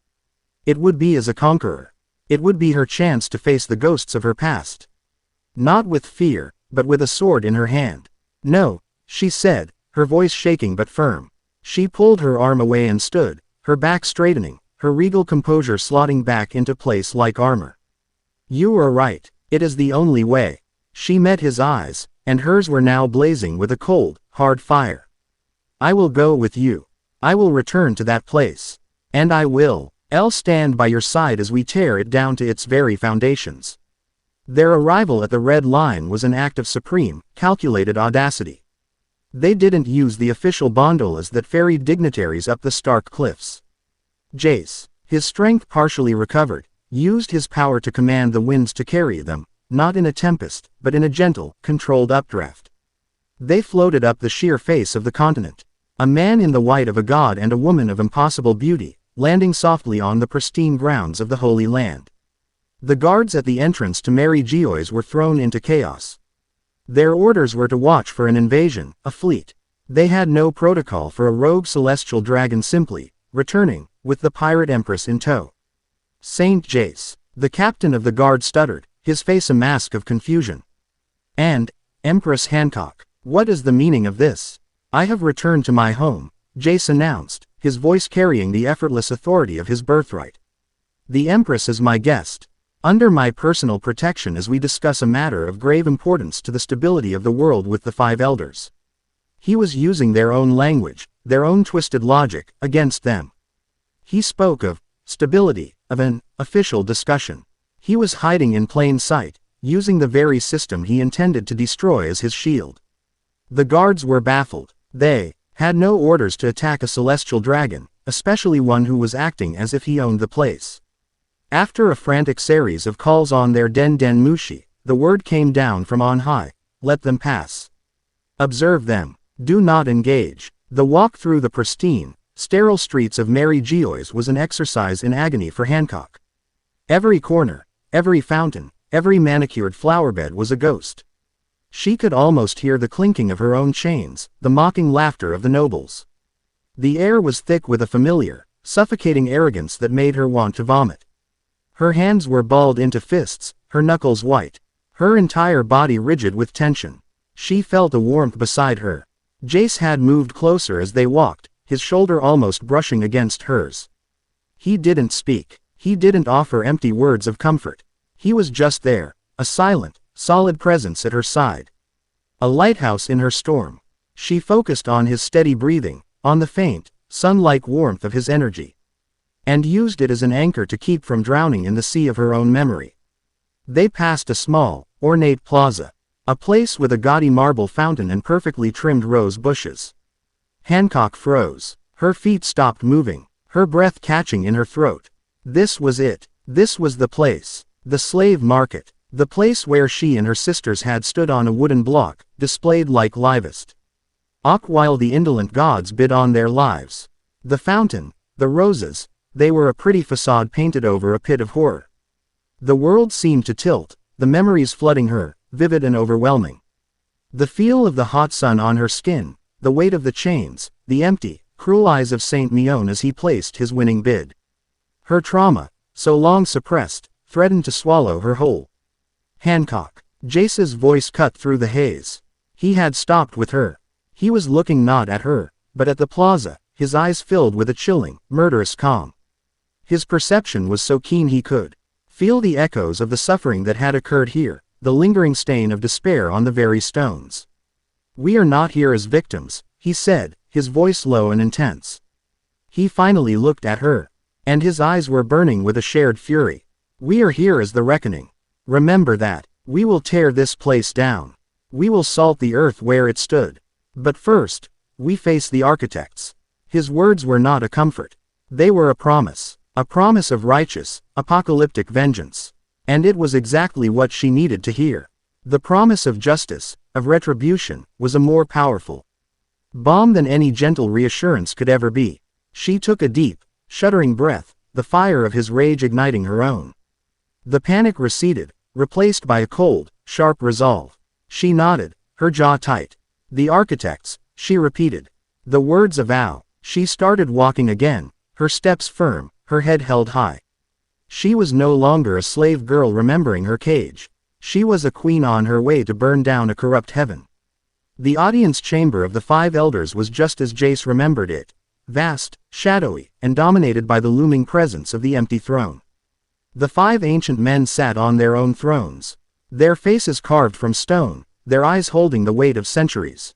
It would be as a conqueror. It would be her chance to face the ghosts of her past. Not with fear, but with a sword in her hand. No, she said, her voice shaking but firm. She pulled her arm away and stood, her back straightening, her regal composure slotting back into place like armor. You are right, it is the only way. She met his eyes, and hers were now blazing with a cold, hard fire. I will go with you. I will return to that place. And I will, stand by your side as we tear it down to its very foundations. Their arrival at the Red Line was an act of supreme, calculated audacity. They didn't use the official gondolas that ferried dignitaries up the stark cliffs. Jace, his strength partially recovered, used his power to command the winds to carry them, not in a tempest, but in a gentle, controlled updraft. They floated up the sheer face of the continent. A man in the white of a god and a woman of impossible beauty, landing softly on the pristine grounds of the Holy Land. The guards at the entrance to Mary Geoise were thrown into chaos. Their orders were to watch for an invasion, a fleet. They had no protocol for a rogue celestial dragon simply, returning, with the pirate empress in tow. Saint Jace, the captain of the guard stuttered, his face a mask of confusion. And, Empress Hancock, what is the meaning of this? I have returned to my home, Jace announced, his voice carrying the effortless authority of his birthright. The Empress is my guest, under my personal protection as we discuss a matter of grave importance to the stability of the world with the five elders. He was using their own language, their own twisted logic, against them. He spoke of stability, of an official discussion. He was hiding in plain sight, using the very system he intended to destroy as his shield. The guards were baffled. They had no orders to attack a celestial dragon, especially one who was acting as if he owned the place. After a frantic series of calls on their den mushi, the word came down from on high, let them pass. Observe them. Do not engage. The walk through the pristine, sterile streets of Mary Geoise was an exercise in agony for Hancock. Every corner, every fountain, every manicured flowerbed was a ghost. She could almost hear the clinking of her own chains, the mocking laughter of the nobles. The air was thick with a familiar, suffocating arrogance that made her want to vomit. Her hands were balled into fists, her knuckles white, her entire body rigid with tension. She felt a warmth beside her. Jace had moved closer as they walked, his shoulder almost brushing against hers. He didn't speak. He didn't offer empty words of comfort. He was just there, a silent, solid presence at her side. A lighthouse in her storm. She focused on his steady breathing, on the faint, sun-like warmth of his energy. And used it as an anchor to keep from drowning in the sea of her own memory. They passed a small, ornate plaza. A place with a gaudy marble fountain and perfectly trimmed rose bushes. Hancock froze. Her feet stopped moving, her breath catching in her throat. This was it. This was the place. The slave market. The place where she and her sisters had stood on a wooden block, displayed like livest. While the indolent gods bid on their lives. The fountain, the roses, they were a pretty facade painted over a pit of horror. The world seemed to tilt, the memories flooding her, vivid and overwhelming. The feel of the hot sun on her skin, the weight of the chains, the empty, cruel eyes of Saint Mion as he placed his winning bid. Her trauma, so long suppressed, threatened to swallow her whole. Hancock. Jace's voice cut through the haze. He had stopped with her. He was looking not at her, but at the plaza, his eyes filled with a chilling, murderous calm. His perception was so keen he could feel the echoes of the suffering that had occurred here, the lingering stain of despair on the very stones. We are not here as victims, he said, his voice low and intense. He finally looked at her. And his eyes were burning with a shared fury. We are here as the reckoning. Remember that. We will tear this place down. We will salt the earth where it stood. But first, we face the architects. His words were not a comfort. They were a promise of righteous, apocalyptic vengeance. And it was exactly what she needed to hear. The promise of justice, of retribution, was a more powerful bomb than any gentle reassurance could ever be. She took a deep, shuddering breath, the fire of his rage igniting her own. The panic receded, replaced by a cold, sharp resolve. She nodded, her jaw tight. The architects, she repeated. The words a vow. She started walking again, her steps firm, her head held high. She was no longer a slave girl remembering her cage. She was a queen on her way to burn down a corrupt heaven. The audience chamber of the 5 elders was just as Jace remembered it. Vast, shadowy, and dominated by the looming presence of the empty throne. The 5 ancient men sat on their own thrones. Their faces carved from stone, their eyes holding the weight of centuries.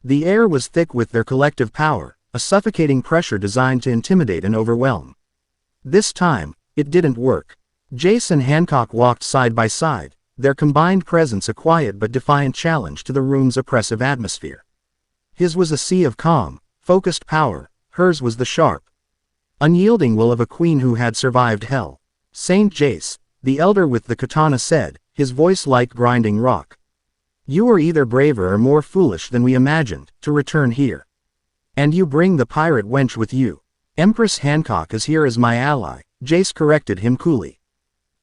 The air was thick with their collective power, a suffocating pressure designed to intimidate and overwhelm. This time, it didn't work. Jace and Hancock walked side by side, their combined presence a quiet but defiant challenge to the room's oppressive atmosphere. His was a sea of calm, focused power, hers was the sharp, unyielding will of a queen who had survived hell. Saint Jace, the elder with the katana said, his voice like grinding rock. You are either braver or more foolish than we imagined, to return here. And you bring the pirate wench with you. Empress Hancock is here as my ally, Jace corrected him coolly.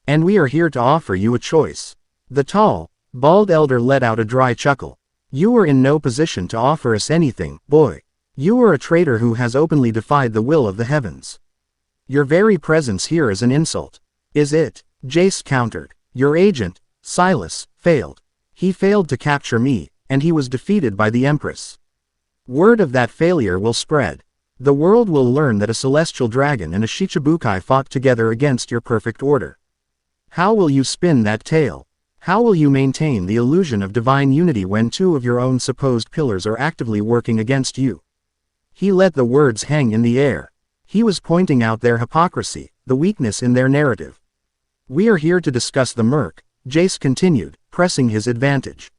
And we are here to offer you a choice. The tall, bald elder let out a dry chuckle. You are in no position to offer us anything, boy. You are a traitor who has openly defied the will of the heavens. Your very presence here is an insult. Is it? Jace countered. Your agent, Silas, failed. He failed to capture me, and he was defeated by the Empress. Word of that failure will spread. The world will learn that a celestial dragon and a Shichibukai fought together against your perfect order. How will you spin that tale? How will you maintain the illusion of divine unity when 2 of your own supposed pillars are actively working against you? He let the words hang in the air. He was pointing out their hypocrisy, the weakness in their narrative. We are here to discuss the murk, Jace continued, pressing his advantage.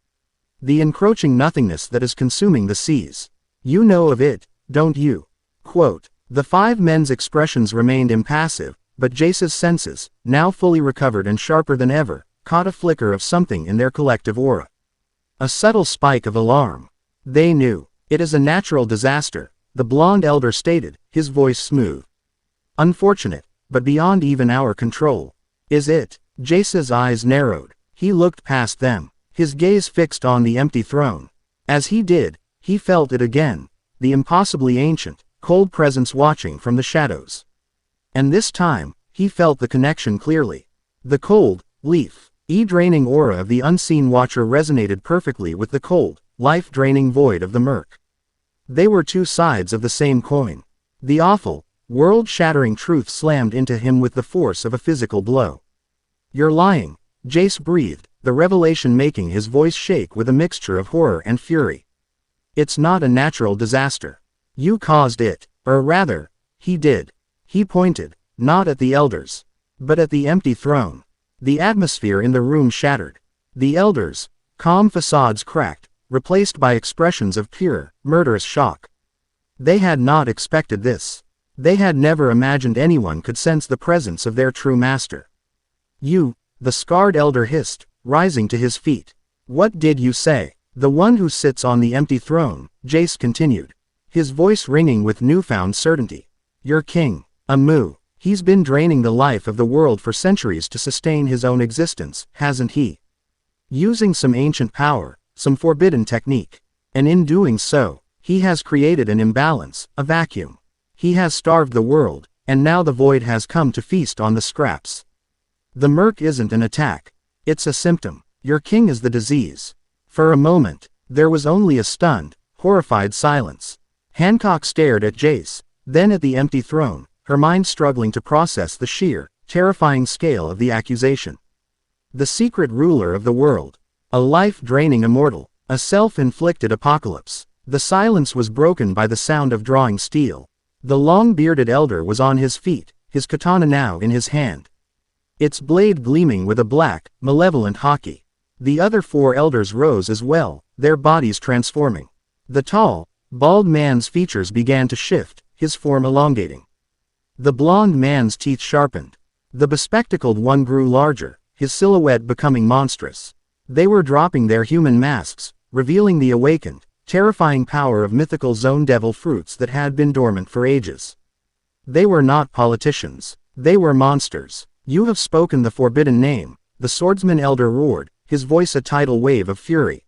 The encroaching nothingness that is consuming the seas. You know of it, don't you? Quote. The 5 men's expressions remained impassive, but Jace's senses, now fully recovered and sharper than ever, caught a flicker of something in their collective aura. A subtle spike of alarm. They knew. It is a natural disaster, the blonde elder stated, his voice smooth. Unfortunate, but beyond even our control. Is it? Jace's eyes narrowed. He looked past them, his gaze fixed on the empty throne. As he did, he felt it again, the impossibly ancient, cold presence watching from the shadows. And this time, he felt the connection clearly. The cold, draining aura of the unseen watcher resonated perfectly with the cold, life-draining void of the murk. They were 2 sides of the same coin. The awful, world-shattering truth slammed into him with the force of a physical blow. You're lying, Jace breathed, the revelation making his voice shake with a mixture of horror and fury. It's not a natural disaster. You caused it, or rather, he did. He pointed, not at the elders, but at the empty throne. The atmosphere in the room shattered. The elders, calm facades cracked, replaced by expressions of pure, murderous shock. They had not expected this. They had never imagined anyone could sense the presence of their true master. You, the scarred elder hissed, rising to his feet. What did you say? The one who sits on the empty throne, Jace continued, his voice ringing with newfound certainty. Your king, Amu. He's been draining the life of the world for centuries to sustain his own existence, hasn't he? Using some ancient power, some forbidden technique. And in doing so, he has created an imbalance, a vacuum. He has starved the world, and now the void has come to feast on the scraps. The murk isn't an attack. It's a symptom. Your king is the disease. For a moment, there was only a stunned, horrified silence. Hancock stared at Jace, then at the empty throne, her mind struggling to process the sheer, terrifying scale of the accusation. The secret ruler of the world. A life-draining immortal. A self-inflicted apocalypse. The silence was broken by the sound of drawing steel. The long-bearded elder was on his feet, his katana now in his hand. Its blade gleaming with a black, malevolent haki. The other 4 elders rose as well, their bodies transforming. The tall, bald man's features began to shift, his form elongating. The blond man's teeth sharpened. The bespectacled one grew larger, his silhouette becoming monstrous. They were dropping their human masks, revealing the awakened, terrifying power of mythical zone devil fruits that had been dormant for ages. They were not politicians. They were monsters. You have spoken the forbidden name, the swordsman elder roared, his voice a tidal wave of fury.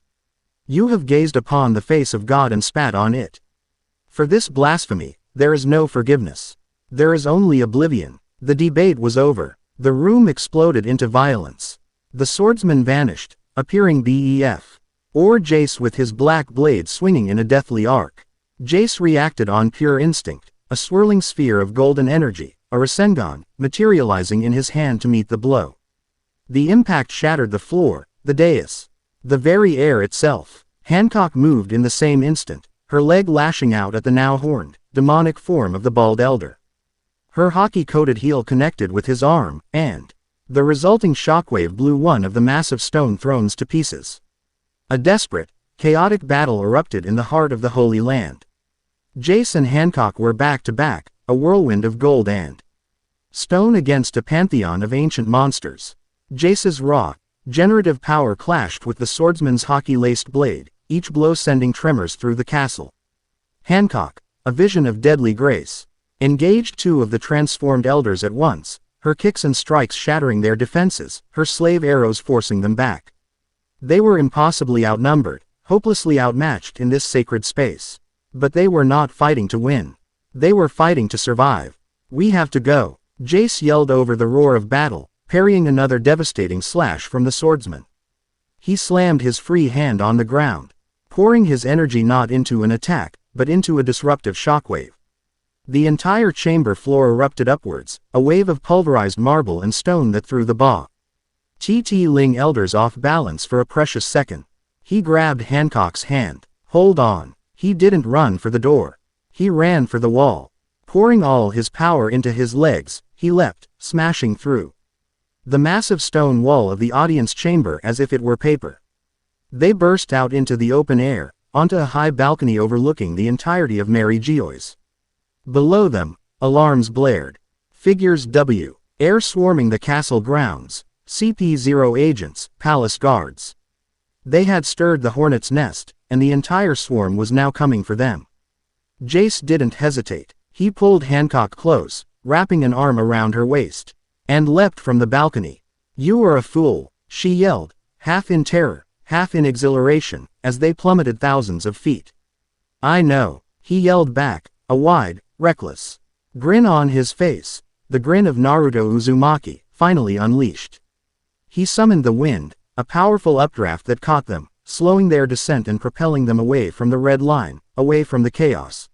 You have gazed upon the face of God and spat on it. For this blasphemy, there is no forgiveness. There is only oblivion. The debate was over. The room exploded into violence. The swordsman vanished, appearing BEF. Or Jace with his black blade swinging in a deathly arc. Jace reacted on pure instinct, a swirling sphere of golden energy, a Rasengan, materializing in his hand to meet the blow. The impact shattered the floor, the dais, the very air itself. Hancock moved in the same instant, her leg lashing out at the now horned, demonic form of the bald elder. Her hockey-coated heel connected with his arm, and the resulting shockwave blew one of the massive stone thrones to pieces. A desperate, chaotic battle erupted in the heart of the Holy Land. Jace and Hancock were back to back, a whirlwind of gold and stone against a pantheon of ancient monsters. Jace's raw, generative power clashed with the swordsman's hockey-laced blade, each blow sending tremors through the castle. Hancock, a vision of deadly grace, engaged two of the transformed elders at once, her kicks and strikes shattering their defenses, her slave arrows forcing them back. They were impossibly outnumbered, hopelessly outmatched in this sacred space. But they were not fighting to win. They were fighting to survive. We have to go, Jace yelled over the roar of battle, parrying another devastating slash from the swordsman. He slammed his free hand on the ground, pouring his energy not into an attack, but into a disruptive shockwave. The entire chamber floor erupted upwards, a wave of pulverized marble and stone that threw the Boa Ling elders off balance for a precious second. He grabbed Hancock's hand. Hold on. He didn't run for the door. He ran for the wall. Pouring all his power into his legs, he leapt, smashing through the massive stone wall of the audience chamber as if it were paper. They burst out into the open air, onto a high balcony overlooking the entirety of Mary Geoise. Below them, alarms blared. Figures W. Air swarming the castle grounds. CP0 agents, palace guards. They had stirred the hornet's nest, and the entire swarm was now coming for them. Jace didn't hesitate. He pulled Hancock close, wrapping an arm around her waist, and leapt from the balcony. You are a fool, she yelled, half in terror, half in exhilaration, as they plummeted thousands of feet. I know, he yelled back, a wide, reckless grin on his face, the grin of Naruto Uzumaki, finally unleashed. He summoned the wind, a powerful updraft that caught them, slowing their descent and propelling them away from the red line, away from the chaos.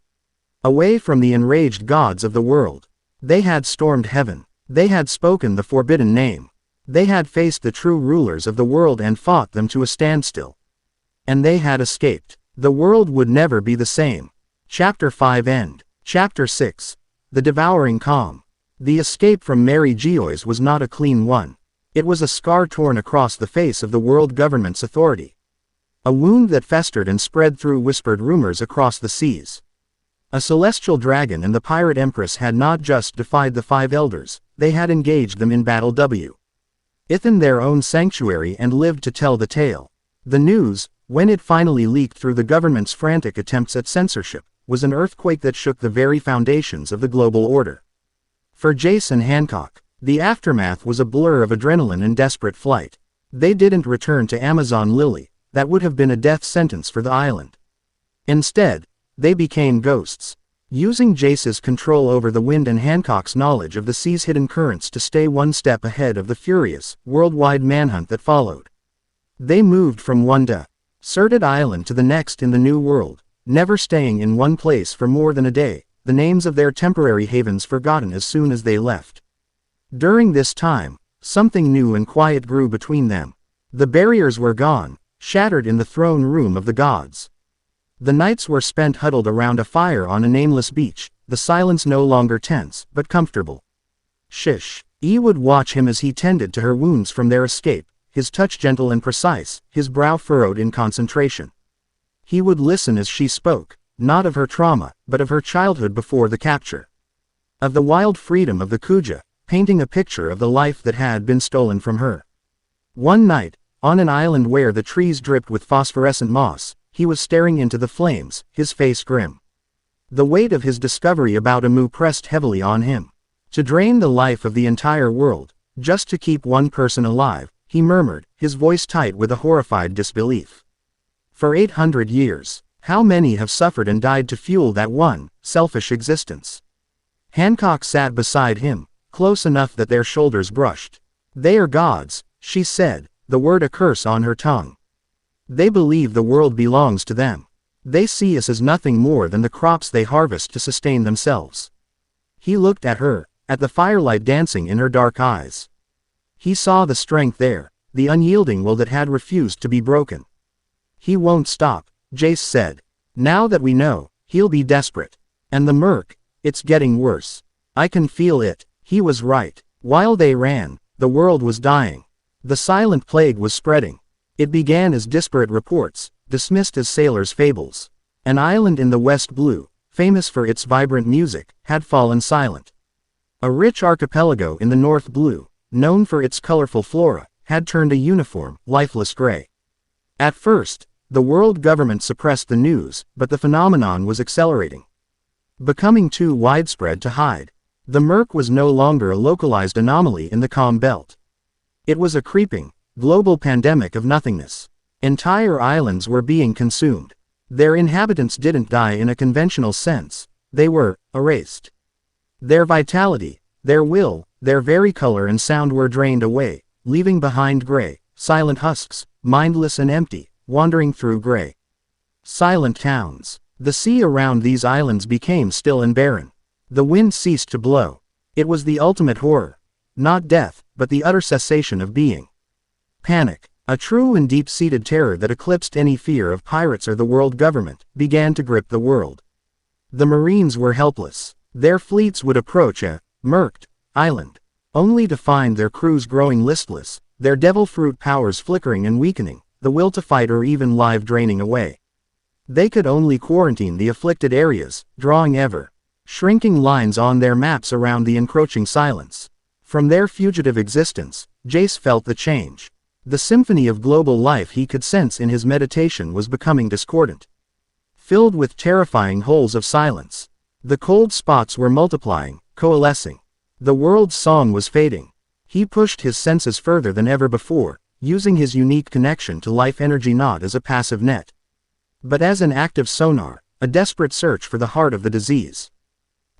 Away from the enraged gods of the world. They had stormed heaven. They had spoken the forbidden name. They had faced the true rulers of the world and fought them to a standstill. And they had escaped. The world would never be the same. Chapter 5 End. Chapter 6. The Devouring Calm. The escape from Mary Geoise was not a clean one. It was a scar torn across the face of the world government's authority. A wound that festered and spread through whispered rumors across the seas. A celestial dragon and the pirate empress had not just defied the five elders, they had engaged them in battle within their own sanctuary and lived to tell the tale. The news, when it finally leaked through the government's frantic attempts at censorship, was an earthquake that shook the very foundations of the global order. For Jace and Hancock, the aftermath was a blur of adrenaline and desperate flight. They didn't return to Amazon Lily, that would have been a death sentence for the island. Instead, they became ghosts, using Jace's control over the wind and Hancock's knowledge of the sea's hidden currents to stay one step ahead of the furious, worldwide manhunt that followed. They moved from one deserted island to the next in the new world, never staying in one place for more than a day, the names of their temporary havens forgotten as soon as they left. During this time, something new and quiet grew between them. The barriers were gone, shattered in the throne room of the gods. The nights were spent huddled around a fire on a nameless beach, the silence no longer tense, but comfortable. Shish. E would watch him as he tended to her wounds from their escape, his touch gentle and precise, his brow furrowed in concentration. He would listen as she spoke, not of her trauma, but of her childhood before the capture. Of the wild freedom of the Kuja, painting a picture of the life that had been stolen from her. One night, on an island where the trees dripped with phosphorescent moss, he was staring into the flames, his face grim. The weight of his discovery about Amu pressed heavily on him. To drain the life of the entire world, just to keep one person alive, he murmured, his voice tight with a horrified disbelief. For 800 years, how many have suffered and died to fuel that one, selfish existence? Hancock sat beside him, close enough that their shoulders brushed. They are gods, she said, the word a curse on her tongue. They believe the world belongs to them. They see us as nothing more than the crops they harvest to sustain themselves. He looked at her, at the firelight dancing in her dark eyes. He saw the strength there, the unyielding will that had refused to be broken. He won't stop, Jace said. Now that we know, he'll be desperate. And the murk, it's getting worse. I can feel it. He was right. While they ran, the world was dying. The silent plague was spreading. It began as disparate reports, dismissed as sailors' fables. An island in the West Blue, famous for its vibrant music, had fallen silent. A rich archipelago in the North Blue, known for its colorful flora, had turned a uniform, lifeless gray. At first, the world government suppressed the news, but the phenomenon was accelerating. Becoming too widespread to hide. The murk was no longer a localized anomaly in the calm belt. It was a creeping, global pandemic of nothingness. Entire islands were being consumed. Their inhabitants didn't die in a conventional sense, they were erased. Their vitality, their will, their very color and sound were drained away, leaving behind gray, silent husks, mindless and empty, wandering through gray, silent towns. The sea around these islands became still and barren. The wind ceased to blow. It was the ultimate horror. Not death, but the utter cessation of being. Panic, a true and deep-seated terror that eclipsed any fear of pirates or the world government, began to grip the world. The Marines were helpless. Their fleets would approach a murked island, only to find their crews growing listless, their devil fruit powers flickering and weakening, the will to fight or even live draining away. They could only quarantine the afflicted areas, drawing ever shrinking lines on their maps around the encroaching silence. From their fugitive existence, Jace felt the change. The symphony of global life he could sense in his meditation was becoming discordant, filled with terrifying holes of silence. The cold spots were multiplying, coalescing. The world's song was fading. He pushed his senses further than ever before, using his unique connection to life energy not as a passive net, but as an active sonar, a desperate search for the heart of the disease.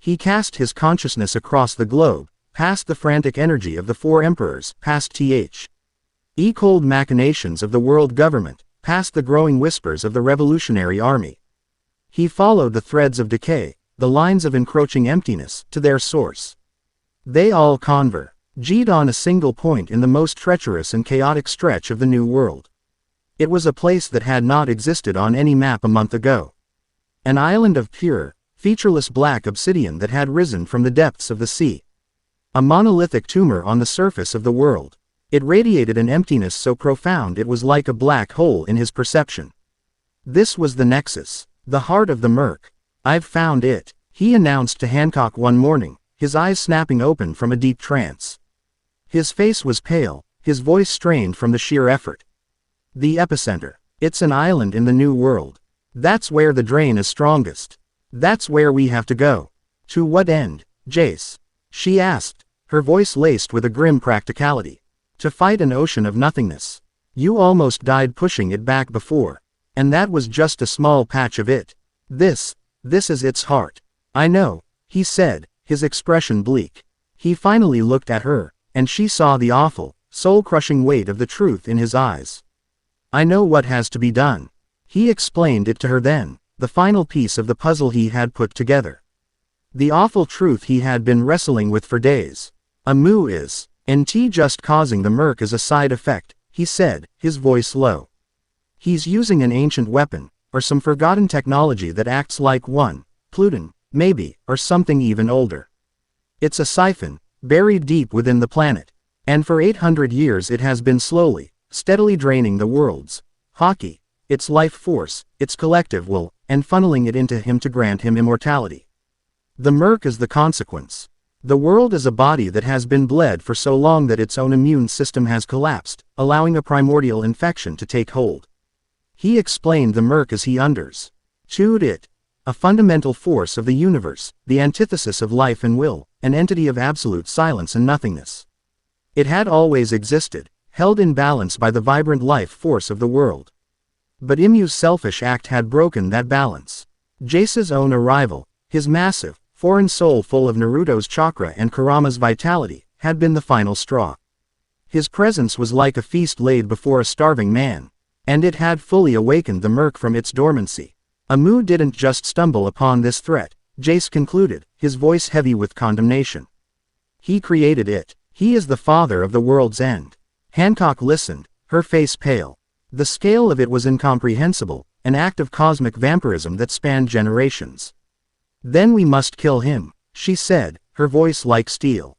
He cast his consciousness across the globe, past the frantic energy of the four emperors, past the cold machinations of the world government, past the growing whispers of the revolutionary army. He followed the threads of decay, the lines of encroaching emptiness, to their source. They all converged on a single point in the most treacherous and chaotic stretch of the New World. It was a place that had not existed on any map a month ago. An island of pure, featureless black obsidian that had risen from the depths of the sea. A monolithic tumor on the surface of the world. It radiated an emptiness so profound it was like a black hole in his perception. This was the nexus, the heart of the murk. I've found it, he announced to Hancock one morning, his eyes snapping open from a deep trance. His face was pale, his voice strained from the sheer effort. The epicenter. It's an island in the New World. That's where the drain is strongest. That's where we have to go. To what end, Jace? She asked, her voice laced with a grim practicality. To fight an ocean of nothingness. You almost died pushing it back before. And that was just a small patch of it. This is its heart. I know, he said, his expression bleak. He finally looked at her, and she saw the awful, soul-crushing weight of the truth in his eyes. I know what has to be done. He explained it to her then, the final piece of the puzzle he had put together. The awful truth he had been wrestling with for days. A moo is, NT just causing the murk as a side effect, he said, his voice low. He's using an ancient weapon, or some forgotten technology that acts like one, Pluton, maybe, or something even older. It's a siphon, buried deep within the planet. And for 800 years it has been slowly, steadily draining the world's hockey, its life force, its collective will, and funneling it into him to grant him immortality. The murk is the consequence. The world is a body that has been bled for so long that its own immune system has collapsed, allowing a primordial infection to take hold. He explained the murk as he understood it. A fundamental force of the universe, the antithesis of life and will, an entity of absolute silence and nothingness. It had always existed, held in balance by the vibrant life force of the world. But Imu's selfish act had broken that balance. Jace's own arrival, his massive, foreign soul full of Naruto's chakra and Kurama's vitality, had been the final straw. His presence was like a feast laid before a starving man, and it had fully awakened the merc from its dormancy. Imu didn't just stumble upon this threat, Jace concluded, his voice heavy with condemnation. He created it. He is the father of the world's end. Hancock listened, her face pale. The scale of it was incomprehensible, an act of cosmic vampirism that spanned generations. Then we must kill him, she said, her voice like steel.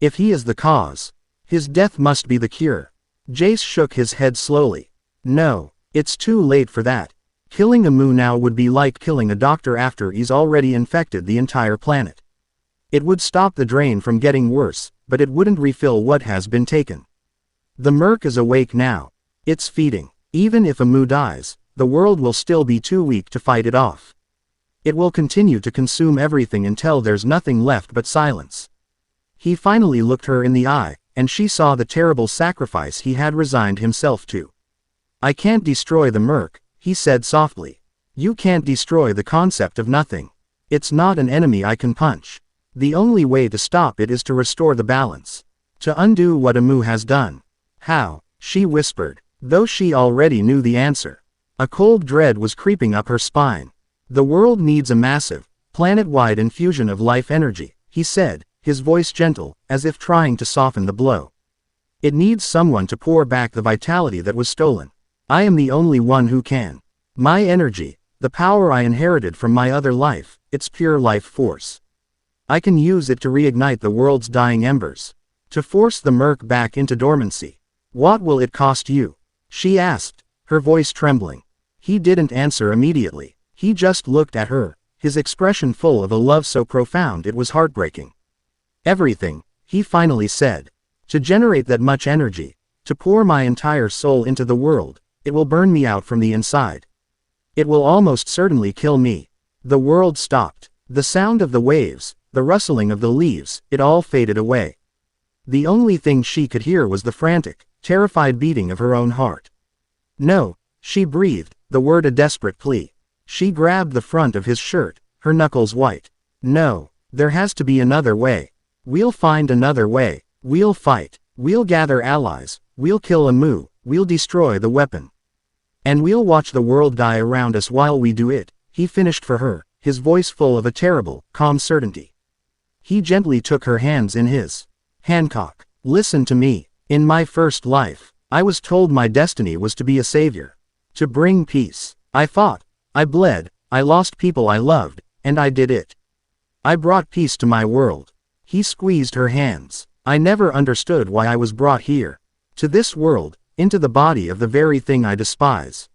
If he is the cause, his death must be the cure. Jace shook his head slowly. No, it's too late for that. Killing Imu now would be like killing a doctor after he's already infected the entire planet. It would stop the drain from getting worse, but it wouldn't refill what has been taken. The merc is awake now. It's feeding. Even if Imu dies, the world will still be too weak to fight it off. It will continue to consume everything until there's nothing left but silence. He finally looked her in the eye, and she saw the terrible sacrifice he had resigned himself to. I can't destroy the merc, he said softly. You can't destroy the concept of nothing. It's not an enemy I can punch. The only way to stop it is to restore the balance. To undo what Imu has done. How? She whispered, though she already knew the answer. A cold dread was creeping up her spine. The world needs a massive, planet-wide infusion of life energy, he said, his voice gentle, as if trying to soften the blow. It needs someone to pour back the vitality that was stolen. I am the only one who can. My energy, the power I inherited from my other life, its pure life force. I can use it to reignite the world's dying embers. To force the merc back into dormancy. What will it cost you? She asked, her voice trembling. He didn't answer immediately. He just looked at her, his expression full of a love so profound it was heartbreaking. Everything, he finally said. To generate that much energy, to pour my entire soul into the world, it will burn me out from the inside. It will almost certainly kill me. The world stopped. The sound of the waves, the rustling of the leaves, it all faded away. The only thing she could hear was the frantic, terrified beating of her own heart. No, she breathed, the word a desperate plea. She grabbed the front of his shirt, her knuckles white. No, there has to be another way. We'll find another way. We'll fight. We'll gather allies. We'll kill Imu. We'll destroy the weapon. And we'll watch the world die around us while we do it, he finished for her, his voice full of a terrible, calm certainty. He gently took her hands in his. Hancock, listen to me. In my first life, I was told my destiny was to be a savior. To bring peace. I fought. I bled, I lost people I loved, and I did it. I brought peace to my world. He squeezed her hands. I never understood why I was brought here. To this world, into the body of the very thing I despise.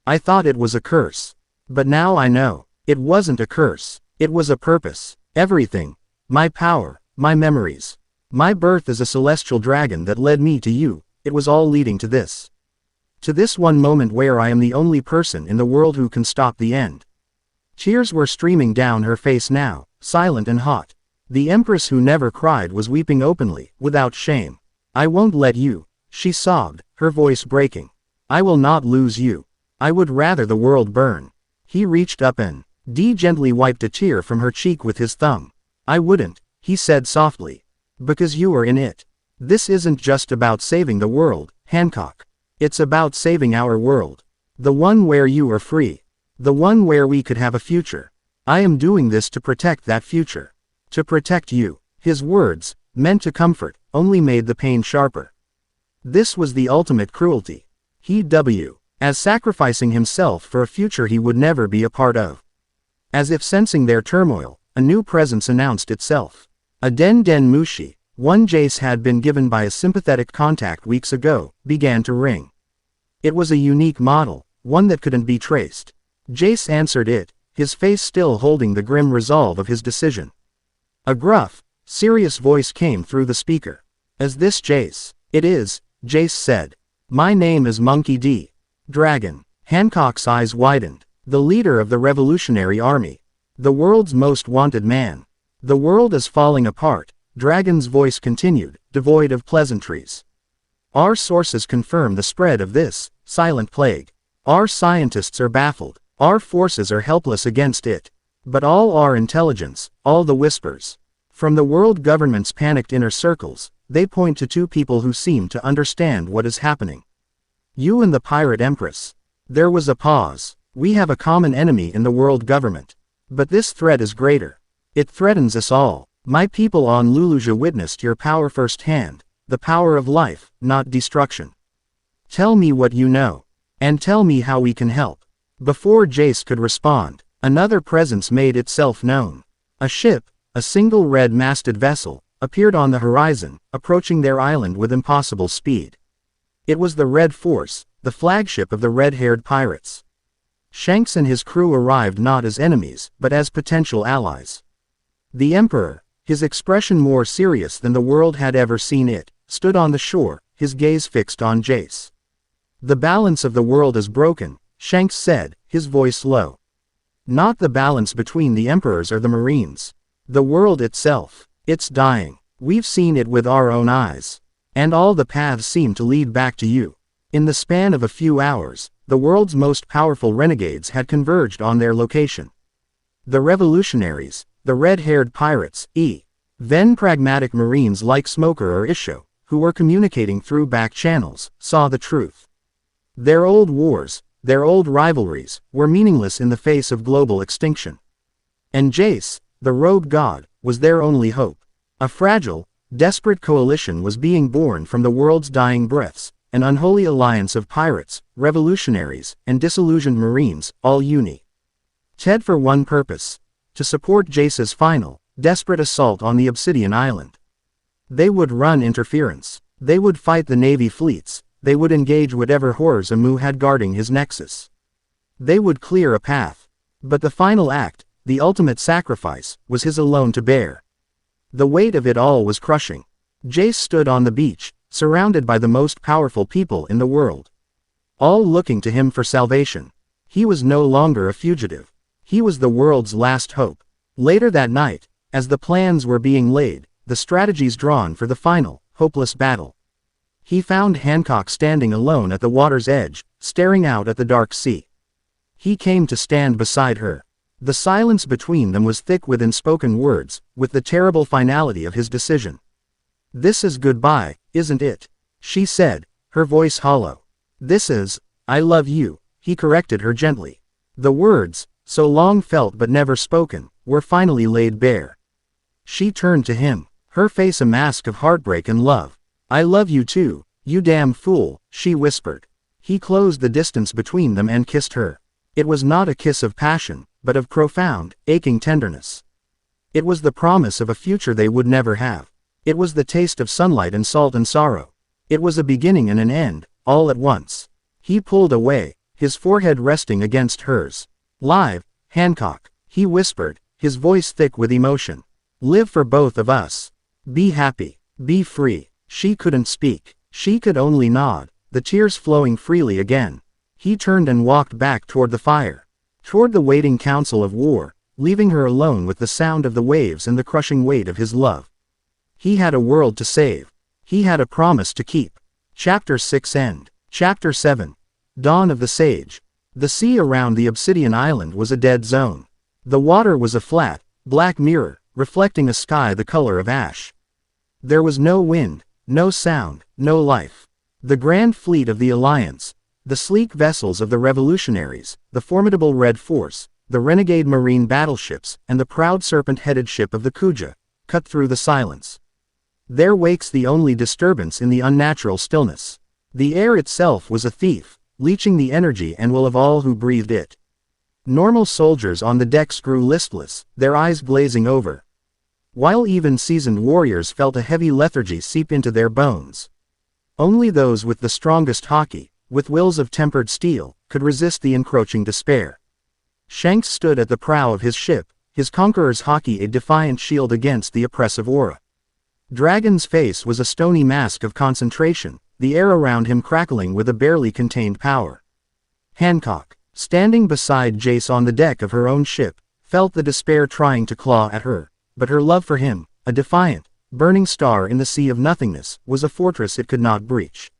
I thought it was a curse. But now I know, it wasn't a curse, it was a purpose. Everything. My power, my memories. My birth as a celestial dragon that led me to you, it was all leading to this. To this one moment where I am the only person in the world who can stop the end. Tears were streaming down her face now, silent and hot. The empress who never cried was weeping openly, without shame. I won't let you, she sobbed, her voice breaking. I will not lose you. I would rather the world burn. He reached up and gently wiped a tear from her cheek with his thumb. I wouldn't, he said softly. Because you are in it. This isn't just about saving the world, Hancock. It's about saving our world. The one where you are free. The one where we could have a future. I am doing this to protect that future. To protect you. His words, meant to comfort, only made the pain sharper. This was the ultimate cruelty. As sacrificing himself for a future he would never be a part of. As if sensing their turmoil, a new presence announced itself. A Den Mushi, one Jace had been given by a sympathetic contact weeks ago, began to ring. It was a unique model, one that couldn't be traced. Jace answered it, his face still holding the grim resolve of his decision. A gruff, serious voice came through the speaker. Is this Jace? It is, Jace said. My name is Monkey D. Dragon. Hancock's eyes widened. The leader of the Revolutionary Army. The world's most wanted man. The world is falling apart, Dragon's voice continued, devoid of pleasantries. Our sources confirm the spread of this silent plague. Our scientists are baffled. Our forces are helpless against it. But all our intelligence, all the whispers from the world government's panicked inner circles, they point to two people who seem to understand what is happening. You and the pirate empress. There was a pause. We have a common enemy in the world government. But this threat is greater. It threatens us all. My people on Luluja witnessed your power firsthand, the power of life, not destruction. Tell me what you know. And tell me how we can help. Before Jace could respond, another presence made itself known. A ship, a single red-masted vessel, appeared on the horizon, approaching their island with impossible speed. It was the Red Force, the flagship of the red-haired pirates. Shanks and his crew arrived not as enemies, but as potential allies. The Emperor, his expression more serious than the world had ever seen it, stood on the shore, his gaze fixed on Jace. The balance of the world is broken, Shanks said, his voice low. Not the balance between the Emperors or the Marines. The world itself. It's dying. We've seen it with our own eyes. And all the paths seem to lead back to you. In the span of a few hours, the world's most powerful renegades had converged on their location. The revolutionaries, the red-haired pirates, then pragmatic Marines like Smoker or Isho, who were communicating through back channels, saw the truth. Their old wars, their old rivalries, were meaningless in the face of global extinction. And Jace, the rogue god, was their only hope. A fragile, desperate coalition was being born from the world's dying breaths, an unholy alliance of pirates, revolutionaries, and disillusioned Marines, all united for one purpose: to support Jace's final, desperate assault on the Obsidian Island. They would run interference. They would fight the Navy fleets. They would engage whatever horrors Amu had guarding his nexus. They would clear a path. But the final act, the ultimate sacrifice, was his alone to bear. The weight of it all was crushing. Jace stood on the beach, surrounded by the most powerful people in the world. All looking to him for salvation. He was no longer a fugitive. He was the world's last hope. Later that night, as the plans were being laid, the strategies drawn for the final, hopeless battle, he found Hancock standing alone at the water's edge, staring out at the dark sea. He came to stand beside her. The silence between them was thick with unspoken words, with the terrible finality of his decision. "This is goodbye, isn't it?" she said, her voice hollow. "This is, I love you," he corrected her gently. The words, so long felt but never spoken, were finally laid bare. She turned to him, her face a mask of heartbreak and love. "I love you too, you damn fool," she whispered. He closed the distance between them and kissed her. It was not a kiss of passion, but of profound, aching tenderness. It was the promise of a future they would never have. It was the taste of sunlight and salt and sorrow. It was a beginning and an end, all at once. He pulled away, his forehead resting against hers. "Live, Hancock," he whispered, his voice thick with emotion. "Live for both of us. Be happy. Be free." She couldn't speak. She could only nod, the tears flowing freely again. He turned and walked back toward the fire, toward the waiting council of war, leaving her alone with the sound of the waves and the crushing weight of his love. He had a world to save. He had a promise to keep. Chapter 6 End. Chapter 7. Dawn of the Sage. The sea around the Obsidian Island was a dead zone. The water was a flat, black mirror, reflecting a sky the color of ash. There was no wind, no sound, no life. The grand fleet of the Alliance, the sleek vessels of the revolutionaries, the formidable Red Force, the renegade marine battleships, and the proud serpent-headed ship of the Kuja, cut through the silence. Their wakes the only disturbance in the unnatural stillness. The air itself was a thief, leeching the energy and will of all who breathed it. Normal soldiers on the decks grew listless, their eyes glazing over, while even seasoned warriors felt a heavy lethargy seep into their bones. Only those with the strongest haki, with wills of tempered steel, could resist the encroaching despair. Shanks stood at the prow of his ship, his conqueror's haki a defiant shield against the oppressive aura. Dragon's face was a stony mask of concentration, the air around him crackling with a barely contained power. Hancock, standing beside Jace on the deck of her own ship, felt the despair trying to claw at her. but her love for him, a defiant, burning star in the sea of nothingness, was a fortress it could not breach.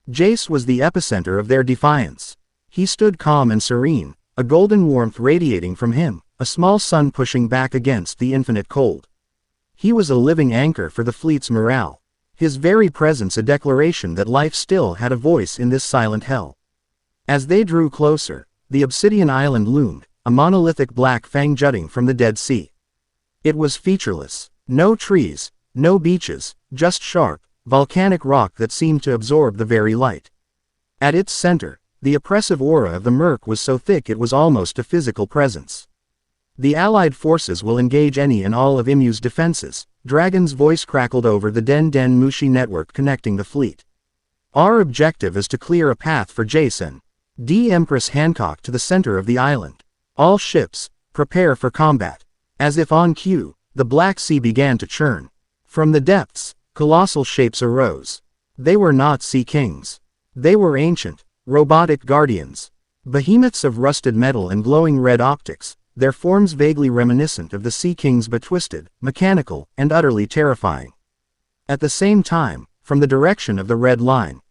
Jace was the epicenter of their defiance. He stood calm and serene, a golden warmth radiating from him, a small sun pushing back against the infinite cold. He was a living anchor for the fleet's morale, his very presence a declaration that life still had a voice in this silent hell. As they drew closer, the obsidian island loomed, a monolithic black fang jutting from the Dead Sea. It was featureless. No trees, no beaches, just sharp, volcanic rock that seemed to absorb the very light. At its center, the oppressive aura of the murk was so thick it was almost a physical presence. The Allied forces will engage any and all of Imu's defenses, Dragon's voice crackled over the Den Den Mushi network connecting the fleet. Our objective is to clear a path for Jason, D. Empress Hancock to the center of the island. All ships, prepare for combat. As if on cue, the Black Sea began to churn. From the depths, colossal shapes arose. They were not sea kings. They were ancient, robotic guardians. Behemoths of rusted metal and glowing red optics, their forms vaguely reminiscent of the sea kings but twisted, mechanical, and utterly terrifying. At the same time, from the direction of the Red Line,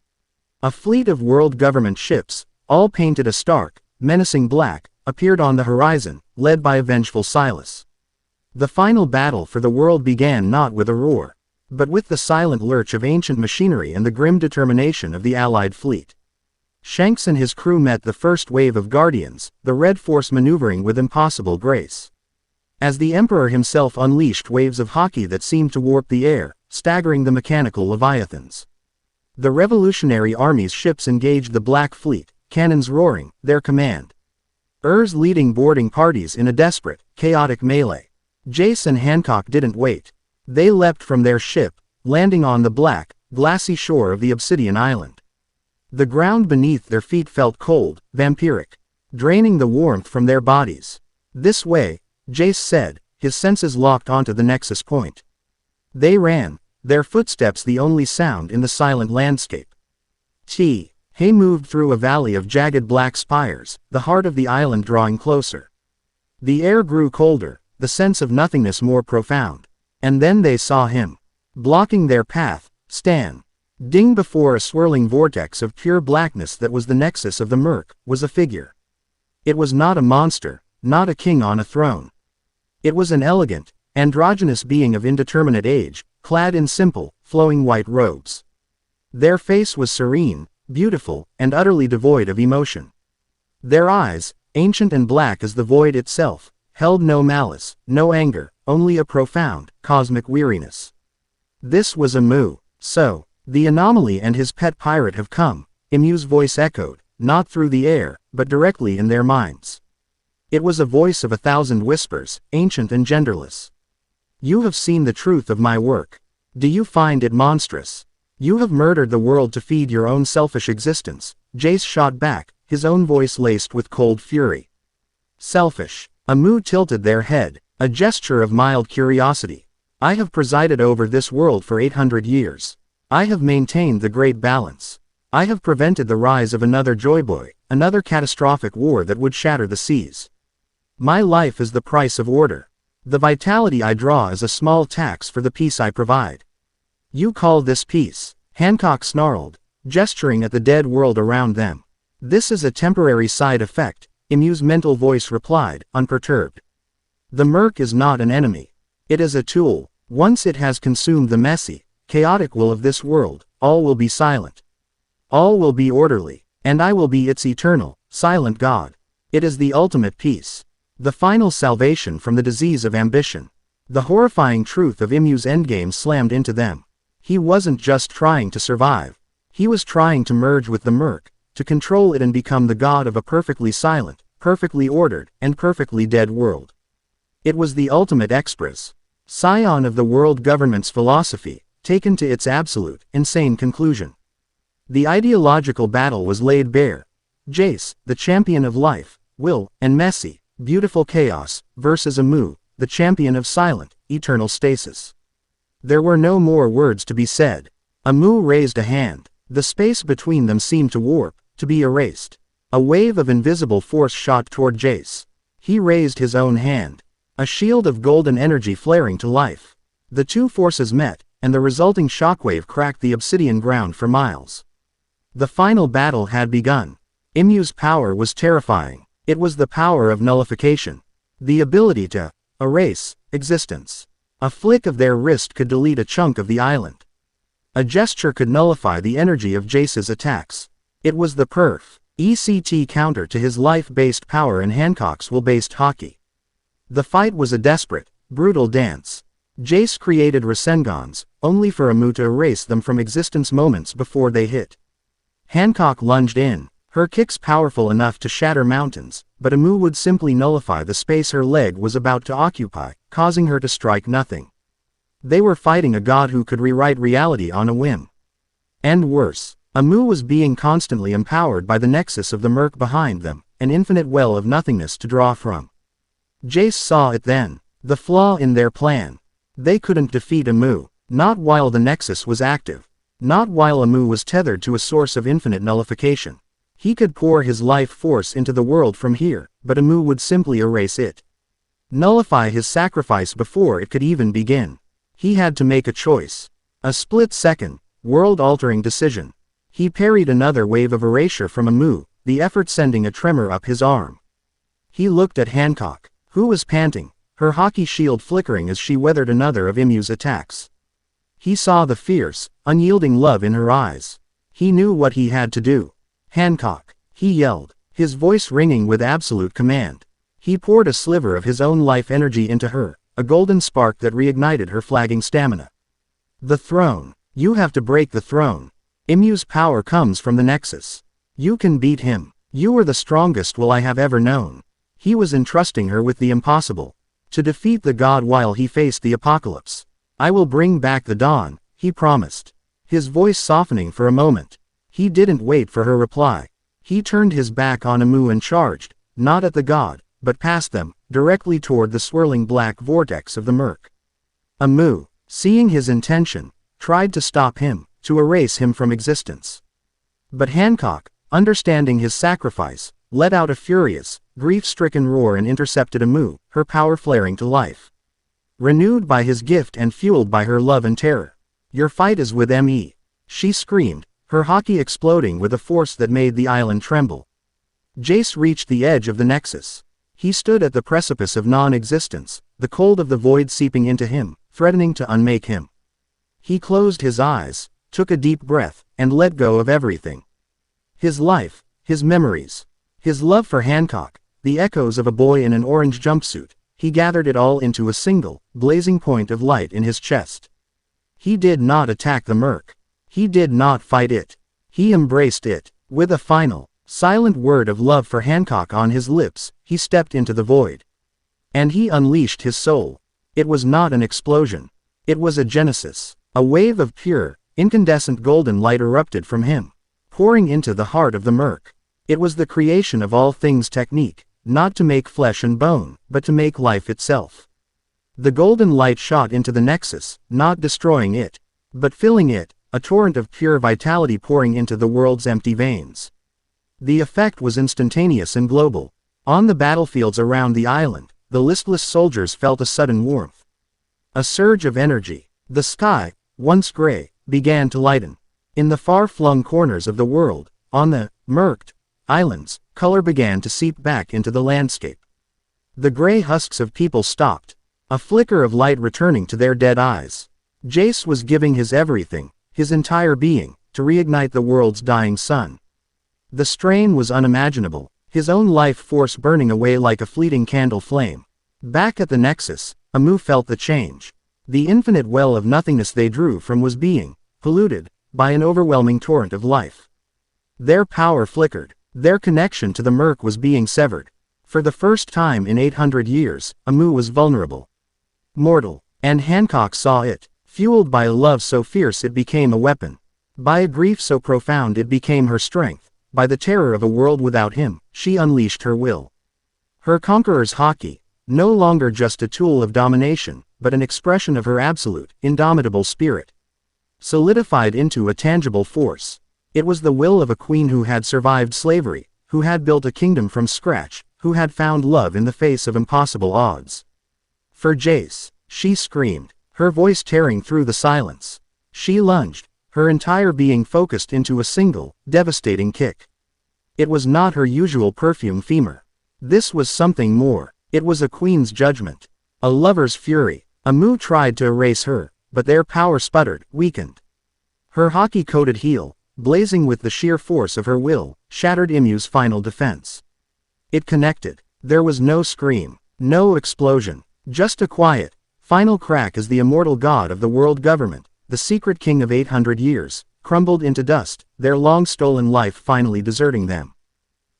a fleet of world government ships, all painted a stark, menacing black, appeared on the horizon, led by a vengeful Silas. The final battle for the world began not with a roar, but with the silent lurch of ancient machinery and the grim determination of the Allied fleet. Shanks and his crew met the first wave of Guardians, the Red Force maneuvering with impossible grace. As the Emperor himself unleashed waves of hockey that seemed to warp the air, staggering the mechanical leviathans. The Revolutionary Army's ships engaged the Black Fleet, cannons roaring, their command. Leading boarding parties in a desperate, chaotic melee. Jace and Hancock didn't wait. They leapt from their ship, landing on the black, glassy shore of the Obsidian Island. The ground beneath their feet felt cold, vampiric, draining the warmth from their bodies. This way, Jace said, his senses locked onto the nexus point. They ran, their footsteps the only sound in the silent landscape. Hay moved through a valley of jagged black spires, the heart of the island drawing closer. The air grew colder, the sense of nothingness more profound. And then they saw him. Blocking their path, standing before a swirling vortex of pure blackness that was the nexus of the murk, was a figure. It was not a monster, not a king on a throne. It was an elegant, androgynous being of indeterminate age, clad in simple, flowing white robes. Their face was serene, beautiful, and utterly devoid of emotion. Their eyes, ancient and black as the void itself, held no malice, no anger, only a profound, cosmic weariness. This was Imu. So, the anomaly and his pet pirate have come, Imu's voice echoed, not through the air, but directly in their minds. It was a voice of 1,000 whispers, ancient and genderless. You have seen the truth of my work. Do you find it monstrous? You have murdered the world to feed your own selfish existence, Jace shot back, his own voice laced with cold fury. Selfish. Imu tilted their head, a gesture of mild curiosity. I have presided over this world for 800 years. I have maintained the great balance. I have prevented the rise of another Joyboy, another catastrophic war that would shatter the seas. My life is the price of order. The vitality I draw is a small tax for the peace I provide. You call this peace? Hancock snarled, gesturing at the dead world around them. This is a temporary side effect, Imu's mental voice replied, unperturbed. The murk is not an enemy. It is a tool. Once it has consumed the messy, chaotic will of this world, all will be silent. All will be orderly, and I will be its eternal, silent God. It is the ultimate peace. The final salvation from the disease of ambition. The horrifying truth of Imu's endgame slammed into them. He wasn't just trying to survive. He was trying to merge with the murk, to control it and become the god of a perfectly silent, perfectly ordered, and perfectly dead world. It was the ultimate express. Scion of the world government's philosophy, taken to its absolute, insane conclusion. The ideological battle was laid bare. Jace, the champion of life, will, and messy, beautiful chaos, versus Imu, the champion of silent, eternal stasis. There were no more words to be said. Imu raised a hand. The space between them seemed to warp, to be erased. A wave of invisible force shot toward Jace. He raised his own hand. a shield of golden energy flaring to life. The two forces met, and the resulting shockwave cracked the obsidian ground for miles. The final battle had begun. Imu's power was terrifying. It was the power of nullification. The ability to erase existence. A flick of their wrist could delete a chunk of the island. A gesture could nullify the energy of Jace's attacks. It was the ECT counter to his life-based power and Hancock's will-based hockey. The fight was a desperate, brutal dance. Jace created Rasengans, only for Imu to erase them from existence moments before they hit. Hancock lunged in, her kicks powerful enough to shatter mountains, but Imu would simply nullify the space her leg was about to occupy, causing her to strike nothing. They were fighting a god who could rewrite reality on a whim. And worse, Imu was being constantly empowered by the nexus of the murk behind them, an infinite well of nothingness to draw from. Jace saw it then, the flaw in their plan. They couldn't defeat Imu, not while the nexus was active, not while Imu was tethered to a source of infinite nullification. He could pour his life force into the world from here, but Imu would simply erase it. Nullify his sacrifice before it could even begin. He had to make a choice. A split-second, world-altering decision. He parried another wave of erasure from Imu, the effort sending a tremor up his arm. He looked at Hancock, who was panting, her hockey shield flickering as she weathered another of Imu's attacks. He saw the fierce, unyielding love in her eyes. He knew what he had to do. Hancock, he yelled, his voice ringing with absolute command. He poured a sliver of his own life energy into her, a golden spark that reignited her flagging stamina. The throne. You have to break the throne. Imu's power comes from the Nexus. You can beat him. You are the strongest will I have ever known. He was entrusting her with the impossible. To defeat the god while he faced the apocalypse. I will bring back the dawn, he promised. His voice softening for a moment. He didn't wait for her reply. He turned his back on Imu and charged, not at the god, but past them, directly toward the swirling black vortex of the murk. Imu, seeing his intention, tried to stop him, to erase him from existence. But Hancock, understanding his sacrifice, let out a furious, grief-stricken roar and intercepted Imu, her power flaring to life. Renewed by his gift and fueled by her love and terror. Your fight is with me. She screamed, her hockey exploding with a force that made the island tremble. Jace reached the edge of the Nexus. He stood at the precipice of non-existence, the cold of the void seeping into him, threatening to unmake him. He closed his eyes, took a deep breath, and let go of everything. His life, his memories, his love for Hancock, the echoes of a boy in an orange jumpsuit, he gathered it all into a single, blazing point of light in his chest. He did not attack the murk. He did not fight it. He embraced it. With a final, silent word of love for Hancock on his lips, he stepped into the void. And he unleashed his soul. It was not an explosion. It was a genesis. A wave of pure, incandescent golden light erupted from him, pouring into the heart of the murk. It was the creation of all things technique, not to make flesh and bone, but to make life itself. The golden light shot into the Nexus, not destroying it, but filling it, a torrent of pure vitality pouring into the world's empty veins. The effect was instantaneous and global. On the battlefields around the island, the listless soldiers felt a sudden warmth. A surge of energy. The sky, once gray, began to lighten. In the far-flung corners of the world, on the murked islands, color began to seep back into the landscape. The gray husks of people stopped, a flicker of light returning to their dead eyes. Jace was giving his everything, his entire being, to reignite the world's dying sun. The strain was unimaginable, his own life force burning away like a fleeting candle flame. Back at the Nexus, Imu felt the change. The infinite well of nothingness they drew from was being polluted by an overwhelming torrent of life. Their power flickered. Their connection to the murk was being severed. For the first time in 800 years, Imu was vulnerable. Mortal. And Hancock saw it, fueled by a love so fierce it became a weapon. By a grief so profound it became her strength. By the terror of a world without him, she unleashed her will. Her conqueror's hockey, no longer just a tool of domination, but an expression of her absolute, indomitable spirit. Solidified into a tangible force. It was the will of a queen who had survived slavery, who had built a kingdom from scratch, who had found love in the face of impossible odds. For Jace, she screamed, her voice tearing through the silence. She lunged, her entire being focused into a single, devastating kick. It was not her usual perfume femur. This was something more. It was a queen's judgment. A lover's fury. Amu tried to erase her, but their power sputtered, weakened. Her hockey-coated heel, blazing with the sheer force of her will, shattered Imu's final defense. It connected. There was no scream, no explosion, just a quiet, final crack as the immortal god of the world government, the secret king of 800 years, crumbled into dust, their long-stolen life finally deserting them.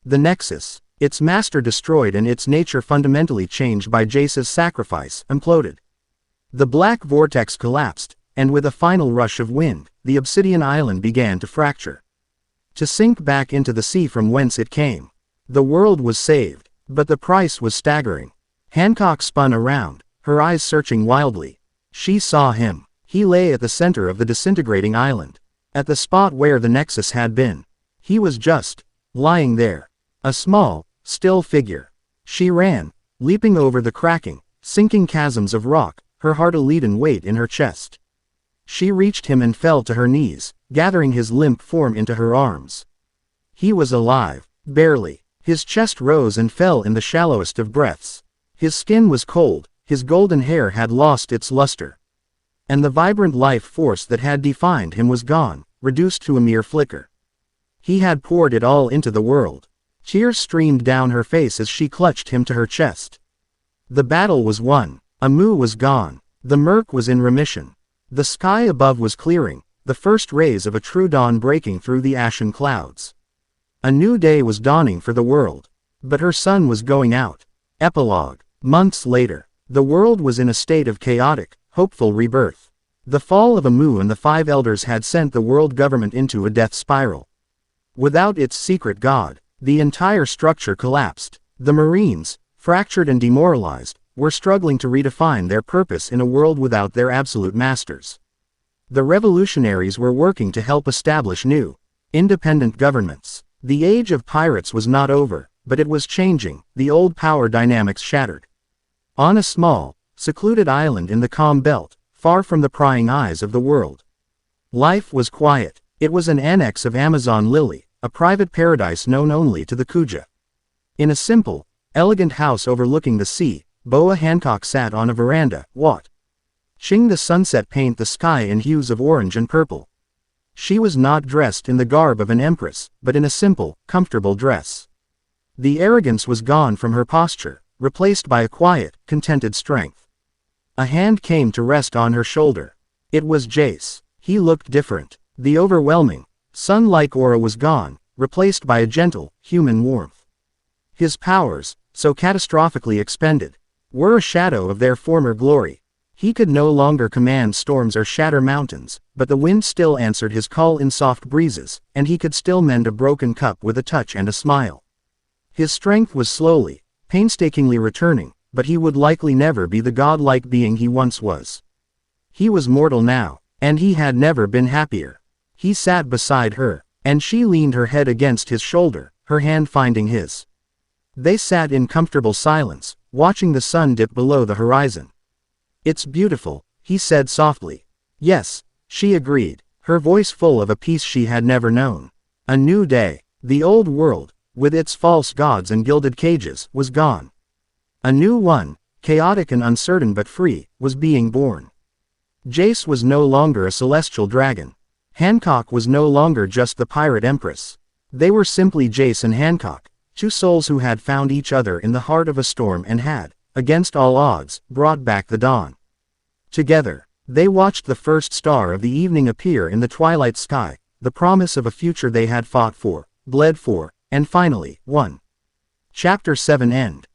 The Nexus, its master destroyed and its nature fundamentally changed by Jace's sacrifice, imploded. The black vortex collapsed, and with a final rush of wind, the obsidian island began to fracture. To sink back into the sea from whence it came. The world was saved, but the price was staggering. Hancock spun around, her eyes searching wildly. She saw him. He lay at the center of the disintegrating island. At the spot where the Nexus had been. He was just lying there. A small, still figure. She ran, leaping over the cracking, sinking chasms of rock, her heart a leaden weight in her chest. She reached him and fell to her knees, gathering his limp form into her arms. He was alive, barely. His chest rose and fell in the shallowest of breaths. His skin was cold, his golden hair had lost its luster. And the vibrant life force that had defined him was gone, reduced to a mere flicker. He had poured it all into the world. Tears streamed down her face as she clutched him to her chest. The battle was won. Amu was gone. The murk was in remission. The sky above was clearing, the first rays of a true dawn breaking through the ashen clouds. A new day was dawning for the world. But her sun was going out. Epilogue. Months later, the world was in a state of chaotic, hopeful rebirth. The fall of Amu and the five elders had sent the world government into a death spiral. Without its secret god, the entire structure collapsed. The Marines, fractured and demoralized, were struggling to redefine their purpose in a world without their absolute masters. The revolutionaries were working to help establish new, independent governments. The age of pirates was not over, but it was changing, the old power dynamics shattered. On a small, secluded island in the calm belt, far from the prying eyes of the world. Life was quiet. It was an annex of Amazon Lily, a private paradise known only to the Kuja. In a simple, elegant house overlooking the sea, Boa Hancock sat on a veranda, watching the sunset paint the sky in hues of orange and purple. She was not dressed in the garb of an empress, but in a simple, comfortable dress. The arrogance was gone from her posture, replaced by a quiet, contented strength. A hand came to rest on her shoulder. It was Jace. He looked different. The overwhelming, sun-like aura was gone, replaced by a gentle, human warmth. His powers, so catastrophically expended, were a shadow of their former glory. He could no longer command storms or shatter mountains, but the wind still answered his call in soft breezes, and he could still mend a broken cup with a touch and a smile. His strength was slowly, painstakingly returning, but he would likely never be the godlike being he once was. He was mortal now, and he had never been happier. He sat beside her, and she leaned her head against his shoulder, her hand finding his. They sat in comfortable silence, watching the sun dip below the horizon. "It's beautiful," he said softly. "Yes," she agreed, her voice full of a peace she had never known. A new day. The old world, with its false gods and gilded cages, was gone. A new one, chaotic and uncertain but free, was being born. Jace was no longer a celestial dragon. Hancock was no longer just the pirate empress. They were simply Jace and Hancock, two souls who had found each other in the heart of a storm and had, against all odds, brought back the dawn. Together, they watched the first star of the evening appear in the twilight sky, the promise of a future they had fought for, bled for, and finally, won. Chapter 7 End.